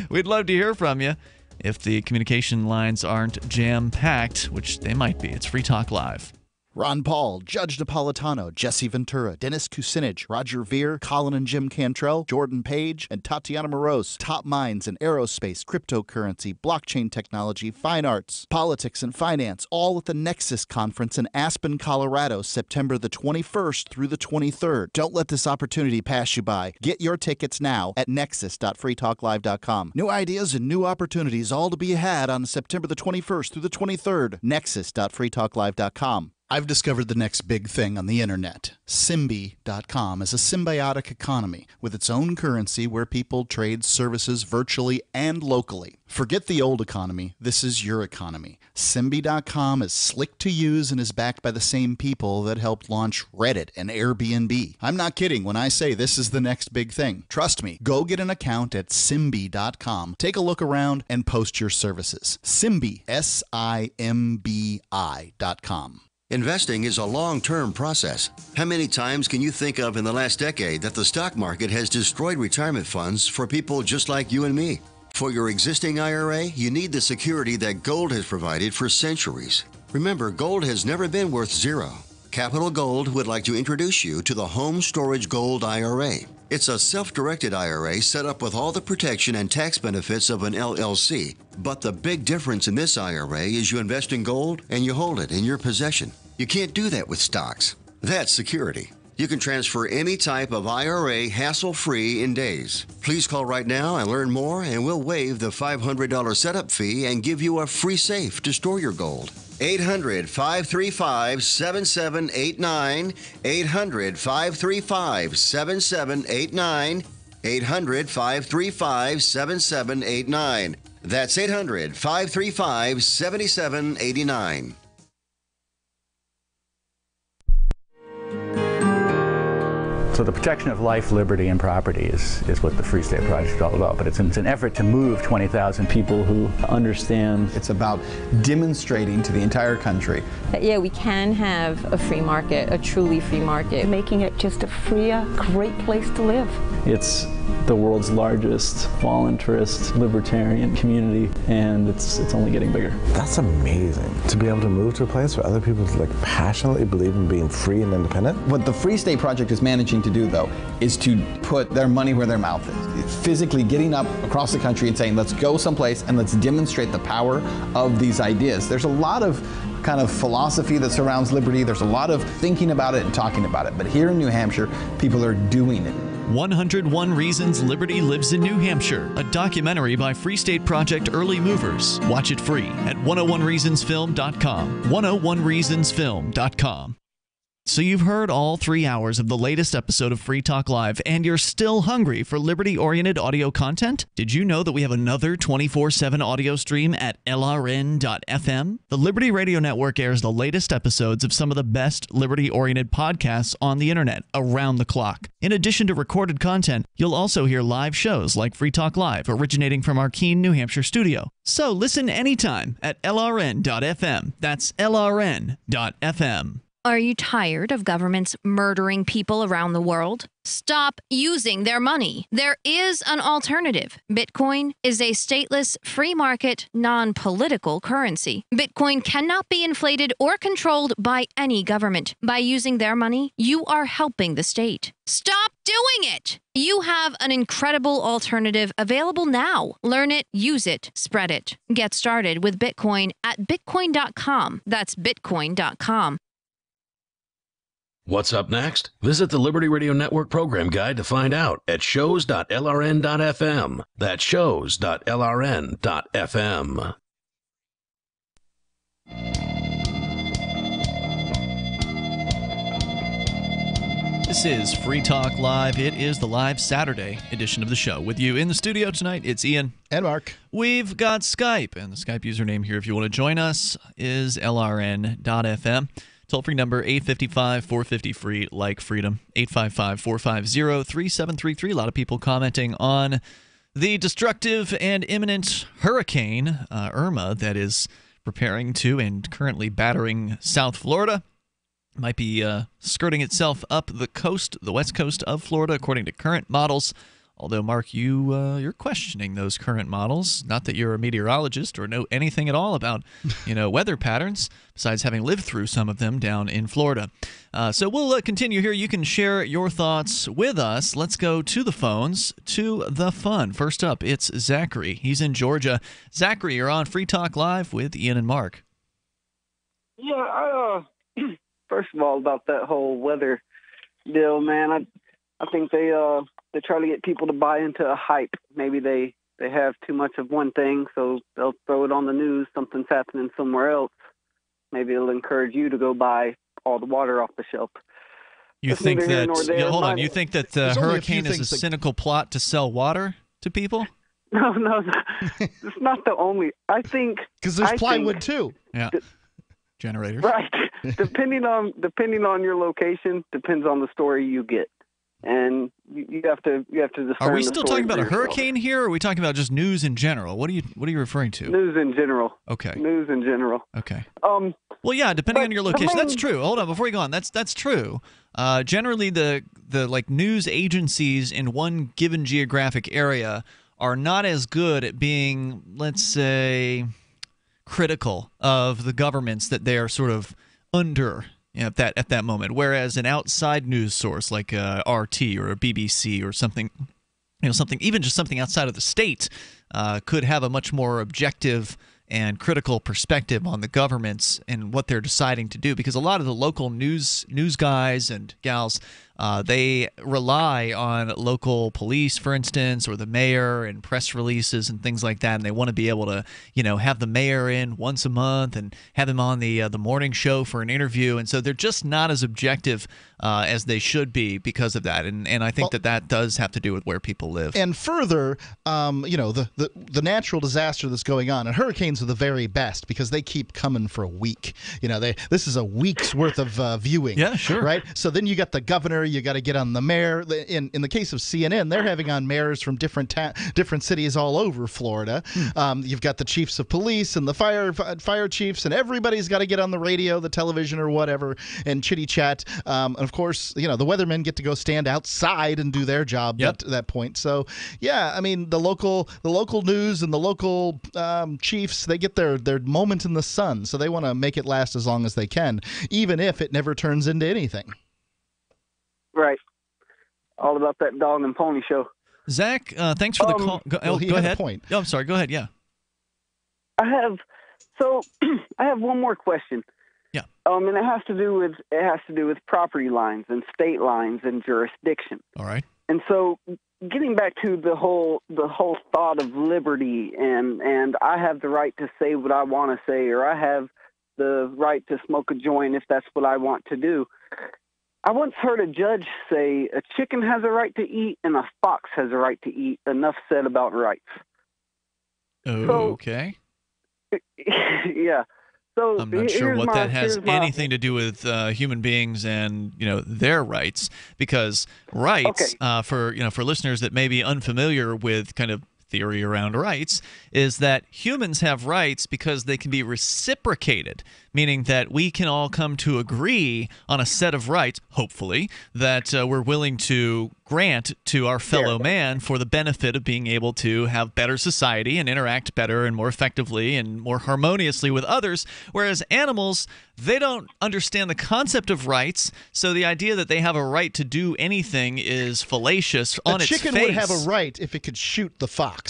Speaker 7: we'd love to hear from you. If the communication lines aren't jam-packed, which they might be. It's Free Talk Live.
Speaker 4: Ron Paul, Judge Napolitano, Jesse Ventura, Dennis Kucinich, Roger Ver, Colin and Jim Cantrell, Jordan Page, and Tatiana Moroz. Top minds in aerospace, cryptocurrency, blockchain technology, fine arts, politics, and finance, all at the Nexus Conference in Aspen, Colorado, September the 21st through the 23rd. Don't let this opportunity pass you by. Get your tickets now at nexus.freetalklive.com. New ideas and new opportunities all to be had on September the 21st through the 23rd. Nexus.freetalklive.com. I've discovered the next big thing on the internet. Symbi.com is a symbiotic economy with its own currency where people trade services virtually and locally. Forget the old economy. This is your economy. Symbi.com is slick to use and is backed by the same people that helped launch Reddit and Airbnb. I'm not kidding when I say this is the next big thing. Trust me. Go get an account at Symbi.com. Take a look around and post your services. Symbi, SIMBI.com.
Speaker 5: Investing is a long-term process. How many times can you think of in the last decade that the stock market has destroyed retirement funds for people just like you and me? For your existing IRA, you need the security that gold has provided for centuries. Remember, gold has never been worth zero. Capital Gold would like to introduce you to the Home Storage Gold IRA. It's a self-directed IRA set up with all the protection and tax benefits of an LLC. But the big difference in this IRA is you invest in gold and you hold it in your possession. You can't do that with stocks. That's security. You can transfer any type of IRA hassle-free in days. Please call right now and learn more, and we'll waive the $500 setup fee and give you a free safe to store your gold. 800-535-7789. 800-535-7789. 800-535-7789. That's 800-535-7789.
Speaker 9: So the protection of life, liberty, and property is what the Free State Project is all about. But it's an effort to move 20,000 people who understand.
Speaker 10: It's about demonstrating to the entire country
Speaker 11: that, yeah, we can have a free market, a truly free market.
Speaker 12: Making it just a freer, great place to live.
Speaker 9: It's the world's largest voluntarist libertarian community, and it's only getting bigger.
Speaker 12: That's amazing, to be able to move to a place where other people passionately believe in being free and independent.
Speaker 10: What the Free State Project is managing to do, though, is to put their money where their mouth is. It's physically getting up across the country and saying, let's go someplace and let's demonstrate the power of these ideas. There's a lot of kind of philosophy that surrounds liberty. There's a lot of thinking about it and talking about it. But here in New Hampshire, people are doing it.
Speaker 7: 101 Reasons Liberty Lives in New Hampshire, a documentary by Free State Project Early Movers. Watch it free at 101reasonsfilm.com. 101reasonsfilm.com. So you've heard all 3 hours of the latest episode of Free Talk Live, and you're still hungry for liberty-oriented audio content? Did you know that we have another 24/7 audio stream at LRN.FM? The Liberty Radio Network airs the latest episodes of some of the best liberty-oriented podcasts on the internet around the clock. In addition to recorded content, you'll also hear live shows like Free Talk Live, originating from our Keene, New Hampshire studio. So listen anytime at LRN.FM. That's LRN.FM.
Speaker 13: Are you tired of governments murdering people around the world? Stop using their money. There is an alternative. Bitcoin is a stateless, free market, non-political currency. Bitcoin cannot be inflated or controlled by any government. By using their money, you are helping the state. Stop doing it! You have an incredible alternative available now. Learn it, use it, spread it. Get started with Bitcoin at bitcoin.com. That's bitcoin.com.
Speaker 6: What's up next? Visit the Liberty Radio Network program guide to find out at shows.lrn.fm. That's shows.lrn.fm.
Speaker 7: This is Free Talk Live. It is the live Saturday edition of the show. With you in the studio tonight, it's Ian.
Speaker 8: And Mark.
Speaker 7: We've got Skype, and the Skype username here, if you want to join us, is lrn.fm. Toll-free number 855-450-FREE, like freedom, 855-450-3733. A lot of people commenting on the destructive and imminent hurricane, Irma, that is preparing to and currently battering South Florida. Might be skirting itself up the coast, the west coast of Florida, according to current models. Although, Mark, you're questioning those current models. Not that you're a meteorologist or know anything at all about, weather patterns, besides having lived through some of them down in Florida. So we'll continue here. You can share your thoughts with us. Let's go to the phones, to the fun. First up, it's Zachary. He's in Georgia. Zachary, you're on Free Talk Live with Ian and Mark.
Speaker 14: Yeah, first of all, about that whole weather deal, man, I think they try to get people to buy into a hype. Maybe they have too much of one thing, so they'll throw it on the news. Something's happening somewhere else. Maybe it'll encourage you to go buy all the water off the shelf.
Speaker 7: You think that? Hold on. You think that the hurricane is a cynical plot to sell water to people?
Speaker 14: No, it's not the only. I think
Speaker 8: because there's plywood too.
Speaker 7: Yeah. Generators.
Speaker 14: Right. depending on your location, depends on the story you get. And you have to discern.
Speaker 7: Are we still talking about a hurricane here, or are we talking about just news in general? What are you referring to?
Speaker 14: News in general.
Speaker 7: Okay.
Speaker 14: News in general.
Speaker 7: Okay. Well, yeah, depending on your location. That's true. Hold on, before you go on. That's true. Generally, the news agencies in one given geographic area are not as good at being, let's say, critical of the governments that they are sort of under. At that moment, whereas an outside news source like RT or a BBC or something, even just something outside of the state, could have a much more objective and critical perspective on the governments and what they're deciding to do. Because a lot of the local news guys and gals, they rely on local police, for instance, or the mayor and press releases and things like that. And they want to be able to, have the mayor in once a month and have him on the morning show for an interview. And so they're just not as objective as they should be because of that. And I think that does have to do with where people live.
Speaker 8: And further, the natural disaster that's going on, and hurricanes are the very best because they keep coming for a week. This is a week's worth of viewing.
Speaker 7: Yeah, sure.
Speaker 8: Right? So then you got the governor, You got to get on the mayor. In the case of CNN, they're having on mayors from different cities all over Florida. You've got the chiefs of police and the fire chiefs, and everybody's got to get on the radio, the television, or whatever, and chitty chat. And of course, the weathermen get to go stand outside and do their job at that point. So, yeah, I mean, the local news and the local chiefs, they get their moment in the sun, so they want to make it last as long as they can, even if it never turns into anything.
Speaker 14: Right. All about that dog and pony show.
Speaker 7: Zach, thanks for the call. Go ahead.
Speaker 8: A point.
Speaker 7: Oh, I'm sorry. Go ahead. Yeah.
Speaker 14: I have one more question.
Speaker 7: Yeah.
Speaker 14: And it has to do with property lines and state lines and jurisdiction.
Speaker 7: All right.
Speaker 14: And so, getting back to the whole thought of liberty and I have the right to say what I want to say, or I have the right to smoke a joint if that's what I want to do. I once heard a judge say a chicken has a right to eat and a fox has a right to eat. Enough said about rights.
Speaker 7: Okay.
Speaker 14: Yeah. So
Speaker 7: I'm not sure what that has anything to do with human beings and their rights, because rights for listeners that may be unfamiliar with kind of theory around rights is that humans have rights because they can be reciprocated, meaning that we can all come to agree on a set of rights, hopefully, that we're willing to grant to our fellow man for the benefit of being able to have better society and interact better and more effectively and more harmoniously with others, whereas animals, they don't understand the concept of rights, so the idea that they have a right to do anything is fallacious on its face.
Speaker 8: A chicken would have a right if it could shoot the fox.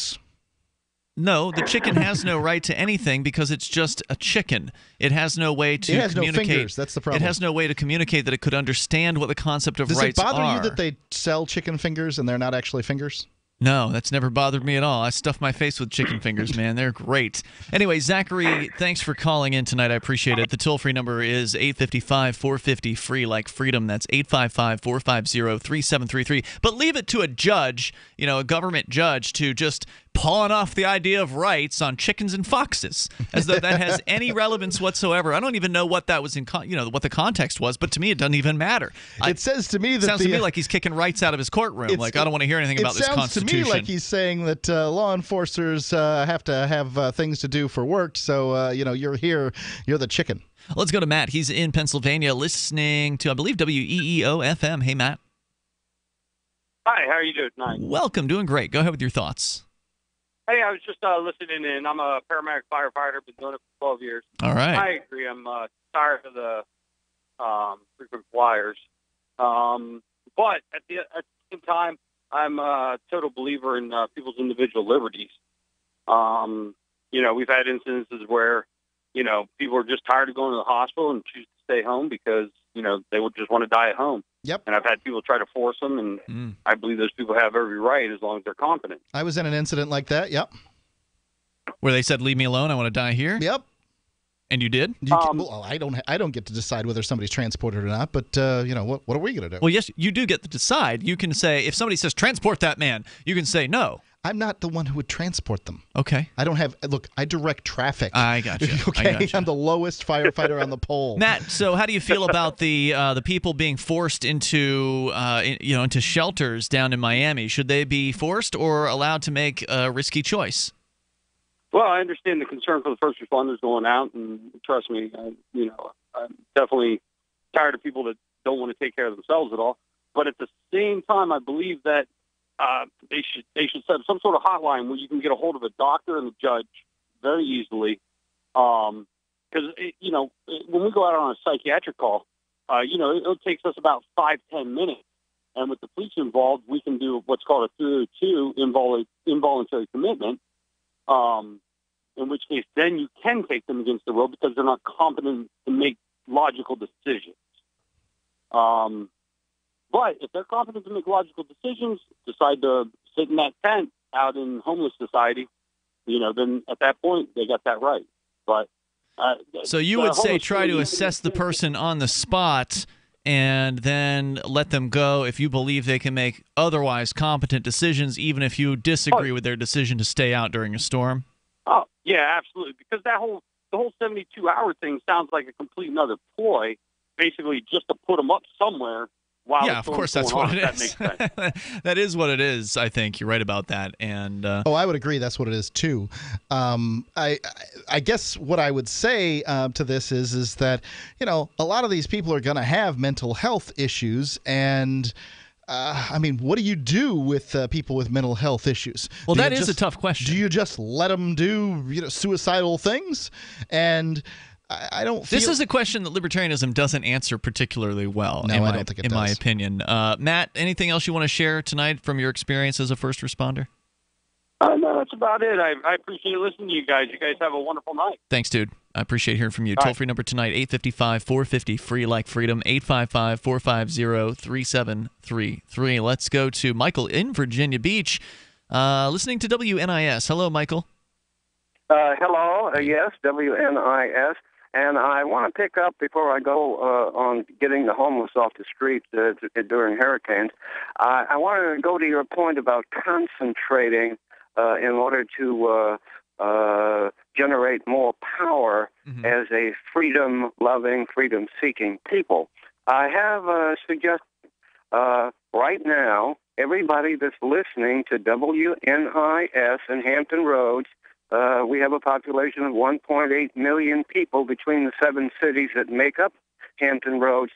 Speaker 7: No, the chicken has no right to anything because it's just a chicken. It has no way to communicate.
Speaker 8: It has no fingers. That's the problem.
Speaker 7: It has no way to communicate that it could understand what the concept of rights are.
Speaker 8: Does it bother you that they sell chicken fingers and they're not actually fingers?
Speaker 7: No, that's never bothered me at all. I stuff my face with chicken fingers, man. They're great. Anyway, Zachary, thanks for calling in tonight. I appreciate it. The toll-free number is 855-450-FREE, like freedom. That's 855-450-3733. But leave it to a judge, a government judge, to just pawn off the idea of rights on chickens and foxes, as though that has any relevance whatsoever. I don't even know what that was what the context was, but to me it doesn't even matter.
Speaker 8: It says to me that
Speaker 7: sounds to me like he's kicking rights out of his courtroom. Like, I don't want to hear anything about this Constitution.
Speaker 8: It sounds to me like he's saying that law enforcers have to have things to do for work, so you're here, you're the chicken.
Speaker 7: Let's go to Matt. He's in Pennsylvania listening to, I believe, WEEO-FM. Hey, Matt.
Speaker 1: Hi, how are you doing tonight?
Speaker 7: Welcome. Doing great. Go ahead with your thoughts.
Speaker 1: Hey, I was just listening in. I'm a paramedic firefighter. Been doing it for 12 years.
Speaker 7: All right.
Speaker 1: I agree. I'm tired of the frequent flyers. But at the same time, I'm a total believer in people's individual liberties. We've had instances where, people are just tired of going to the hospital and choose to stay home because, they would just want to die at home.
Speaker 8: Yep.
Speaker 1: And I've had people try to force them, and I believe those people have every right as long as they're competent.
Speaker 8: I was in an incident like that, yep.
Speaker 7: Where they said, leave me alone, I want to die here?
Speaker 8: Yep.
Speaker 7: And you did?
Speaker 8: I don't get to decide whether somebody's transported or not, but, what are we going to do?
Speaker 7: Well, yes, you do get to decide. You can say, if somebody says, transport that man, you can say no.
Speaker 8: I'm not the one who would transport them.
Speaker 7: Okay.
Speaker 8: I don't have – look, I direct traffic.
Speaker 7: I got you.
Speaker 8: Okay? I'm the lowest firefighter on the pole.
Speaker 7: Matt, so how do you feel about the people being forced into into shelters down in Miami? Should they be forced or allowed to make a risky choice?
Speaker 1: Well, I understand the concern for the first responders going out, and trust me, I'm definitely tired of people that don't want to take care of themselves at all. But at the same time, I believe that they should set up some sort of hotline where you can get a hold of a doctor and a judge very easily. Because when we go out on a psychiatric call, it takes us about 5-10 minutes, and with the police involved, we can do what's called a 302 involuntary commitment. In which case, then you can take them against the will because they're not competent to make logical decisions. But if they're competent to make logical decisions, decide to sit in that tent out in homeless society, then at that point they got that right. But
Speaker 7: so you would say try to assess the person on the spot and then let them go if you believe they can make otherwise competent decisions, even if you disagree with their decision to stay out during a storm?
Speaker 1: Oh, yeah, absolutely. Because the whole 72-hour thing sounds like a complete another ploy, basically just to put them up somewhere while
Speaker 7: Yeah,
Speaker 1: the
Speaker 7: of
Speaker 1: storm's
Speaker 7: course that's
Speaker 1: going
Speaker 7: what
Speaker 1: on,
Speaker 7: it
Speaker 1: if that makes sense.
Speaker 7: is. That is what it is. I think you're right about that. And
Speaker 8: I would agree. That's what it is too. I guess what I would say to this is that a lot of these people are going to have mental health issues, and I mean, what do you do with people with mental health issues?
Speaker 7: Well, that is a tough question.
Speaker 8: Do you just let them do suicidal things? And I don't feel...
Speaker 7: This is a question that libertarianism doesn't answer particularly well.
Speaker 8: No, I don't think it does.
Speaker 7: In my opinion. Matt, anything else you want to share tonight from your experience as a first responder?
Speaker 1: No, that's about it. I appreciate listening to you guys. You guys have a wonderful night.
Speaker 7: Thanks, dude. I appreciate hearing from you.
Speaker 1: All
Speaker 7: Toll-free number tonight, 855-450, free like freedom, 855-450-3733. Let's go to Michael in Virginia Beach, listening to WNIS. Hello, Michael.
Speaker 15: Hello. Yes, WNIS. And I want to pick up before I go on getting the homeless off the street during hurricanes. I want to go to your point about concentrating in order to generate more power as a freedom-loving, freedom-seeking people. I have a suggestion. Right now, everybody that's listening to WNIS in Hampton Roads, we have a population of 1.8 million people between the 7 cities that make up Hampton Roads.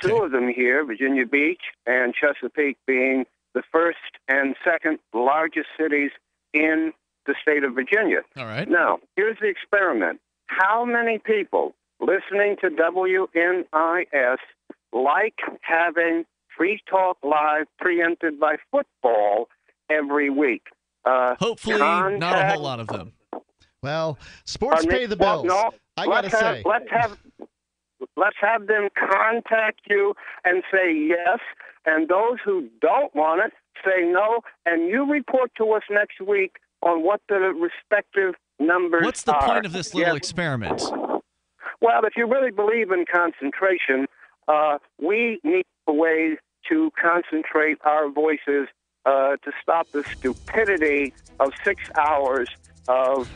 Speaker 15: 2 of them here, Virginia Beach and Chesapeake, being the first and second largest cities in the state of Virginia.
Speaker 7: All right.
Speaker 15: Now, here's the experiment. How many people listening to WNIS like having Free Talk Live preempted by football every week?
Speaker 7: Hopefully not a whole lot of them.
Speaker 8: Well, sports pay the bills.
Speaker 15: Well, no,
Speaker 8: I gotta say.
Speaker 15: Let's have them contact you and say yes, and those who don't want it say no, and you report to us next week on what the respective numbers are.
Speaker 7: What's the point of this little experiment?
Speaker 15: Well, if you really believe in concentration, we need a way to concentrate our voices to stop the stupidity of 6 hours of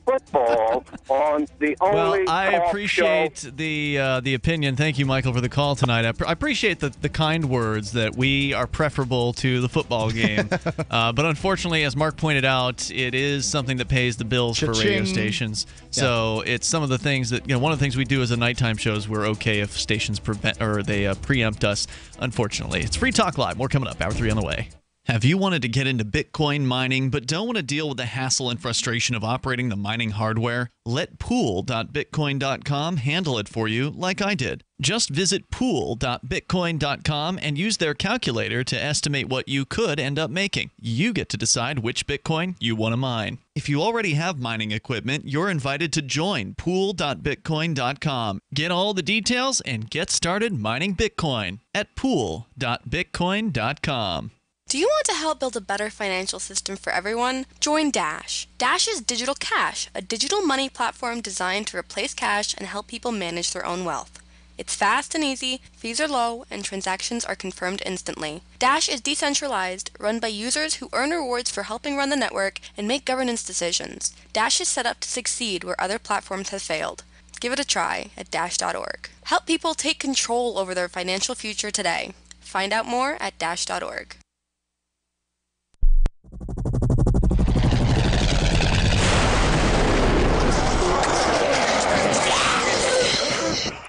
Speaker 15: football on the only
Speaker 7: Well, I
Speaker 15: talk
Speaker 7: appreciate
Speaker 15: show.
Speaker 7: the opinion. Thank you, Michael, for the call tonight. I appreciate the kind words that we are preferable to the football game. But unfortunately, as Mark pointed out, it is something that pays the bills for radio stations. So it's some of the things that, one of the things we do as a nighttime show is we're okay if stations preempt us, unfortunately. It's Free Talk Live. More coming up. Hour 3 on the way. Have you wanted to get into Bitcoin mining but don't want to deal with the hassle and frustration of operating the mining hardware? Let pool.bitcoin.com handle it for you like I did. Just visit pool.bitcoin.com and use their calculator to estimate what you could end up making. You get to decide which Bitcoin you want to mine. If you already have mining equipment, you're invited to join pool.bitcoin.com. Get all the details and get started mining Bitcoin at pool.bitcoin.com.
Speaker 16: Do you want to help build a better financial system for everyone? Join Dash. Dash is Digital Cash, a digital money platform designed to replace cash and help people manage their own wealth. It's fast and easy, fees are low, and transactions are confirmed instantly. Dash is decentralized, run by users who earn rewards for helping run the network and make governance decisions. Dash is set up to succeed where other platforms have failed. Give it a try at dash.org. Help people take control over their financial future today. Find out more at dash.org.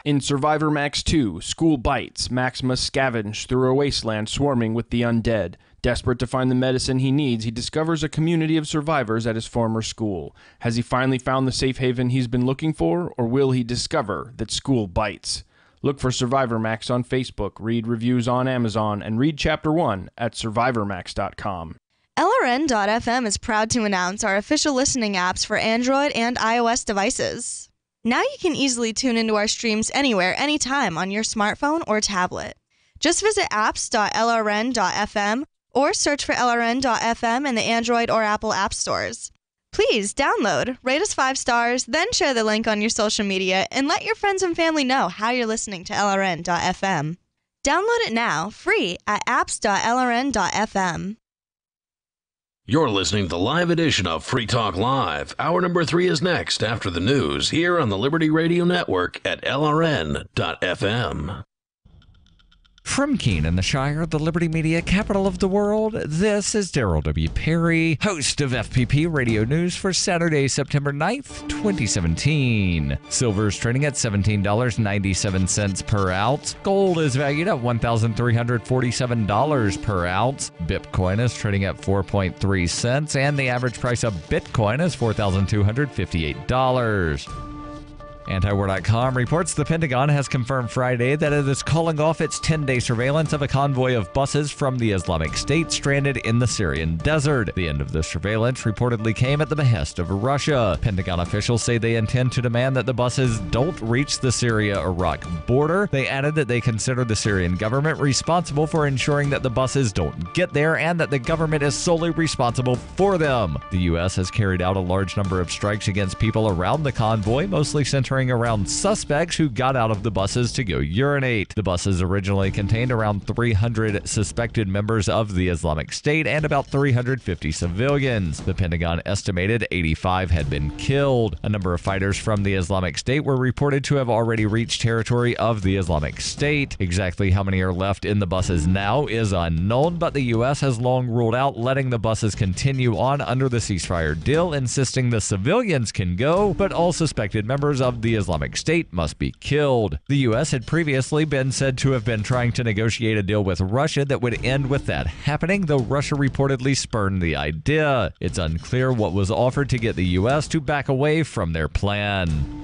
Speaker 17: In Survivor Max 2, School Bites, Max must scavenge through a wasteland swarming with the undead. Desperate to find the medicine he needs, he discovers a community of survivors at his former school. Has he finally found the safe haven he's been looking for, or will he discover that school bites? Look for Survivor Max on Facebook, read reviews on Amazon, and read Chapter 1 at survivormax.com.
Speaker 3: LRN.FM is proud to announce our official listening apps for Android and iOS devices. Now you can easily tune into our streams anywhere, anytime on your smartphone or tablet. Just visit apps.lrn.fm or search for LRN.FM in the Android or Apple app stores. Please download, rate us 5 stars, then share the link on your social media and let your friends and family know how you're listening to LRN.FM. Download it now, free at apps.lrn.fm.
Speaker 6: You're listening to the live edition of Free Talk Live. Hour number 3 is next after the news here on the Liberty Radio Network at LRN.FM.
Speaker 23: From Keene in the Shire, the Liberty Media capital of the world, this is Daryl W. Perry, host of FPP Radio News for Saturday, September 9th, 2017. Silver is trading at $17.97 per ounce. Gold is valued at $1,347 per ounce. Bitcoin is trading at 4.3 cents, and the average price of Bitcoin is $4,258. Antiwar.com reports the Pentagon has confirmed Friday that it is calling off its 10-day surveillance of a convoy of buses from the Islamic State stranded in the Syrian desert. The end of the surveillance reportedly came at the behest of Russia. Pentagon officials say they intend to demand that the buses don't reach the Syria-Iraq border. They added that they consider the Syrian government responsible for ensuring that the buses don't get there and that the government is solely responsible for them. The U.S. has carried out a large number of strikes against people around the convoy, mostly centering around suspects who got out of the buses to go urinate. The buses originally contained around 300 suspected members of the Islamic State and about 350 civilians. The Pentagon estimated 85 had been killed. A number of fighters from the Islamic State were reported to have already reached territory of the Islamic State. Exactly how many are left in the buses now is unknown, but the U.S. has long ruled out letting the buses continue on under the ceasefire deal, insisting the civilians can go, but all suspected members of the Islamic State must be killed. The U.S. had previously been said to have been trying to negotiate a deal with Russia that would end with that happening, though Russia reportedly spurned the idea. It's unclear what was offered to get the U.S. to back away from their plan.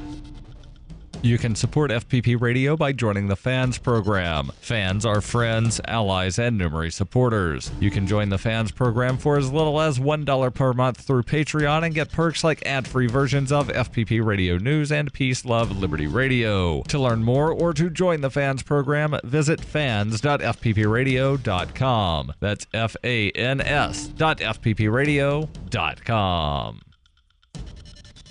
Speaker 23: You can support FPP Radio by joining the Fans program. Fans are friends, allies, and numerous supporters. You can join the Fans program for as little as $1 per month through Patreon and get perks like ad-free versions of FPP Radio News and Peace, Love, Liberty Radio. To learn more or to join the Fans program, visit fans.fppradio.com. That's fans.fppradio.com.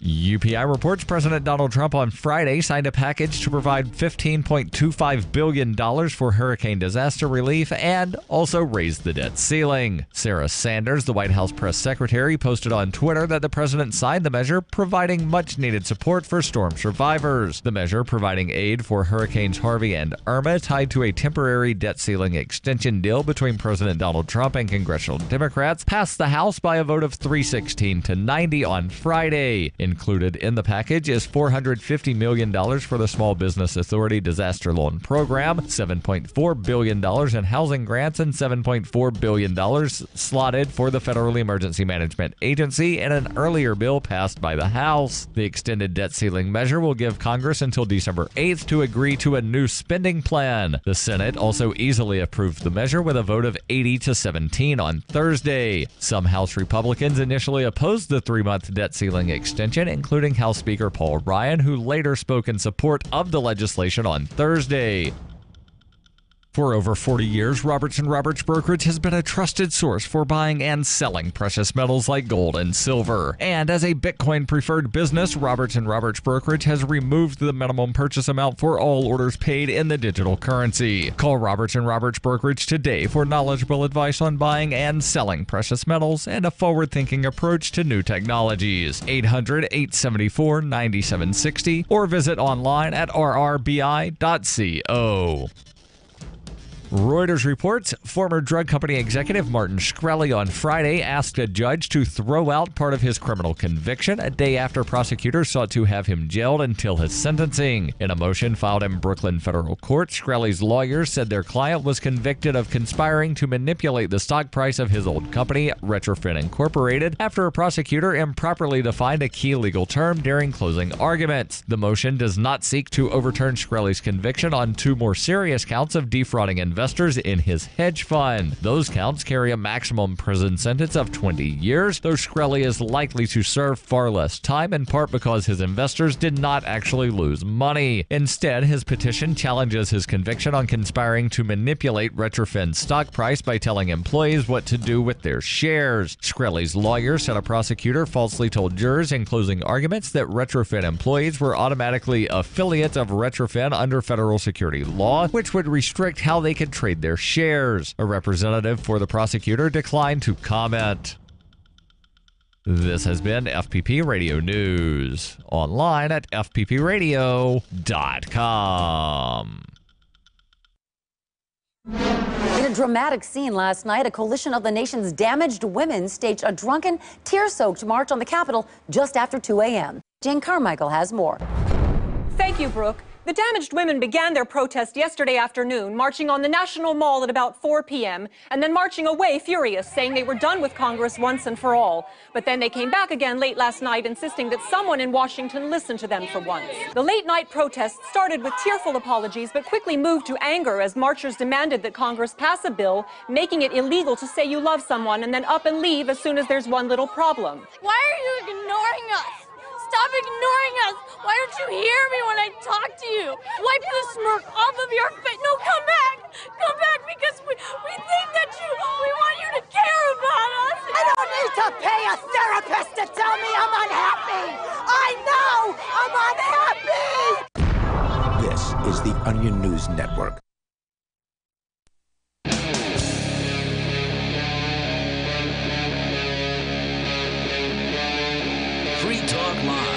Speaker 23: UPI reports President Donald Trump on Friday signed a package to provide $15.25 billion for hurricane disaster relief and also raised the debt ceiling. Sarah Sanders, the White House press secretary, posted on Twitter that the president signed the measure, providing much-needed support for storm survivors. The measure, providing aid for Hurricanes Harvey and Irma, tied to a temporary debt ceiling extension deal between President Donald Trump and congressional Democrats, passed the House by a vote of 316 to 90 on Friday. Included in the package is $450 million for the Small Business Authority Disaster Loan Program, $7.4 billion in housing grants, and $7.4 billion slotted for the Federal Emergency Management Agency in an earlier bill passed by the House. The extended debt ceiling measure will give Congress until December 8th to agree to a new spending plan. The Senate also easily approved the measure with a vote of 80 to 17 on Thursday. Some House Republicans initially opposed the 3-month debt ceiling extension, including House Speaker Paul Ryan, who later spoke in support of the legislation on Thursday. For over 40 years, Roberts & Roberts Brokerage has been a trusted source for buying and selling precious metals like gold and silver. And as a Bitcoin-preferred business, Roberts & Roberts Brokerage has removed the minimum purchase amount for all orders paid in the digital currency. Call Roberts & Roberts Brokerage today for knowledgeable advice on buying and selling precious metals and a forward-thinking approach to new technologies. 800-874-9760 or visit online at rrbi.co. Reuters reports former drug company executive Martin Shkreli on Friday asked a judge to throw out part of his criminal conviction a day after prosecutors sought to have him jailed until his sentencing. In a motion filed in Brooklyn federal court, Shkreli's lawyers said their client was convicted of conspiring to manipulate the stock price of his old company, Retrofin Incorporated, after a prosecutor improperly defined a key legal term during closing arguments. The motion does not seek to overturn Shkreli's conviction on 2 more serious counts of defrauding investors in his hedge fund. Those counts carry a maximum prison sentence of 20 years, though Shkreli is likely to serve far less time, in part because his investors did not actually lose money. Instead, his petition challenges his conviction on conspiring to manipulate Retrofin's stock price by telling employees what to do with their shares. Shkreli's lawyer said a prosecutor falsely told jurors in closing arguments that Retrofin employees were automatically affiliates of Retrofin under federal security law, which would restrict how they could trade their shares. A representative for the prosecutor declined to comment. This has been FPP Radio News, online at fppradio.com.
Speaker 18: In a dramatic scene last night, a coalition of the nation's damaged women staged a drunken, tear-soaked march on the Capitol just after 2 a.m. Jane Carmichael has more.
Speaker 19: Thank you, Brooke. The damaged women began their protest yesterday afternoon, marching on the National Mall at about 4 p.m., and then marching away furious, saying they were done with Congress once and for all. But then they came back again late last night, insisting that someone in Washington listen to them for once. The late-night protests started with tearful apologies, but quickly moved to anger as marchers demanded that Congress pass a bill making it illegal to say you love someone and then up and leave as soon as there's one little problem.
Speaker 20: Why are you ignoring us? Stop ignoring us! Why don't you hear me when I talk to you? Wipe the smirk off of your face. No, come back! Come back because we think that we want you to care about us.
Speaker 24: I don't need to pay a therapist to tell me I'm unhappy! I know I'm unhappy!
Speaker 25: This is the Onion News Network.
Speaker 6: Free Talk Live.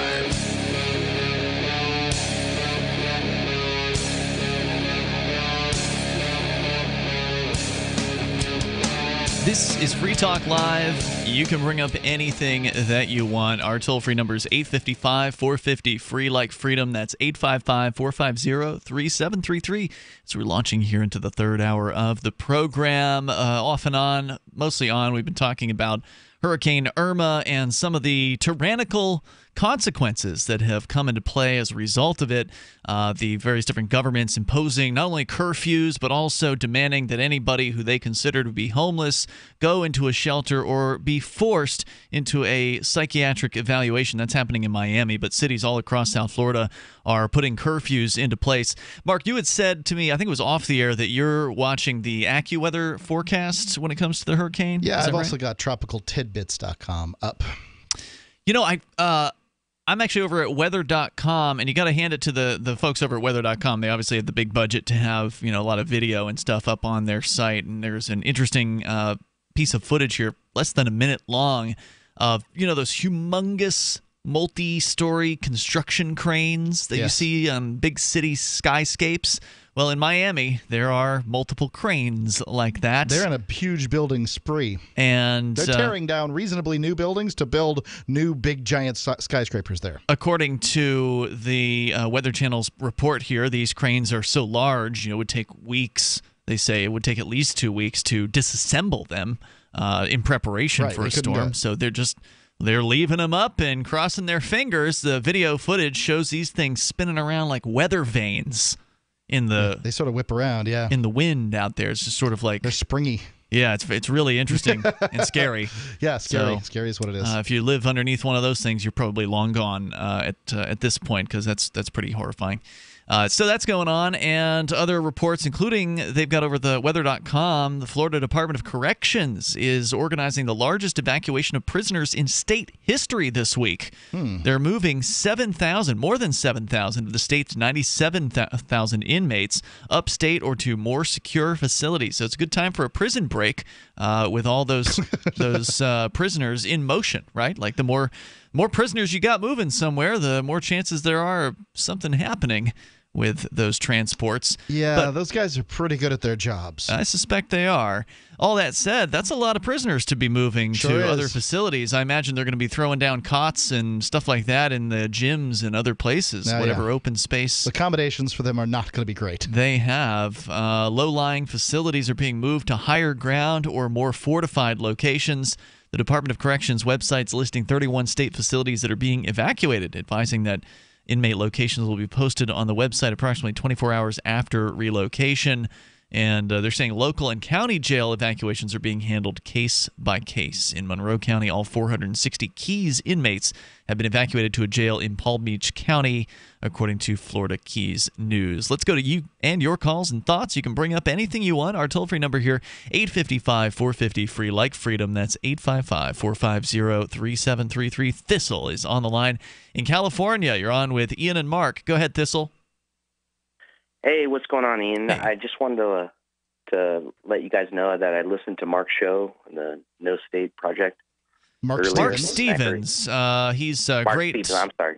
Speaker 7: This is Free Talk Live. You can bring up anything that you want. Our toll-free number is 855-450-FREE like freedom. That's 855-450-3733. So we're launching here into the third hour of the program. Off and on, mostly on, we've been talking about Hurricane Irma and some of the tyrannical consequences that have come into play as a result of it. The various different governments imposing not only curfews, but also demanding that anybody who they consider to be homeless go into a shelter or be forced into a psychiatric evaluation. That's happening in Miami, but cities all across South Florida are putting curfews into place. Mark, you had said to me, I think it was off the air, that you're watching the AccuWeather forecasts when it comes to the hurricane.
Speaker 8: Yeah, I've also got tropicaltidbits.com up.
Speaker 7: You know, I'm actually over at weather.com, and you got to hand it to the folks over at weather.com. They obviously have the big budget to have, a lot of video and stuff up on their site, and there's an interesting piece of footage here, less than a minute long, of, those humongous multi-story construction cranes that you see on big city skyscapes. Well, in Miami, there are multiple cranes like that.
Speaker 8: They're in a huge building spree.
Speaker 7: And
Speaker 8: they're tearing down reasonably new buildings to build new big giant skyscrapers there.
Speaker 7: According to the Weather Channel's report here, these cranes are so large, it would take weeks. They say it would take at least 2 weeks to disassemble them in preparation for a storm. So they're leaving them up and crossing their fingers. The video footage shows these things spinning around like weather vanes.
Speaker 8: They sort of whip around,
Speaker 7: in the wind out there. It's just sort of like
Speaker 8: they're springy.
Speaker 7: Yeah, it's really interesting and scary.
Speaker 8: Yeah, scary.
Speaker 7: So,
Speaker 8: scary is what it is.
Speaker 7: If you live underneath one of those things, you're probably long gone at this point, because that's pretty horrifying. So that's going on, and other reports, including they've got over the weather.com, the Florida Department of Corrections is organizing the largest evacuation of prisoners in state history this week. They're moving more than 7,000 of the state's 97,000 inmates upstate or to more secure facilities. So it's a good time for a prison break with all those prisoners in motion, right? Like the more prisoners you got moving somewhere, the more chances there are of something happening with those transports.
Speaker 8: Yeah,
Speaker 7: but
Speaker 8: those guys are pretty good at their jobs.
Speaker 7: I suspect they are. All that said, that's a lot of prisoners to be moving to other facilities. I imagine they're going to be throwing down cots and stuff like that in the gyms and other places, whatever open space.
Speaker 8: The accommodations for them are not going to be great.
Speaker 7: They have. Low-lying facilities are being moved to higher ground or more fortified locations. The Department of Corrections website's listing 31 state facilities that are being evacuated, advising that inmate locations will be posted on the website approximately 24 hours after relocation. And they're saying local and county jail evacuations are being handled case by case. In Monroe County, all 460 Keys inmates have been evacuated to a jail in Palm Beach County, according to Florida Keys News. Let's go to you and your calls and thoughts. You can bring up anything you want. Our toll-free number here, 855-450-FREE, like freedom. That's 855-450-3733. Thistle is on the line in California. You're on with Ian and Mark. Go ahead, Thistle.
Speaker 26: Hey, what's going on, Ian?
Speaker 7: Hey.
Speaker 26: I just wanted to let you guys know that I listened to Mark's show, the No State Project.
Speaker 7: Mark Stevens. He's a great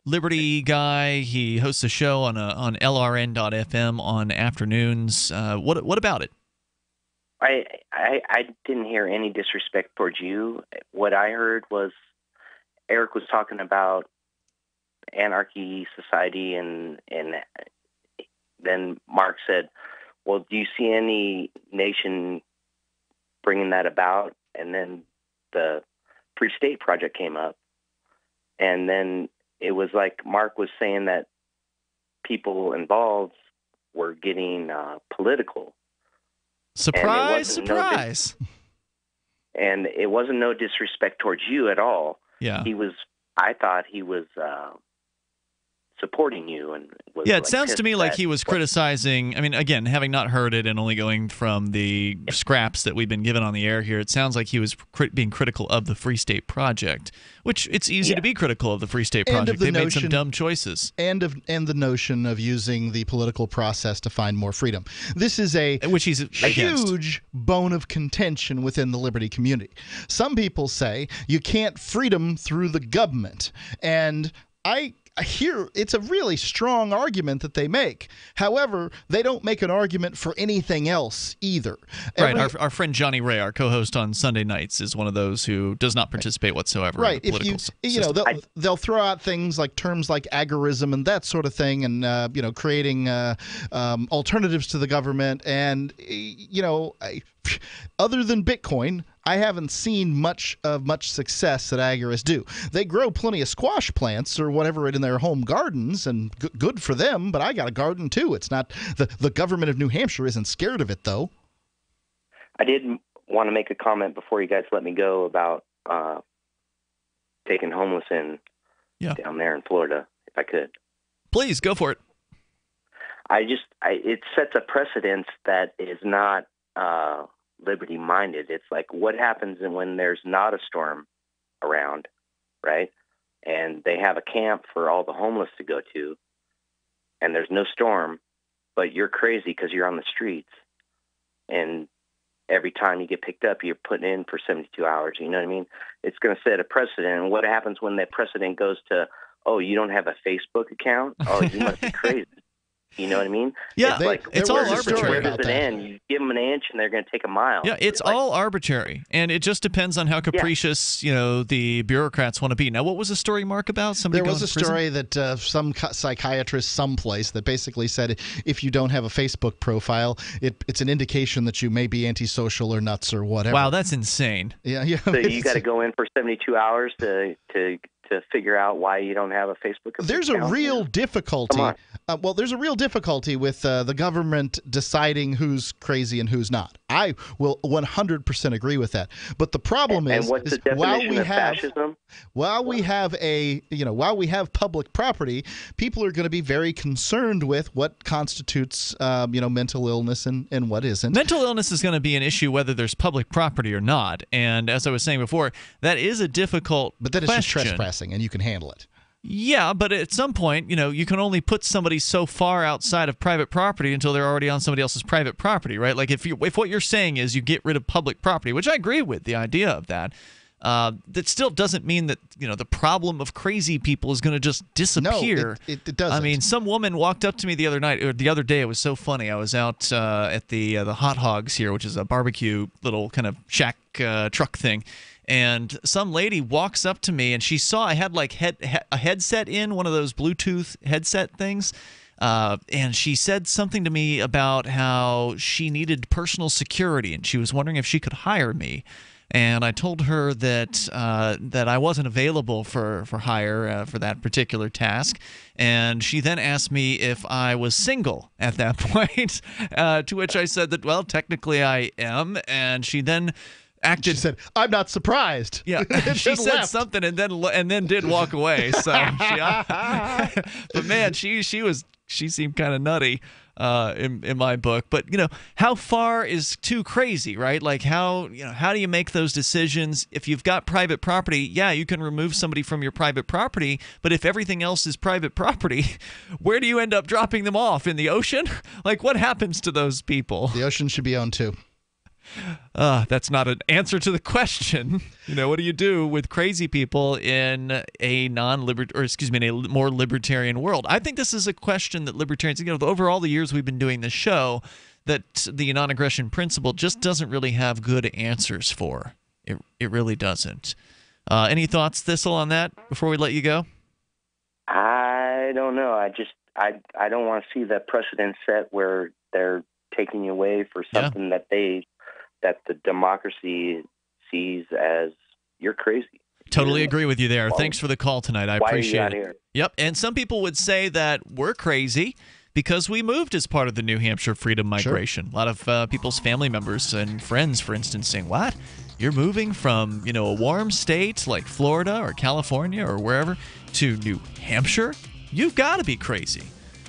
Speaker 7: Liberty guy. He hosts a show on LRN.FM on afternoons. What about it?
Speaker 26: I didn't hear any disrespect towards you. What I heard was Eric was talking about anarchy society, and then Mark said, well, do you see any nation bringing that about? And then the Free State Project came up, and then it was like Mark was saying that people involved were getting political.
Speaker 7: Surprise, surprise.
Speaker 26: And it wasn't no disrespect towards you at all.
Speaker 7: Yeah.
Speaker 26: I thought he was supporting you. And was
Speaker 7: it sounds to me like he was criticizing. I mean, again, having not heard it and only going from the scraps that we've been given on the air here, it sounds like he was being critical of the Free State Project, which it's easy to be critical of the Free State Project. They made some dumb choices.
Speaker 8: And the notion of using the political process to find more freedom. This is
Speaker 7: which he's
Speaker 8: huge bone of contention within the liberty community. Some people say you can't freedom through the government, and I hear it's a really strong argument that they make. However, they don't make an argument for anything else either.
Speaker 7: Right. Our friend Johnny Ray, our co-host on Sunday nights, is one of those who does not participate whatsoever in the political system.
Speaker 8: They'll throw out things like terms like agorism and that sort of thing, and creating alternatives to the government. And other than Bitcoin, I haven't seen much success that agorists do. They grow plenty of squash plants or whatever in their home gardens, and good for them, but I got a garden too. It's not the government of New Hampshire isn't scared of it, though.
Speaker 26: I did want to make a comment before you guys let me go about taking homeless in down there in Florida, if I could.
Speaker 7: Please, go for it.
Speaker 26: It sets a precedence that is not liberty-minded. It's like, what happens when there's not a storm around, right? And they have a camp for all the homeless to go to, and there's no storm, but you're crazy because you're on the streets. And every time you get picked up, you're put in for 72 hours. You know what I mean? It's going to set a precedent. And what happens when that precedent goes to, oh, you don't have a Facebook account? Oh, you must be crazy. You know what I mean?
Speaker 7: Yeah,
Speaker 26: it's
Speaker 7: all arbitrary.
Speaker 26: Where does it end? You give them an inch, and they're going to take a mile.
Speaker 7: Yeah, it's all arbitrary, and it just depends on how capricious the bureaucrats want to be. Now, what was the story, Mark, about? Somebody
Speaker 8: there was a story that some psychiatrist someplace that basically said if you don't have a Facebook profile, it's an indication that you may be antisocial or nuts or whatever.
Speaker 7: Wow, that's insane.
Speaker 8: Yeah.
Speaker 26: So you got to go in for 72 hours to figure out why you don't have a Facebook account.
Speaker 8: There's a real difficulty. There's a real difficulty with the government deciding who's crazy and who's not. I will 100% agree with that. But the problem
Speaker 26: is what's the definition of fascism?
Speaker 8: While we have public property, people are going to be very concerned with what constitutes mental illness and what isn't.
Speaker 7: Mental illness is going to be an issue whether there's public property or not. And as I was saying before, that is a difficult
Speaker 8: But then it's just trespassing, and you can handle it.
Speaker 7: Yeah, but at some point, you can only put somebody so far outside of private property until they're already on somebody else's private property, right? Like if what you're saying is you get rid of public property, which I agree with the idea of that, that still doesn't mean that the problem of crazy people is going to just disappear.
Speaker 8: No, it doesn't.
Speaker 7: I mean, some woman walked up to me the other day. It was so funny. I was out at the Hot Hogs here, which is a barbecue little kind of shack truck thing. And some lady walks up to me, and she saw I had like a headset in, one of those Bluetooth headset things. And she said something to me about how she needed personal security, and she was wondering if she could hire me. And I told her that I wasn't available for hire for that particular task. And she then asked me if I was single at that point, to which I said that, well, technically I am. And she then acted.
Speaker 8: She said, "I'm not surprised."
Speaker 7: Yeah, she said something and then did walk away. So, but man, she seemed kind of nutty in my book. But how far is too crazy, right? Like how do you make those decisions? If you've got private property, yeah, you can remove somebody from your private property. But if everything else is private property, where do you end up dropping them off? In the ocean? Like what happens to those people?
Speaker 8: The ocean should be owned too.
Speaker 7: That's not an answer to the question. What do you do with crazy people in a in a more libertarian world? I think this is a question that libertarians, over all the years we've been doing this show, that the non-aggression principle just doesn't really have good answers for. It really doesn't. Any thoughts, Thistle, on that before we let you go?
Speaker 26: I don't know. I don't want to see that precedent set where they're taking you away for something that the democracy sees as you're crazy.
Speaker 7: Totally agree with you there. Well, thanks for the call tonight. I appreciate it. Here? Yep. And some people would say that we're crazy because we moved as part of the New Hampshire freedom migration. Sure. A lot of people's family members and friends, for instance, saying, "What? You're moving from, a warm state like Florida or California or wherever to New Hampshire? You've got to be crazy."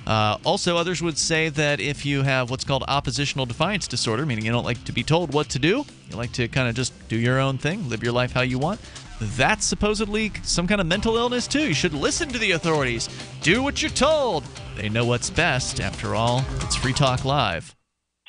Speaker 7: Also, others would say that if you have what's called oppositional defiance disorder, meaning you don't like to be told what to do, you like to kind of just do your own thing, live your life how you want, that's supposedly some kind of mental illness too. You should listen to the authorities. Do what you're told. They know what's best. After all, it's Free Talk Live.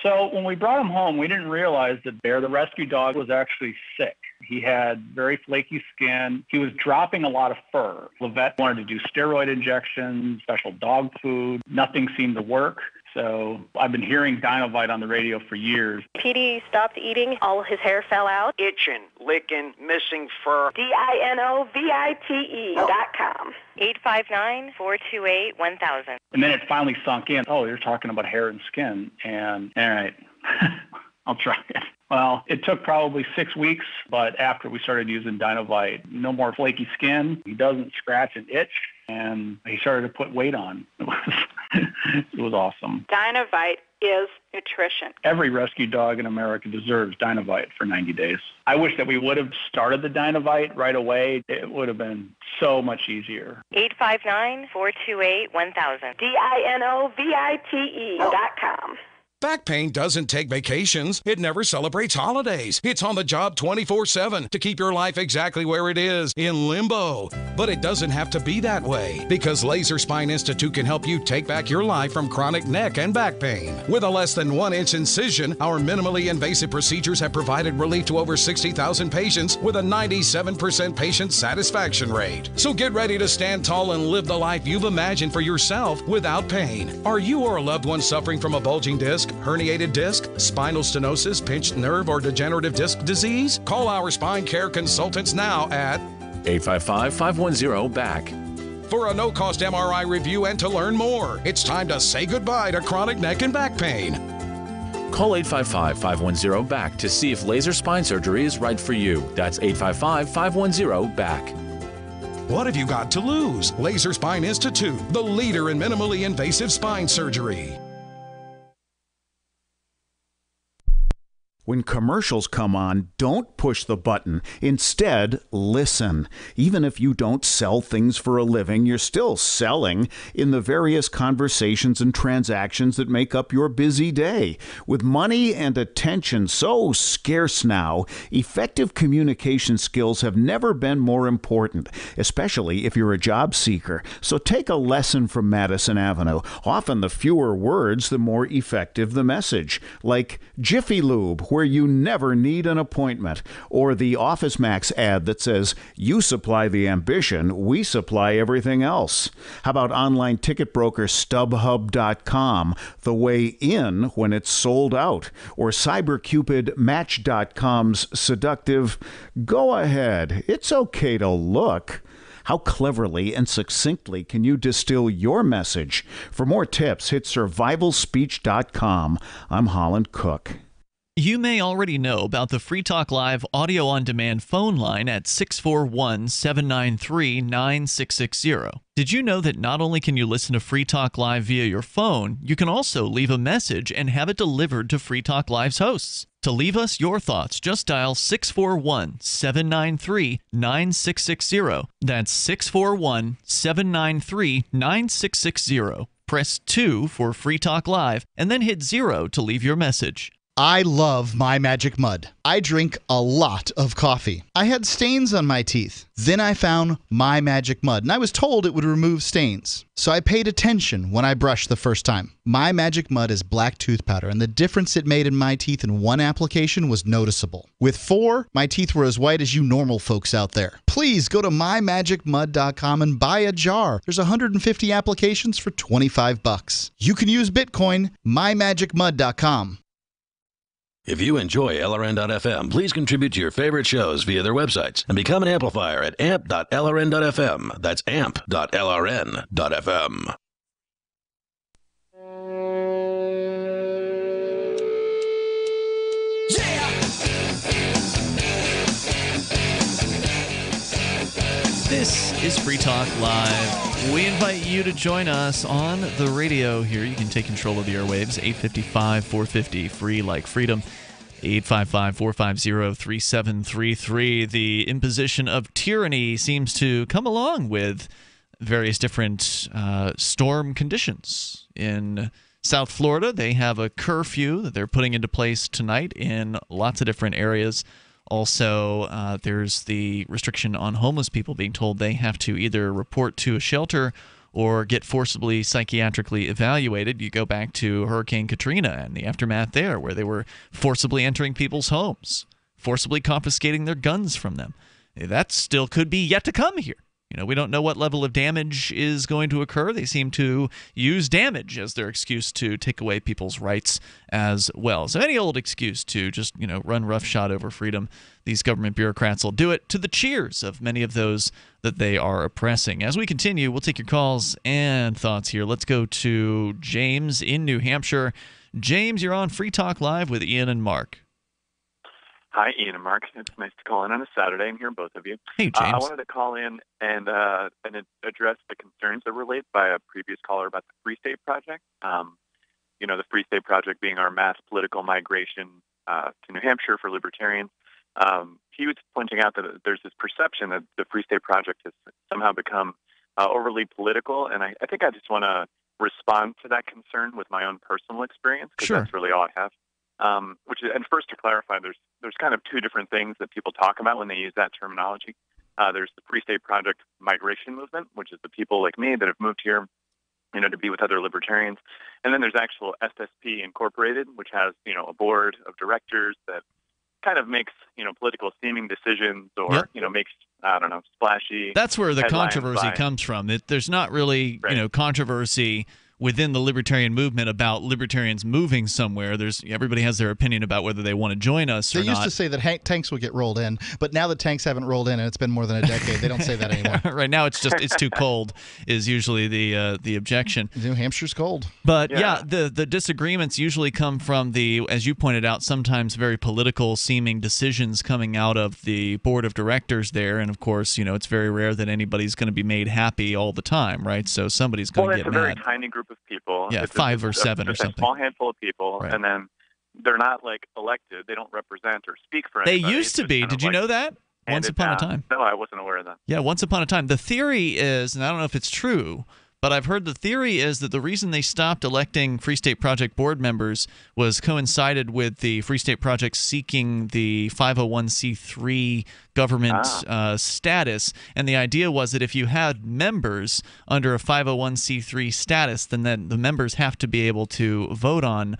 Speaker 2: So when we brought him home, we didn't realize that Bear, the rescue dog, was actually sick. He had very flaky skin. He was dropping a lot of fur. The vet wanted to do steroid injections, special dog food. Nothing seemed to work. So I've been hearing Dinovite on the radio for years.
Speaker 4: PD stopped eating. All his hair fell out.
Speaker 5: Itching, licking, missing fur.
Speaker 4: DINOVITE.com. 859-428-1000.
Speaker 2: And then it finally sunk in. Oh, you're talking about hair and skin. And all right, I'll try it. Well, it took probably 6 weeks, but after we started using Dinovite, no more flaky skin. He doesn't scratch and itch, and he started to put weight on. It was awesome.
Speaker 11: Dinovite is nutrition.
Speaker 2: Every rescue dog in America deserves Dinovite for 90 days. I wish that we would have started the Dinovite right away. It would have been so much easier.
Speaker 4: 859-428-1000. DINOVITE.com.
Speaker 21: Back pain doesn't take vacations. It never celebrates holidays. It's on the job 24/7 to keep your life exactly where it is, in limbo. But it doesn't have to be that way, because Laser Spine Institute can help you take back your life from chronic neck and back pain. With a less than 1-inch incision, our minimally invasive procedures have provided relief to over 60,000 patients with a 97% patient satisfaction rate. So get ready to stand tall and live the life you've imagined for yourself without pain. Are you or a loved one suffering from a bulging disc, herniated disc, spinal stenosis, pinched nerve, or degenerative disc disease? Call our spine care consultants now at
Speaker 6: 855-510-BACK.
Speaker 21: For a no-cost MRI review and to learn more. It's time to say goodbye to chronic neck and back pain.
Speaker 6: Call 855-510-BACK to see if laser spine surgery is right for you. That's 855-510-BACK.
Speaker 21: What have you got to lose? Laser Spine Institute, the leader in minimally invasive spine surgery.
Speaker 22: When commercials come on, don't push the button. Instead, listen. Even if you don't sell things for a living, you're still selling in the various conversations and transactions that make up your busy day. With money and attention so scarce now, effective communication skills have never been more important, especially if you're a job seeker. So take a lesson from Madison Avenue. Often the fewer words, the more effective the message. Like Jiffy Lube, where you never need an appointment, or the Office Max ad that says, "You supply the ambition, we supply everything else." How about online ticket broker StubHub.com, the way in when it's sold out, or CyberCupid Match.com's seductive, "Go ahead, it's okay to look." How cleverly and succinctly can you distill your message? For more tips, hit survivalspeech.com. I'm Holland Cook.
Speaker 7: You may already know about the Free Talk Live audio-on-demand phone line at 641-793-9660. Did you know that not only can you listen to Free Talk Live via your phone, you can also leave a message and have it delivered to Free Talk Live's hosts? To leave us your thoughts, just dial 641-793-9660. That's 641-793-9660. Press 2 for Free Talk Live, and then hit 0 to leave your message.
Speaker 8: I love My Magic Mud. I drink a lot of coffee. I had stains on my teeth. Then I found My Magic Mud, and I was told it would remove stains. So I paid attention when I brushed the first time. My Magic Mud is black tooth powder, and the difference it made in my teeth in one application was noticeable. With 4, my teeth were as white as you normal folks out there. Please go to mymagicmud.com and buy a jar. There's 150 applications for $25. You can use Bitcoin, mymagicmud.com.
Speaker 6: If you enjoy LRN.FM, please contribute to your favorite shows via their websites and become an amplifier at amp.lrn.fm. That's amp.lrn.fm.
Speaker 7: This is Free Talk Live. We invite you to join us on the radio here. You can take control of the airwaves, 855-450, free like freedom, 855-450-3733. The imposition of tyranny seems to come along with various different storm conditions. In South Florida, they have a curfew that they're putting into place tonight in lots of different areas. Also, there's the restriction on homeless people being told they have to either report to a shelter or get forcibly psychiatrically evaluated. You go back to Hurricane Katrina and the aftermath there, where they were forcibly entering people's homes, forcibly confiscating their guns from them. That still could be yet to come here. You know, we don't know what level of damage is going to occur. They seem to use damage as their excuse to take away people's rights as well. So any old excuse to just, run roughshod over freedom, these government bureaucrats will do it to the cheers of many of those that they are oppressing. As we continue, we'll take your calls and thoughts here. Let's go to James in New Hampshire. James, you're on Free Talk Live with Ian and Mark.
Speaker 1: Hi, Ian and Mark. It's nice to call in on a Saturday and hear both of you.
Speaker 7: Hey, James.
Speaker 1: I wanted to call in and address the concerns that were raised by a previous caller about the Free State Project. The Free State Project being our mass political migration to New Hampshire for libertarians. He was pointing out that there's this perception that the Free State Project has somehow become overly political, and I think I just want to respond to that concern with my own personal experience, because
Speaker 7: Sure.
Speaker 1: That's really all I have. And first to clarify, there's kind of two different things that people talk about when they use that terminology. There's the Free State Project migration movement, which is the people like me that have moved here, to be with other libertarians. And then there's actual SSP Incorporated, which has, a board of directors that kind of makes, political seeming decisions or,
Speaker 7: Yep.
Speaker 1: Makes, splashy.
Speaker 7: That's where the
Speaker 1: headlines
Speaker 7: controversy
Speaker 1: by-
Speaker 7: comes from. There's not really, controversy within the libertarian movement about libertarians moving somewhere. Everybody has their opinion about whether they want to join us or
Speaker 8: They
Speaker 7: not.
Speaker 8: used to say that tanks would get rolled in, but now that tanks haven't rolled in and it's been more than a decade, they don't say that anymore.
Speaker 7: Right now, it's too cold is usually the objection.
Speaker 8: New Hampshire's cold.
Speaker 7: But the disagreements usually come from the, as you pointed out, sometimes very political seeming decisions coming out of the board of directors there. And of course, it's very rare that anybody's going to be made happy all the time, right? So somebody's going to get
Speaker 1: it's a very
Speaker 7: mad.
Speaker 1: tiny group of people.
Speaker 7: Yeah,
Speaker 1: It's
Speaker 7: 5 or 7 or
Speaker 1: a
Speaker 7: something.
Speaker 1: small handful of people,
Speaker 7: Right.
Speaker 1: and then they're not elected. They don't represent or speak for
Speaker 7: They
Speaker 1: anybody.
Speaker 7: used to be. Did you know that? Once upon a time.
Speaker 1: No, I wasn't aware of that.
Speaker 7: Yeah, once upon a time. The theory is, and I don't know if it's true, but I've heard the theory is that the reason they stopped electing Free State Project board members was coincided with the Free State Project seeking the 501c3 government status. And the idea was that if you had members under a 501c3 status, then the members have to be able to vote on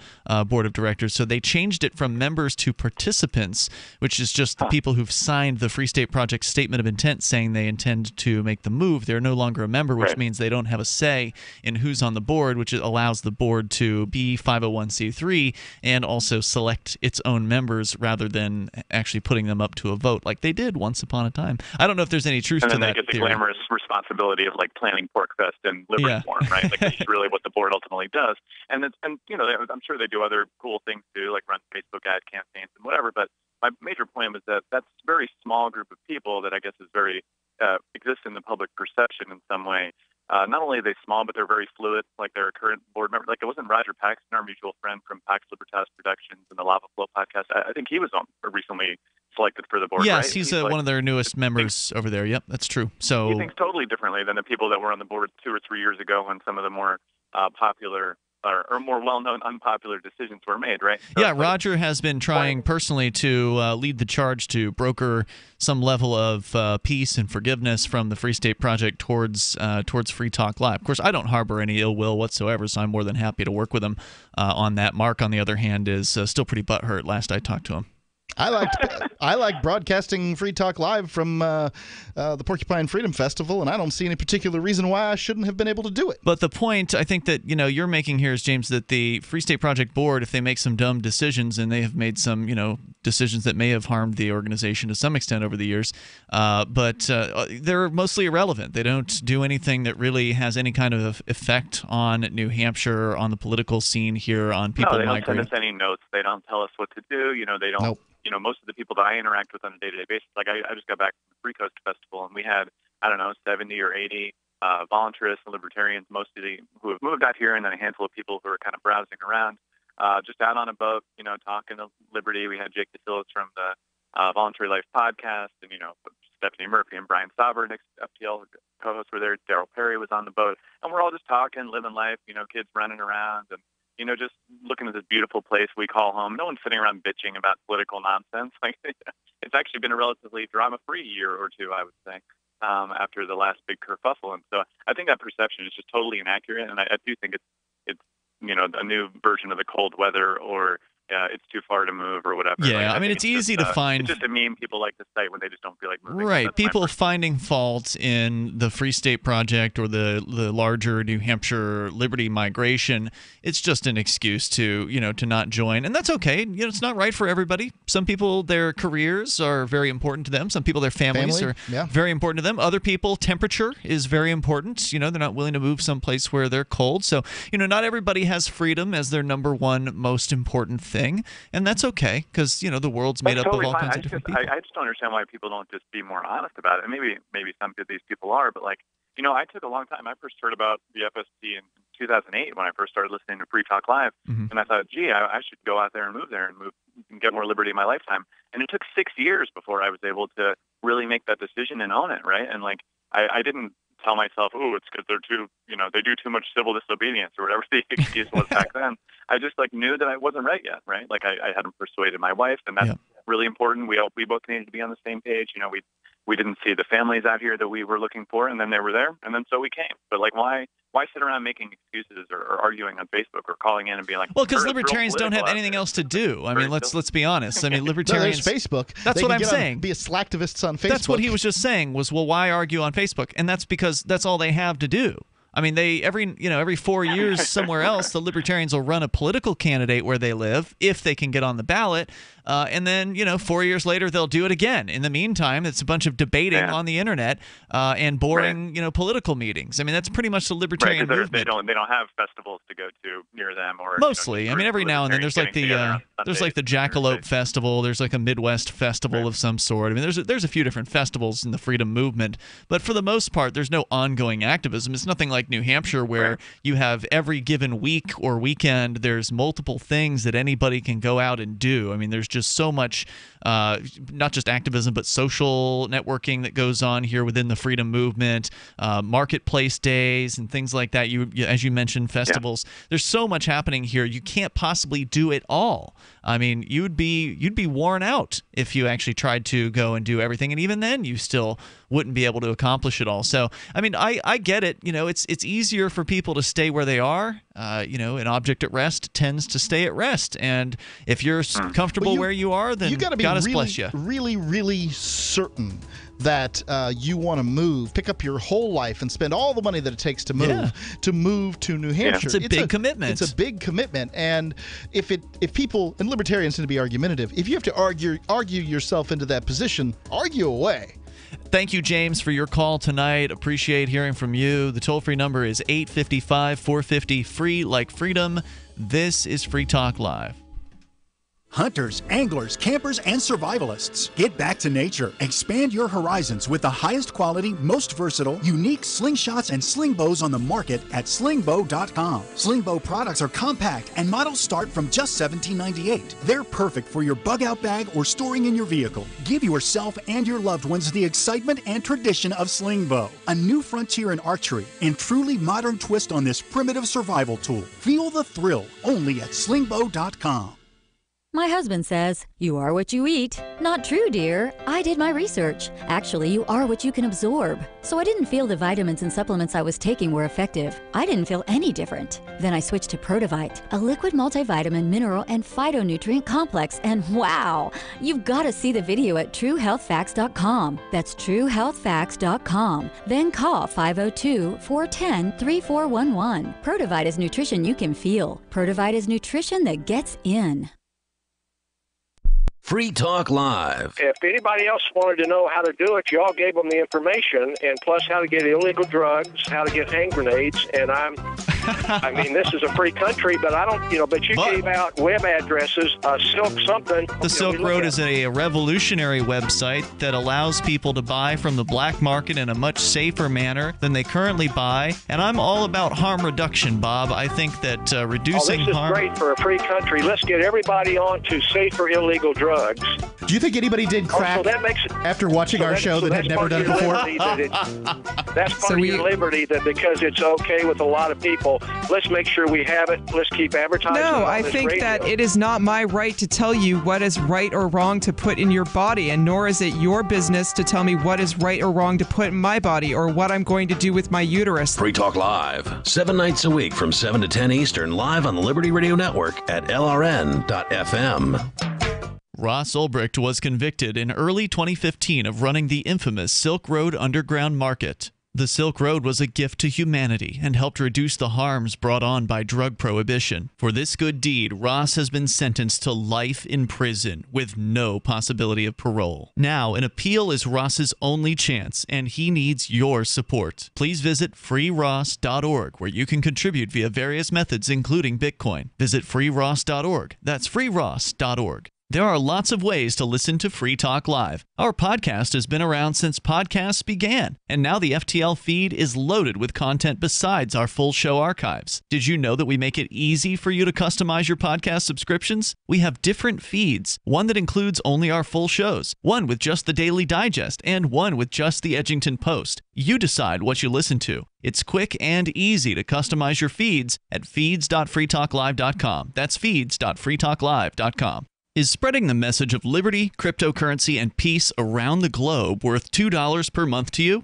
Speaker 7: board of directors. So they changed it from members to participants, which is just the people who've signed the Free State Project statement of intent saying they intend to make the move. They're no longer a member, which means they don't have a say in who's on the board, which allows the board to be 501c3 and also select its own members rather than actually putting them up to a vote like they did once upon a time. I don't know if there's any truth
Speaker 1: And
Speaker 7: to
Speaker 1: then
Speaker 7: that
Speaker 1: they get the
Speaker 7: theory.
Speaker 1: glamorous responsibility of planning Porkfest and Liberty Forum, right? That's really what the board ultimately does. And I'm sure they do other cool things too, like run Facebook ad campaigns and whatever. But my major point was that that's a very small group of people that I guess is very exists in the public perception in some way. Not only are they small, but they're very fluid. Like they're a current board member. Like it wasn't Roger Paxton, our mutual friend from Pax Libertas Productions and the Lava Flow podcast. I think he was recently selected for the board.
Speaker 7: Yes,
Speaker 1: right?
Speaker 7: he's one of their newest members over there. Yep, that's true.
Speaker 1: He thinks totally differently than the people that were on the board 2 or 3 years ago on some of the more popular or more well-known unpopular decisions were made, right? So,
Speaker 7: yeah, Roger has been trying personally to lead the charge to broker some level of peace and forgiveness from the Free State Project towards Free Talk Live. Of course, I don't harbor any ill will whatsoever, so I'm more than happy to work with him on that. Mark, on the other hand, is still pretty butthurt last I talked to him.
Speaker 8: I like broadcasting Free Talk Live from the Porcupine Freedom Festival, and I don't see any particular reason why I shouldn't have been able to do it.
Speaker 7: But the point I think that you're making here is, James, that the Free State Project board, if they make some dumb decisions, and they have made some decisions that may have harmed the organization to some extent over the years, but they're mostly irrelevant. They don't do anything that really has any kind of effect on New Hampshire, on the political scene here, on people
Speaker 1: migrating. No, they don't
Speaker 7: migrating.
Speaker 1: send us any notes. They don't tell us what to do. They don't.
Speaker 8: Nope.
Speaker 1: Most of the people that I interact with on a day-to-day basis, like I just got back from the Free Coast Festival, and we had, 70 or 80 voluntarists and libertarians, mostly who have moved out here, and then a handful of people who are kind of browsing around, just out on a boat, talking to liberty. We had Jake DeSillis from the Voluntary Life podcast, and, Stephanie Murphy and Brian Sauber, next FTL co-hosts, were there. Daryl Perry was on the boat, and we're all just talking, living life, kids running around, and just looking at this beautiful place we call home. No one's sitting around bitching about political nonsense. Like, it's actually been a relatively drama-free year or two, I would say, after the last big kerfuffle. And so I think that perception is just totally inaccurate. And I do think it's a new version of the cold weather, or it's too far to move, or whatever.
Speaker 7: Yeah, it's easy to find.
Speaker 1: It's just a meme people like to cite when they just don't feel like moving.
Speaker 7: Right, people finding fault in the Free State Project or the larger New Hampshire liberty migration. It's just an excuse to to not join, and that's okay. It's not right for everybody. Some people, their careers are very important to them. Some people, their families are very important to them. Other people, temperature is very important. They're not willing to move someplace where they're cold. So not everybody has freedom as their number one most important thing. And that's okay, because the world's made up of all kinds of different people.
Speaker 1: I just don't understand why people don't just be more honest about it. And maybe some of these people are, but I took a long time. I first heard about the FST in 2008 when I first started listening to Free Talk Live, and I thought, gee, I should go out there and move there and get more liberty in my lifetime. And it took 6 years before I was able to really make that decision and own it, right? And I didn't tell myself, oh, it's because they're too, they do too much civil disobedience or whatever the excuse was back then. I just knew that I wasn't right yet, right? I hadn't persuaded my wife, and that's really important. We both needed to be on the same page. We didn't see the families out here that we were looking for, and then they were there, and then so we came. But why sit around making excuses or arguing on Facebook or calling in and being like,
Speaker 7: well, because libertarians don't have anything else to do. Let's be honest. Libertarians.
Speaker 8: There's Facebook.
Speaker 7: That's what I'm saying.
Speaker 8: Be a slacktivists on Facebook.
Speaker 7: That's what he was just saying. Was, well, why argue on Facebook? And that's because that's all they have to do. They every 4 years somewhere else, the libertarians will run a political candidate where they live if they can get on the ballot, and then 4 years later they'll do it again. In the meantime, it's a bunch of debating on the internet and boring political meetings. That's pretty much the libertarian movement.
Speaker 1: They don't have festivals to go to near them, or
Speaker 7: mostly. Every now and then there's like the Jackalope Festival. There's like a Midwest festival of some sort. There's a few different festivals in the freedom movement, but for the most part, there's no ongoing activism. It's nothing like New Hampshire, where you have every given week or weekend, there's multiple things that anybody can go out and do. There's just so much, not just activism, but social networking that goes on here within the freedom movement, marketplace days and things like that. As you mentioned, festivals. There's so much happening here. You can't possibly do it all. You'd be worn out if you actually tried to go and do everything, and even then, you still wouldn't be able to accomplish it all. So, I get it. It's easier for people to stay where they are. An object at rest tends to stay at rest, and if you're comfortable where you are, then God bless you.
Speaker 8: Really, really certain that you want to move, pick up your whole life, and spend all the money that it takes to move to New Hampshire.
Speaker 7: It's a big commitment.
Speaker 8: It's a big commitment, and if people, and libertarians tend to be argumentative, if you have to argue yourself into that position, argue away.
Speaker 7: Thank you, James, for your call tonight. Appreciate hearing from you. The toll-free number is 855-450-FREE, like freedom. This is Free Talk Live.
Speaker 9: Hunters, anglers, campers, and survivalists. Get back to nature. Expand your horizons with the highest quality, most versatile, unique slingshots and sling bows on the market at slingbow.com. Sling bow products are compact and models start from just $17.98. They're perfect for your bug out bag or storing in your vehicle. Give yourself and your loved ones the excitement and tradition of sling bow. A new frontier in archery and truly modern twist on this primitive survival tool. Feel the thrill only at slingbow.com.
Speaker 18: My husband says, "You are what you eat." Not true, dear. I did my research. Actually, you are what you can absorb. So I didn't feel the vitamins and supplements I was taking were effective. I didn't feel any different. Then I switched to Protivite, a liquid multivitamin, mineral, and phytonutrient complex. And wow, you've got to see the video at truehealthfacts.com. That's truehealthfacts.com. Then call 502-410-3411. Protivite is nutrition you can feel. Protivite is nutrition that gets in.
Speaker 6: Free Talk Live.
Speaker 10: If anybody else wanted to know how to do it, y'all gave them the information, and plus how to get illegal drugs, how to get hand grenades, and I mean, this is a free country, but I don't, but you gave out web addresses, Silk something.
Speaker 7: The Silk Road is a revolutionary website that allows people to buy from the black market in a much safer manner than they currently buy, and I'm all about harm reduction, Bob. I think that reducing harm...
Speaker 10: This is great for a free country. Let's get everybody on to safer illegal drugs.
Speaker 8: Do you think anybody did crack after watching our show that had never done it before?
Speaker 10: That's part of your liberty, that because it's okay with a lot of people, let's make sure we have it. Let's keep advertising.
Speaker 12: No, I think that it is not my right to tell you what is right or wrong to put in your body, and nor is it your business to tell me what is right or wrong to put in my body or what I'm going to do with my uterus.
Speaker 6: Free Talk Live, 7 nights a week from 7 to 10 Eastern, live on the Liberty Radio Network at LRN.FM.
Speaker 7: Ross Ulbricht was convicted in early 2015 of running the infamous Silk Road Underground Market. The Silk Road was a gift to humanity and helped reduce the harms brought on by drug prohibition. For this good deed, Ross has been sentenced to life in prison with no possibility of parole. Now, an appeal is Ross's only chance, and he needs your support. Please visit freeross.org, where you can contribute via various methods, including Bitcoin. Visit freeross.org. That's freeross.org. There are lots of ways to listen to Free Talk Live. Our podcast has been around since podcasts began, and now the FTL feed is loaded with content besides our full show archives. Did you know that we make it easy for you to customize your podcast subscriptions? We have different feeds, one that includes only our full shows, one with just the Daily Digest, and one with just the Edgington Post. You decide what you listen to. It's quick and easy to customize your feeds at feeds.freetalklive.com. That's feeds.freetalklive.com. Is spreading the message of liberty, cryptocurrency, and peace around the globe worth $2 per month to you?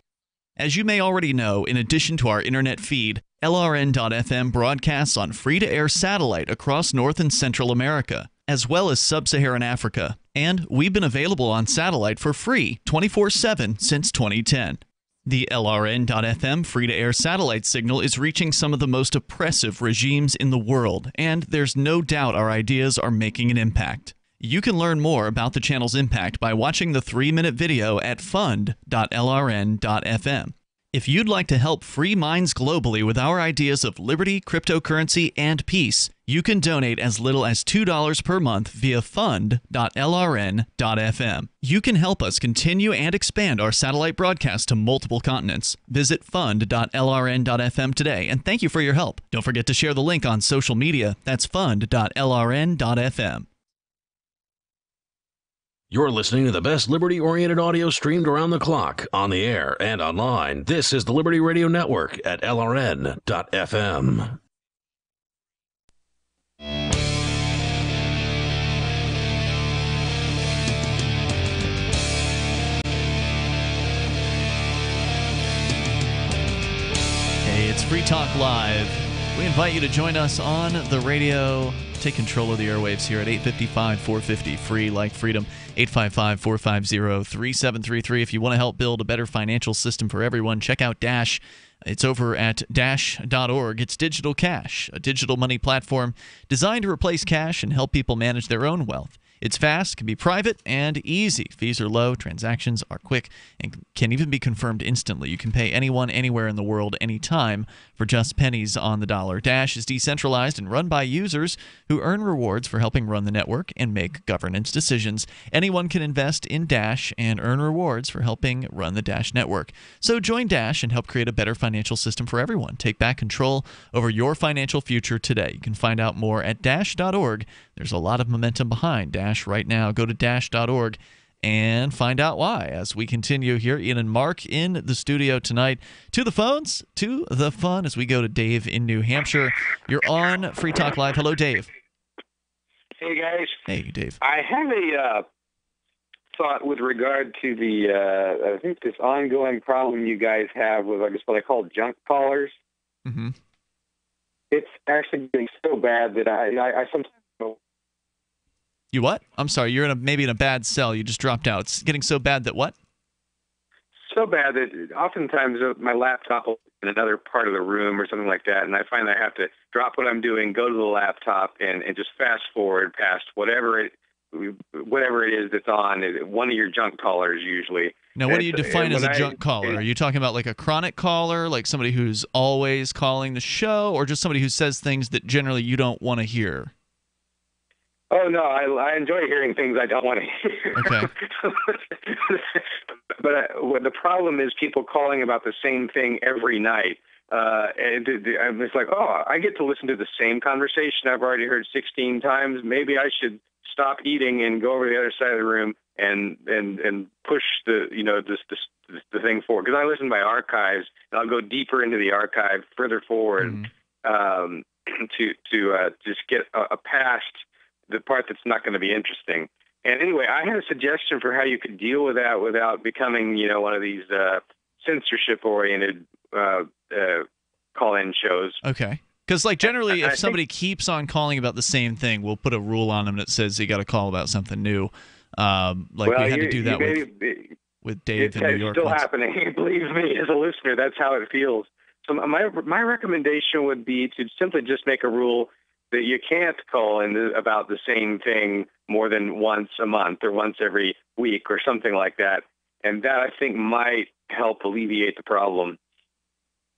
Speaker 7: As you may already know, in addition to our internet feed, LRN.FM broadcasts on free-to-air satellite across North and Central America, as well as Sub-Saharan Africa. And we've been available on satellite for free 24/7 since 2010. The LRN.FM free-to-air satellite signal is reaching some of the most oppressive regimes in the world, and there's no doubt our ideas are making an impact. You can learn more about the channel's impact by watching the 3-minute video at fund.lrn.fm. If you'd like to help free minds globally with our ideas of liberty, cryptocurrency, and peace, you can donate as little as $2 per month via fund.lrn.fm. You can help us continue and expand our satellite broadcast to multiple continents. Visit fund.lrn.fm today, and thank you for your help. Don't forget to share the link on social media. That's fund.lrn.fm.
Speaker 6: You're listening to the best liberty-oriented audio streamed around the clock, on the air, and online. This is the Liberty Radio Network at LRN.FM.
Speaker 7: Hey, it's Free Talk Live. We invite you to join us on the radio. Take control of the airwaves here at 855-450, free like freedom, 855-450-3733. If you want to help build a better financial system for everyone, check out Dash. It's over at dash.org. It's digital cash, a digital money platform designed to replace cash and help people manage their own wealth. It's fast, can be private, and easy. Fees are low, transactions are quick, and can even be confirmed instantly. You can pay anyone, anywhere in the world, anytime for just pennies on the dollar. Dash is decentralized and run by users who earn rewards for helping run the network and make governance decisions. Anyone can invest in Dash and earn rewards for helping run the Dash network. So join Dash and help create a better financial system for everyone. Take back control over your financial future today. You can find out more at dash.org. There's a lot of momentum behind Dash right now. Go to dash.org and find out why. As we continue here, Ian and Mark in the studio tonight. To the phones, to the fun, as we go to Dave in New Hampshire. You're on Free Talk Live. Hello, Dave.
Speaker 3: Hey, guys.
Speaker 7: Hey, Dave.
Speaker 3: I have a thought with regard to the, I think this ongoing problem you guys have with, I guess, what I call junk callers.
Speaker 7: Mm-hmm.
Speaker 3: It's actually getting so bad that I sometimes...
Speaker 7: You what? I'm sorry. You're maybe in a bad cell. You just dropped out. It's getting so bad that what?
Speaker 3: So bad that oftentimes my laptop will be in another part of the room or something like that, and I find I have to drop what I'm doing, go to the laptop, and just fast forward past whatever it is that's on. One of your junk callers usually.
Speaker 7: Now, what do you define as a junk caller? Are you talking about like a chronic caller, like somebody who's always calling the show, or just somebody who says things that generally you don't want to hear?
Speaker 3: Oh, no, I enjoy hearing things I don't want to hear.
Speaker 7: Okay.
Speaker 3: But the problem is people calling about the same thing every night. And it's like, oh, I get to listen to the same conversation I've already heard 16 times. Maybe I should stop eating and go over to the other side of the room and push the thing forward. Because I listen by archives, and I'll go deeper into the archive, further forward, to just get past the part that's not going to be interesting. And anyway, I had a suggestion for how you could deal with that without becoming, one of these censorship-oriented call-in shows.
Speaker 7: Okay. Because, generally, if somebody keeps on calling about the same thing, we'll put a rule on them that says you got to call about something new. We had to do that with Dave in New York.
Speaker 3: It's still happening. Believe me, as a listener, that's how it feels. So my recommendation would be to simply just make a rule that you can't call in about the same thing more than once a month or once every week or something like that. And that, I think, might help alleviate the problem.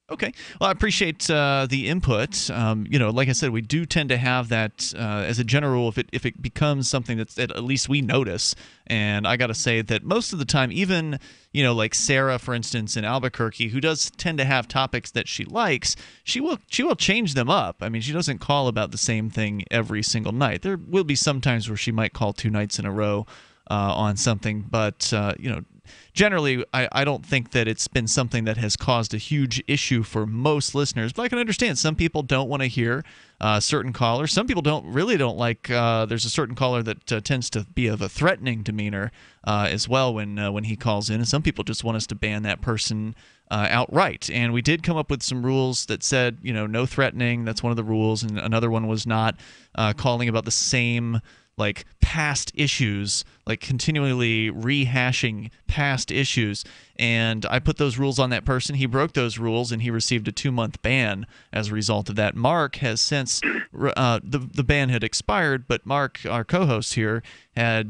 Speaker 7: Okay. Well, I appreciate the input. Like I said, we do tend to have that as a general rule if it becomes something that at least we notice. And I got to say that most of the time, even, like Sarah, for instance, in Albuquerque, who does tend to have topics that she likes, she will change them up. I mean, she doesn't call about the same thing every single night. There will be some times where she might call 2 nights in a row on something, but, generally, I don't think that it's been something that has caused a huge issue for most listeners. But I can understand some people don't want to hear certain callers. Some people don't like. There's a certain caller that tends to be of a threatening demeanor as well when he calls in, and some people just want us to ban that person outright. And we did come up with some rules that said, no threatening. That's one of the rules, and another one was not calling about the same past issues, continually rehashing past issues. And I put those rules on that person. He broke those rules, and he received a 2-month ban as a result of that. Mark has since the ban had expired, but Mark, our co-host here, I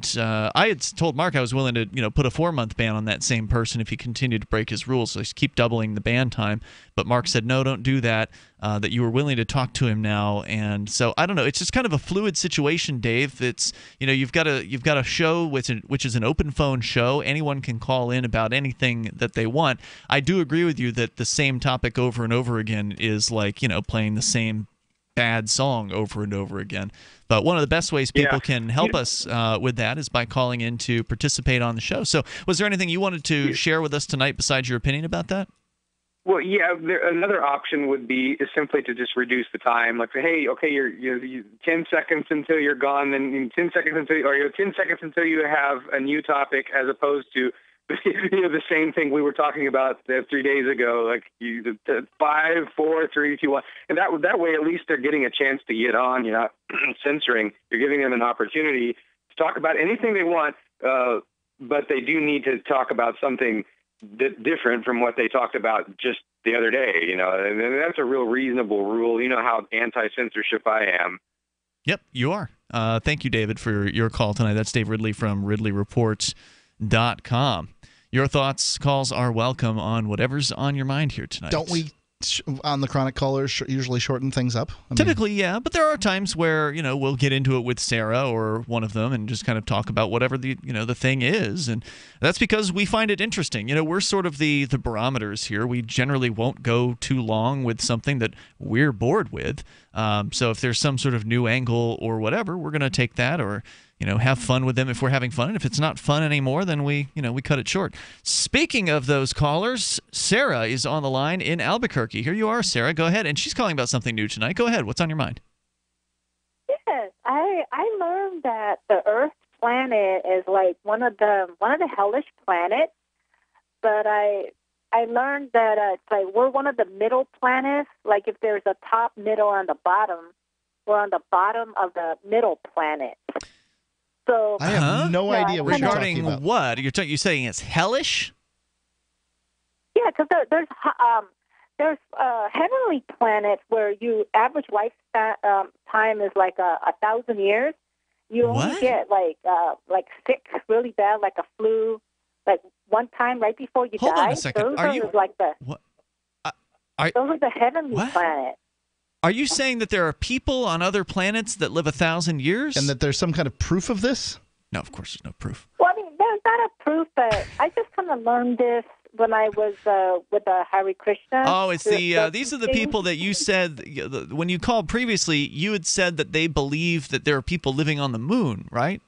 Speaker 7: had told Mark I was willing to put a 4-month ban on that same person if he continued to break his rules. So I keep doubling the ban time. But Mark said, no, don't do that. That you were willing to talk to him now. And so I don't know. It's just kind of a fluid situation, Dave. It's you've got a show which is an open phone show. Anyone can call in about anything that they want. I do agree with you that the same topic over and over again is playing the same bad song over and over again. But one of the best ways people can help us with that is by calling in to participate on the show. So was there anything you wanted to share with us tonight besides your opinion about that?
Speaker 3: Well, yeah, another option would be simply to just reduce the time. Like, hey, okay, you're 10 seconds until you're gone, and 10 seconds until you have a new topic, as opposed to the same thing we were talking about 3 days ago. Like 5, 4, 3, 2, 1, and that way at least they're getting a chance to get on. You're not censoring. You're giving them an opportunity to talk about anything they want, but they do need to talk about something different from what they talked about just the other day, and that's a real reasonable rule. You know how anti-censorship I am.
Speaker 7: Yep, you are. Thank you, David, for your call tonight. That's Dave Ridley from RidleyReports.com. Your thoughts, calls are welcome on whatever's on your mind here tonight.
Speaker 8: Don't we, on the Chronic Callers, usually shorten things up?
Speaker 7: Typically, yeah, but there are times where we'll get into it with Sarah or one of them and just kind of talk about whatever the thing is, and that's because we find it interesting. We're sort of the barometers here. We generally won't go too long with something that we're bored with. So if there's some sort of new angle or whatever, we're going to take that or have fun with them if we're having fun. And if it's not fun anymore, then we cut it short. Speaking of those callers, Sarah is on the line in Albuquerque. Here you are, Sarah. Go ahead. And she's calling about something new tonight. Go ahead. What's on your mind?
Speaker 13: Yes, I learned that the Earth planet is like one of the hellish planets, but I learned that it's like we're one of the middle planets. Like if there's a top, middle, and the bottom, we're on the bottom of the middle planet. So
Speaker 8: I have no idea what you're talking about.
Speaker 7: What? You're saying it's hellish?
Speaker 13: Yeah, because there's heavenly planets where you average lifetime time is like 1,000 years. You only get like sick really bad, like a flu, like one time right before you die.
Speaker 7: Hold on a second.
Speaker 13: Those are the heavenly planets.
Speaker 7: Are you saying that there are people on other planets that live 1,000 years?
Speaker 8: And that there's some kind of proof of this?
Speaker 7: No, of course there's no proof.
Speaker 13: Well, I mean, there's not a proof, but I just kind of learned this when I was with Hare Krishna.
Speaker 7: Oh, it's these are the people that you said, when you called previously, you had said that they believe that there are people living on the moon, right?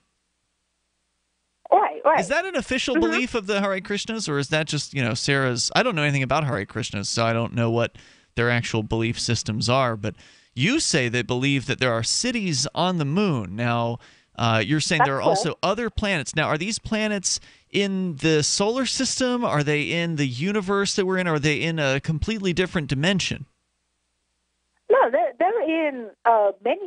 Speaker 13: Right.
Speaker 7: Is that an official belief of the Hare Krishnas, or is that just, Sarah's? I don't know anything about Hare Krishnas, so I don't know what their actual belief systems are, but you say they believe that there are cities on the moon. Now, you're saying there are also other planets. Now, are these planets in the solar system? Are they in the universe that we're in? Or are they in a completely different dimension?
Speaker 13: No, they're in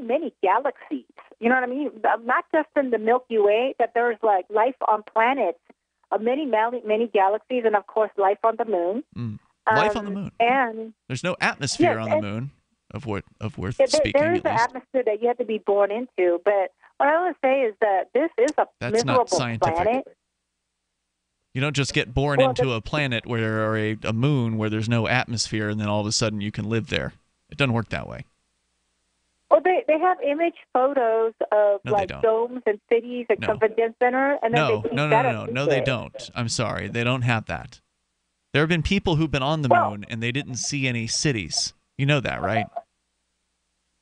Speaker 13: many galaxies. You know what I mean? Not just in the Milky Way, that there's like life on planets, many galaxies, and of course life on the moon.
Speaker 7: Life on the moon.
Speaker 13: And
Speaker 7: there's no atmosphere on the moon of worth speaking.
Speaker 13: There is an atmosphere that you have to be born into, but what I would say is that this is a miserable planet.
Speaker 7: You don't just get born into a planet or a moon where there's no atmosphere and then all of a sudden you can live there. It doesn't work that way.
Speaker 13: Well, they have image photos of domes and cities and convention center, and then
Speaker 7: No, they don't. I'm sorry, they don't have that. There have been people who've been on the moon and they didn't see any cities. You know that, right?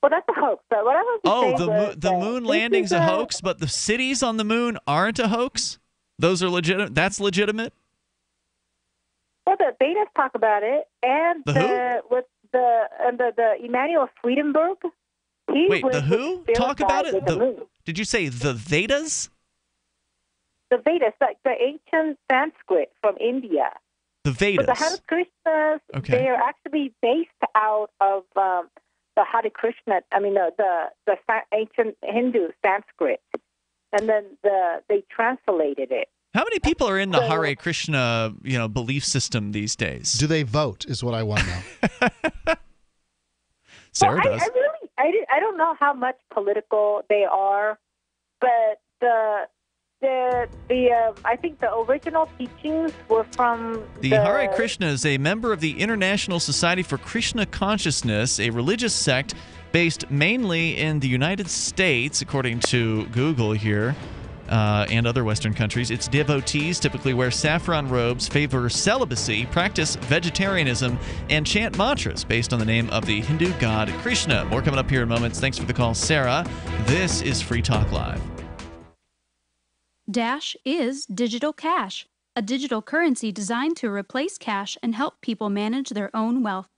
Speaker 13: Well, that's a hoax. But what I was
Speaker 7: the moon landing's a hoax, but the cities on the moon aren't a hoax? Those are legitimate? That's legitimate?
Speaker 13: Well, the Vedas talk about it, and the Emanuel Swedenborg.
Speaker 7: Wait, the who talk about it? Did you say the Vedas?
Speaker 13: The Vedas, like the ancient Sanskrit from India.
Speaker 7: The Vedas.
Speaker 13: But the Hare Krishnas, they are actually based out of the Hare Krishna. I mean, the ancient Hindu Sanskrit, and then they translated it.
Speaker 7: How many people are in the Hare Krishna, belief system these days?
Speaker 8: Do they vote? Is what I want to know.
Speaker 7: Sarah does.
Speaker 13: I don't know how much political they are, but I think the original teachings were from
Speaker 7: the Hare Krishna is a member of the International Society for Krishna Consciousness, a religious sect based mainly in the United States, according to Google here, and other Western countries. Its devotees typically wear saffron robes, favor celibacy, practice vegetarianism, and chant mantras based on the name of the Hindu god Krishna. More coming up here in moments. Thanks for the call, Sarah. This is Free Talk Live.
Speaker 14: Dash is digital cash, a digital currency designed to replace cash and help people manage their own wealth.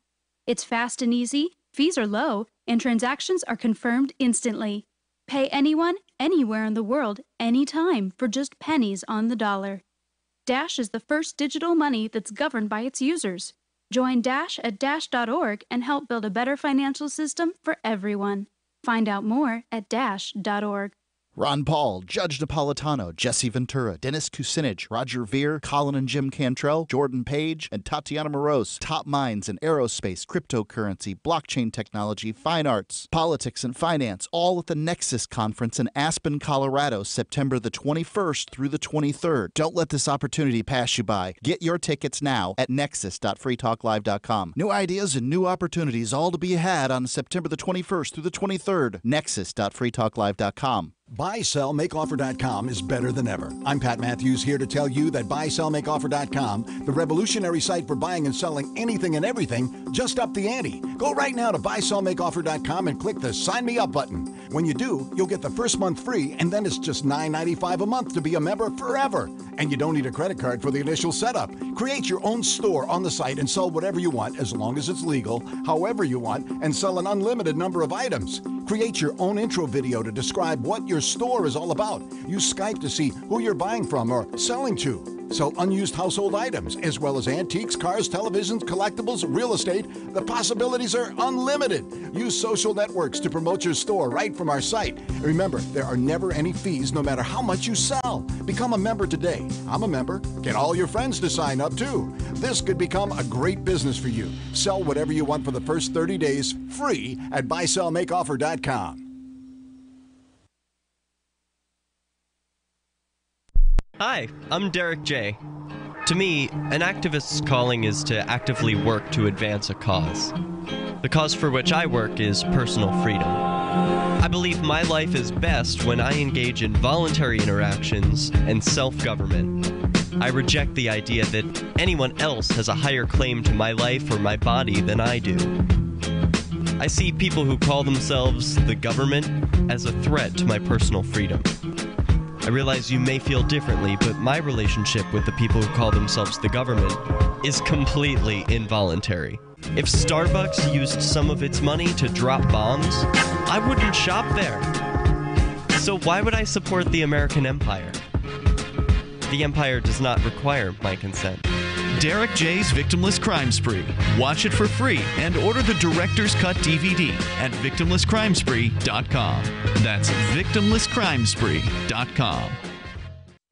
Speaker 14: It's fast and easy, fees are low, and transactions are confirmed instantly. Pay anyone, anywhere in the world, anytime for just pennies on the dollar. Dash is the first digital money that's governed by its users. Join Dash at dash.org and help build a better financial system for everyone. Find out more at dash.org.
Speaker 8: Ron Paul, Judge Napolitano, Jesse Ventura, Dennis Kucinich, Roger Ver, Colin and Jim Cantrell, Jordan Page, and Tatiana Moroz. Top minds in aerospace, cryptocurrency, blockchain technology, fine arts, politics, and finance, all at the Nexus Conference in Aspen, Colorado, September the 21st through the 23rd. Don't let this opportunity pass you by. Get your tickets now at nexus.freetalklive.com. New ideas and new opportunities all to be had on September the 21st through the 23rd. Nexus.freetalklive.com.
Speaker 9: BuySellMakeOffer.com is better than ever. I'm Pat Matthews here to tell you that BuySellMakeOffer.com, the revolutionary site for buying and selling anything and everything, just upped the ante. Go right now to BuySellMakeOffer.com and click the Sign Me Up button. When you do, you'll get the first month free, and then it's just $9.95 a month to be a member forever. And you don't need a credit card for the initial setup. Create your own store on the site and sell whatever you want, as long as it's legal, however you want, and sell an unlimited number of items. Create your own intro video to describe what your store is all about. Use Skype to see who you're buying from or selling to. Sell unused household items, as well as antiques, cars, televisions, collectibles, real estate. The possibilities are unlimited. Use social networks to promote your store right from our site. Remember, there are never any fees no matter how much you sell. Become a member today. I'm a member. Get all your friends to sign up too. This could become a great business for you. Sell whatever you want for the first 30 days free at BuySellMakeOffer.com.
Speaker 15: Hi, I'm Derek J. To me, an activist's calling is to actively work to advance a cause. The cause for which I work is personal freedom. I believe my life is best when I engage in voluntary interactions and self-government. I reject the idea that anyone else has a higher claim to my life or my body than I do. I see people who call themselves the government as a threat to my personal freedom. I realize you may feel differently, but my relationship with the people who call themselves the government is completely involuntary. If Starbucks used some of its money to drop bombs, I wouldn't shop there. So why would I support the American empire? The empire does not require my consent.
Speaker 7: Derek J's Victimless Crime Spree. Watch it for free and order the Director's Cut DVD at victimlesscrimespree.com. That's victimlesscrimespree.com.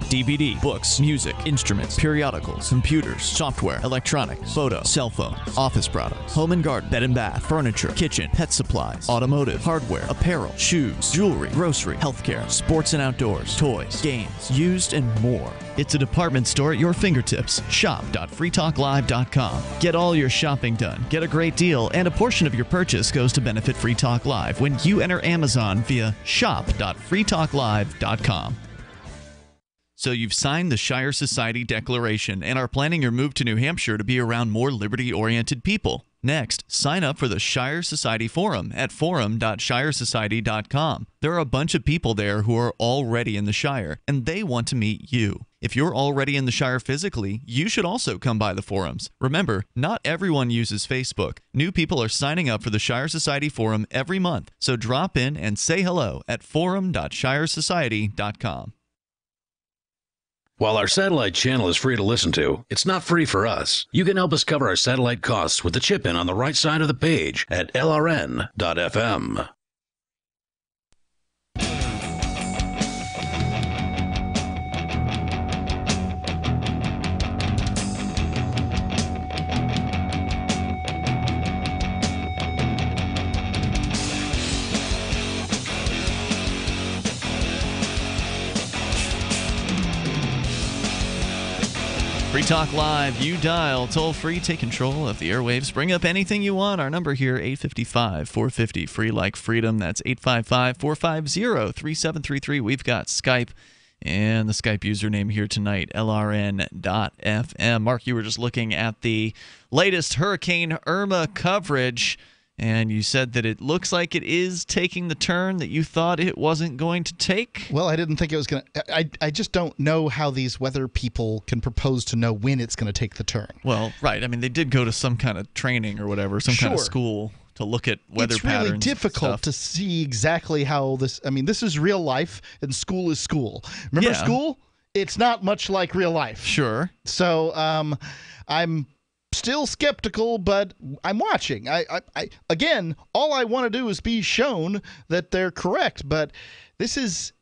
Speaker 7: DVD, books, music, instruments, periodicals, computers, software, electronics, photo, cell phones, office products, home and garden, bed and bath, furniture, kitchen, pet supplies, automotive, hardware, apparel, shoes, jewelry, grocery, healthcare, sports and outdoors, toys, games, used, and more. It's a department store at your fingertips. Shop.freetalklive.com. Get all your shopping done, get a great deal, and a portion of your purchase goes to benefit Free Talk Live when you enter Amazon via shop.freetalklive.com. So you've signed the Shire Society Declaration and are planning your move to New Hampshire to be around more liberty-oriented people. Next, sign up for the Shire Society Forum at forum.shiresociety.com. There are a bunch of people there who are already in the Shire, and they want to meet you. If you're already in the Shire physically, you should also come by the forums. Remember, not everyone uses Facebook. New people are signing up for the Shire Society Forum every month, so drop in and say hello at forum.shiresociety.com.
Speaker 6: While our satellite channel is free to listen to, it's not free for us. You can help us cover our satellite costs with the chip-in on the right side of the page at LRN.FM.
Speaker 7: Free Talk Live, you dial toll free, take control of the airwaves, bring up anything you want. Our number here, 855-450, free like freedom. That's 855-450-3733. We've got Skype, and the Skype username here tonight, LRN.FM. Mark, you were just looking at the latest Hurricane Irma coverage, and you said that it looks like it is taking the turn that you thought it wasn't going to take.
Speaker 8: Well, I didn't think it was going to. I just don't know how these weather people can propose to know when it's going to take the turn.
Speaker 7: Well, right. I mean, they did go to some kind of training or whatever, some kind of school to look at weather patterns.
Speaker 8: It's really difficult to see exactly how this. I mean, this is real life, and school is school. Remember school? It's not much like real life.
Speaker 7: Sure.
Speaker 8: So I'm still skeptical, but I'm watching. Again, all I want to do is be shown that they're correct, but this is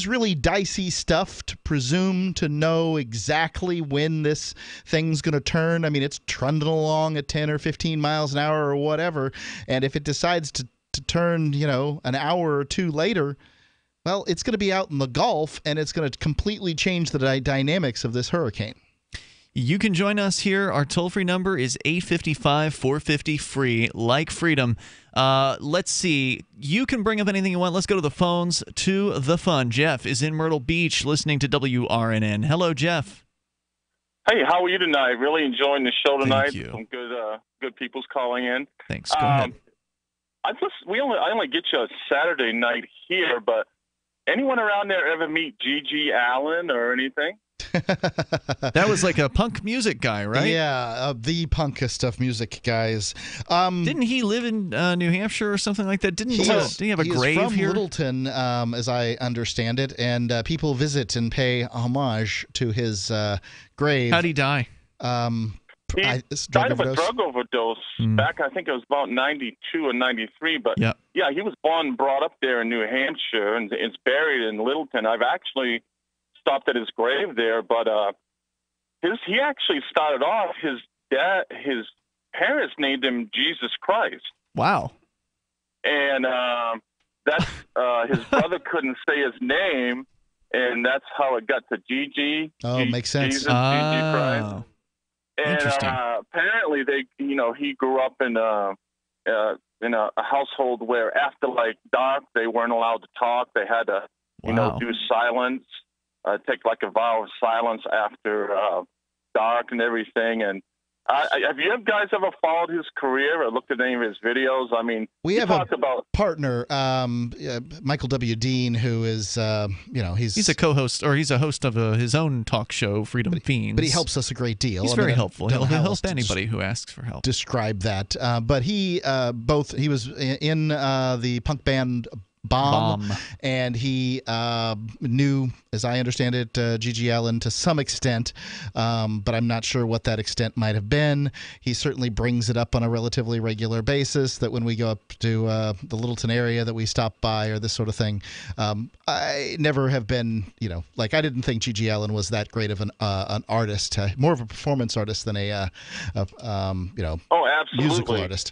Speaker 8: really dicey stuff to presume to know exactly when this thing's going to turn. I mean, it's trundling along at 10 or 15 miles an hour or whatever, and if it decides to turn, an hour or two later, well, it's going to be out in the Gulf, and it's going to completely change the dynamics of this hurricane.
Speaker 7: You can join us here. Our toll-free number is 855-450-FREE, like freedom. Let's see. You can bring up anything you want. Let's go to the phones, to the fun. Jeff is in Myrtle Beach listening to WRNN. Hello, Jeff.
Speaker 16: Hey, how are you tonight? Really enjoying the show tonight.
Speaker 7: Thank you.
Speaker 16: Some good people's calling in.
Speaker 7: Thanks. Go ahead.
Speaker 16: I only get you a Saturday night here, but anyone around there ever meet G.G. Allin or anything?
Speaker 7: That was like a punk music guy, right?
Speaker 8: Yeah, the punkest of music guys.
Speaker 7: Didn't he live in New Hampshire or something like that? Didn't he have a grave
Speaker 8: from
Speaker 7: here?
Speaker 8: Littleton, as I understand it, and people visit and pay homage to his grave.
Speaker 7: How'd he die?
Speaker 16: He died of a drug overdose back, I think it was about 92 or 93. But yeah, he was born and brought up there in New Hampshire, and is buried in Littleton. I've actually stopped at his grave there, but he actually started off, his parents named him Jesus Christ.
Speaker 7: Wow.
Speaker 16: And that's his brother couldn't say his name, and that's how it got to Gigi.
Speaker 8: Oh, makes sense.
Speaker 16: Jesus, Gigi Christ. And apparently he grew up in a household where after like dark they weren't allowed to talk. They had to do silence. Take like a vow of silence after dark and everything. And have you guys ever followed his career or looked at any of his videos? I mean,
Speaker 8: we have a partner, Michael W. Dean, who is, he's
Speaker 7: a co-host, or he's a host of his own talk show, Freedom Fiends.
Speaker 8: But he helps us a great deal.
Speaker 7: He's very helpful. He'll help anybody who asks for help.
Speaker 8: Describe that. But he was in the punk band Bomb. And he knew, as I understand it, G.G. Allin to some extent, but I'm not sure what that extent might have been. He certainly brings it up on a relatively regular basis, that when we go up to the Littleton area that we stop by or this sort of thing. I never have been, I didn't think G.G. Allin was that great of an artist, more of a performance artist than a musical artist.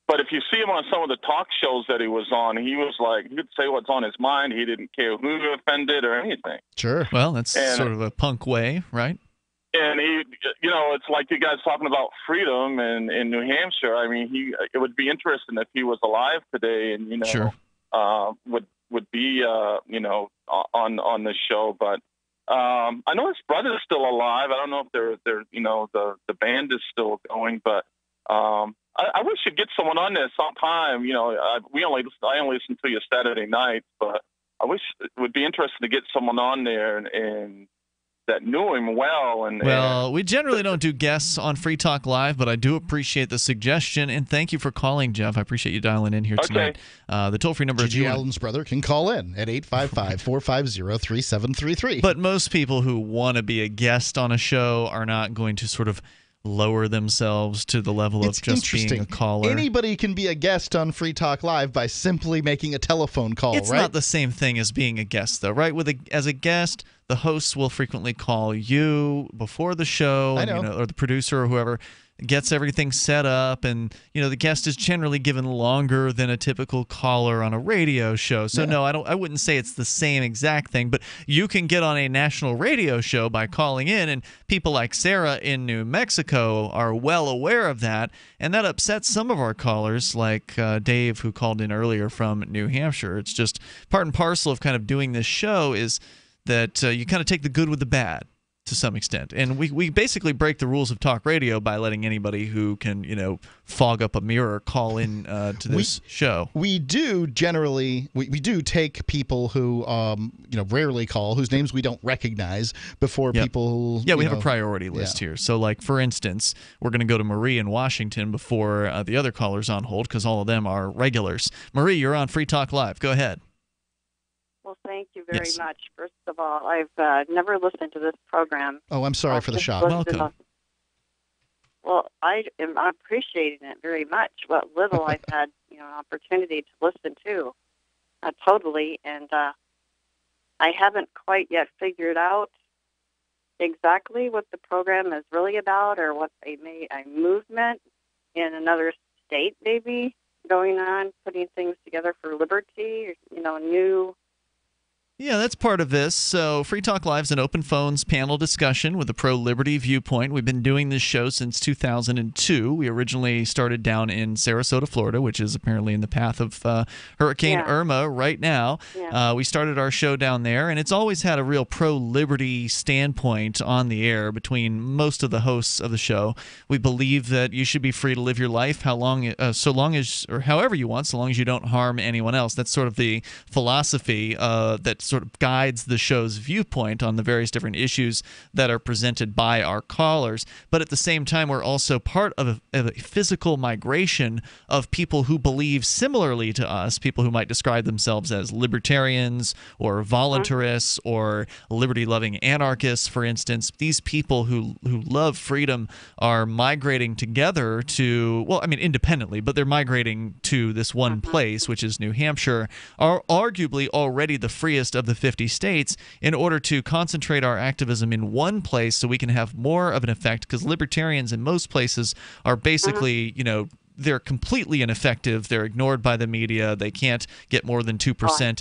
Speaker 16: But if you see him on some of the talk shows that he was on, he was like, he could say what's on his mind. He didn't care who offended or anything.
Speaker 8: Sure.
Speaker 7: Well, that's sort of a punk way, right?
Speaker 16: And he, it's like you guys talking about freedom in New Hampshire. I mean, it would be interesting if he was alive today and,
Speaker 7: sure.
Speaker 16: would be, on the show. But I know his brother's still alive. I don't know if they're the band is still going, but I wish you'd get someone on there sometime. I only listen to you Saturday nights, but I wish it would be interesting to get someone on there and that knew him well.
Speaker 7: Well, we generally don't do guests on Free Talk Live, but I do appreciate the suggestion, and thank you for calling, Jeff. I appreciate you dialing in here tonight. The toll-free number
Speaker 8: G.G. Allen's brother can call in at 855-450-3733.
Speaker 7: But most people who want to be a guest on a show are not going to sort of lower themselves to the level of just being a caller.
Speaker 8: Anybody can be a guest on Free Talk Live by simply making a telephone call,
Speaker 7: It's
Speaker 8: right?
Speaker 7: not the same thing as being a guest, though, right? As a guest, the hosts will frequently call you before the show, or the producer or whoever gets everything set up, and the guest is generally given longer than a typical caller on a radio show. So no, I wouldn't say it's the same exact thing, but you can get on a national radio show by calling in, and people like Sarah in New Mexico are well aware of that, and that upsets some of our callers, like Dave, who called in earlier from New Hampshire. It's just part and parcel of kind of doing this show is that you kind of take the good with the bad to some extent. And we basically break the rules of talk radio by letting anybody who can, fog up a mirror call in to this show.
Speaker 8: We do generally, we do take people who, rarely call, whose names we don't recognize before people.
Speaker 7: Yeah, we have a priority list here. So, like, for instance, we're going to go to Marie in Washington before the other callers on hold, because all of them are regulars. Marie, you're on Free Talk Live. Go ahead.
Speaker 17: Well, thank you very much. First of all, I've never listened to this program.
Speaker 8: Oh, I'm sorry for the shock.
Speaker 7: Welcome.
Speaker 17: Well, I'm appreciating it very much. What little I've had, an opportunity to listen to, totally, and I haven't quite yet figured out exactly what the program is really about, or what a movement in another state maybe going on, putting things together for liberty, or, new.
Speaker 7: Yeah, that's part of this. So Free Talk Live is an open phones panel discussion with a pro-liberty viewpoint. We've been doing this show since 2002. We originally started down in Sarasota, Florida, which is apparently in the path of Hurricane Irma right now. Yeah. We started our show down there, and it's always had a real pro-liberty standpoint on the air between most of the hosts of the show. We believe that you should be free to live your life so long as, or however you want, so long as you don't harm anyone else. That's sort of the philosophy that sort of guides the show's viewpoint on the various different issues that are presented by our callers. But at the same time, we're also part of a physical migration of people who believe similarly to us, people who might describe themselves as libertarians or voluntarists or liberty-loving anarchists, for instance. These people who love freedom are migrating together to, well, I mean, independently, but they're migrating to this one place, which is New Hampshire, are arguably already the freest of the 50 states, in order to concentrate our activism in one place so we can have more of an effect, because libertarians in most places are basically, they're completely ineffective. They're ignored by the media. They can't get more than 2%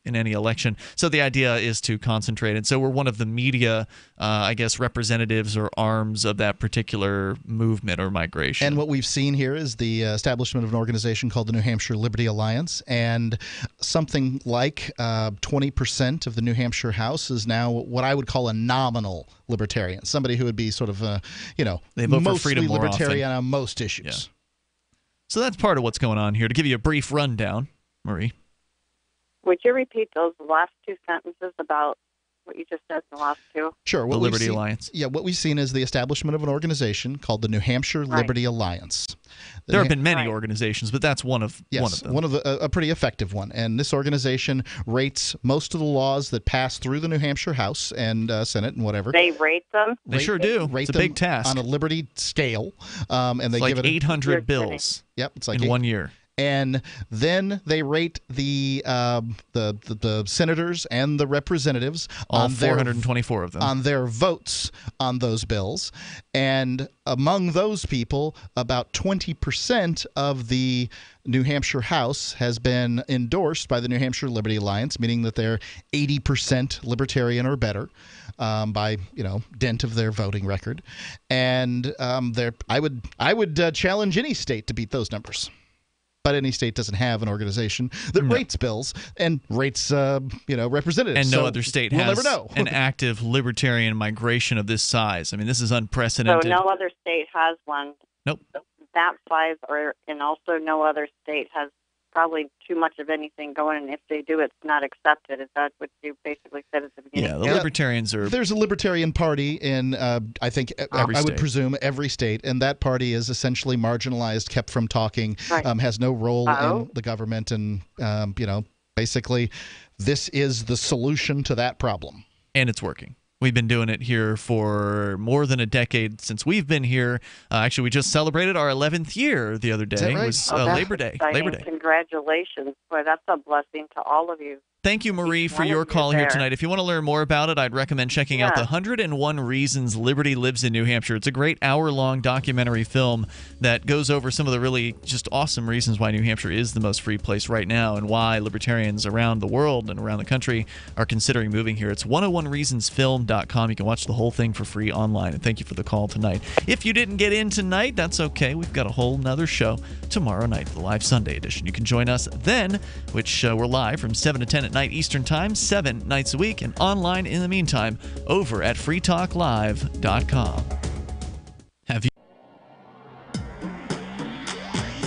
Speaker 7: in any election. So the idea is to concentrate. And so we're one of the media, representatives or arms of that particular movement or migration.
Speaker 8: And what we've seen here is the establishment of an organization called the New Hampshire Liberty Alliance, and something like 20% of the New Hampshire House is now what I would call a nominal libertarian, somebody who would be sort of,
Speaker 7: they vote for freedom more
Speaker 8: libertarian
Speaker 7: often
Speaker 8: on most issues.
Speaker 7: Yeah. So that's part of what's going on here. To give you a brief rundown, Marie.
Speaker 17: Would you repeat those last two sentences about what you just said in the last two?
Speaker 8: Sure.
Speaker 7: The Liberty Alliance.
Speaker 8: Yeah, what we've seen is the establishment of an organization called the New Hampshire Liberty Alliance.
Speaker 7: There have been many organizations, but that's one of them.
Speaker 8: One of a pretty effective one. And this organization rates most of the laws that pass through the New Hampshire House and Senate and whatever.
Speaker 17: They rate them?
Speaker 7: They sure do. It's a big task.
Speaker 8: On a liberty scale. And they
Speaker 7: give it 800 bills.
Speaker 8: Kidding. Yep, it's like
Speaker 7: in 1 year.
Speaker 8: And then they rate the senators and the representatives,
Speaker 7: all 424 of them,
Speaker 8: on their votes on those bills. And among those people, about 20% of the New Hampshire House has been endorsed by the New Hampshire Liberty Alliance, meaning that they're 80% libertarian or better by dint of their voting record. And I would challenge any state to beat those numbers. But any state doesn't have an organization that rates bills and rates, representatives.
Speaker 7: And no other state has
Speaker 8: never know.
Speaker 7: An active libertarian migration of this size. I mean, this is unprecedented.
Speaker 17: So no other state has one.
Speaker 7: Nope.
Speaker 17: That size, and also no other state has probably too much of anything going, and if they do, it's not accepted. Is that what you basically said at the beginning?
Speaker 7: Yeah, the libertarians are...
Speaker 8: There's a libertarian party in, I think, I would presume, every state, and that party is essentially marginalized, kept from talking, has no role in the government, and, basically this is the solution to that problem.
Speaker 7: And it's working. We've been doing it here for more than a decade since we've been here. Actually, we just celebrated our 11th year the other day.
Speaker 8: Is that right?
Speaker 7: It was Labor Day. Labor Day.
Speaker 17: Congratulations. Boy, that's a blessing to all of you.
Speaker 7: Thank you, Marie, for your call here tonight. If you want to learn more about it, I'd recommend checking out the 101 Reasons Liberty Lives in New Hampshire. It's a great hour-long documentary film that goes over some of the really just awesome reasons why New Hampshire is the most free place right now and why libertarians around the world and around the country are considering moving here. It's 101reasonsfilm.com. You can watch the whole thing for free online. And thank you for the call tonight. If you didn't get in tonight, that's okay. We've got a whole nother show tomorrow night, the live Sunday edition. You can join us then, which we're live from 7 to 10 at night Eastern Time, 7 nights a week, and online in the meantime over at freetalklive.com. Have you?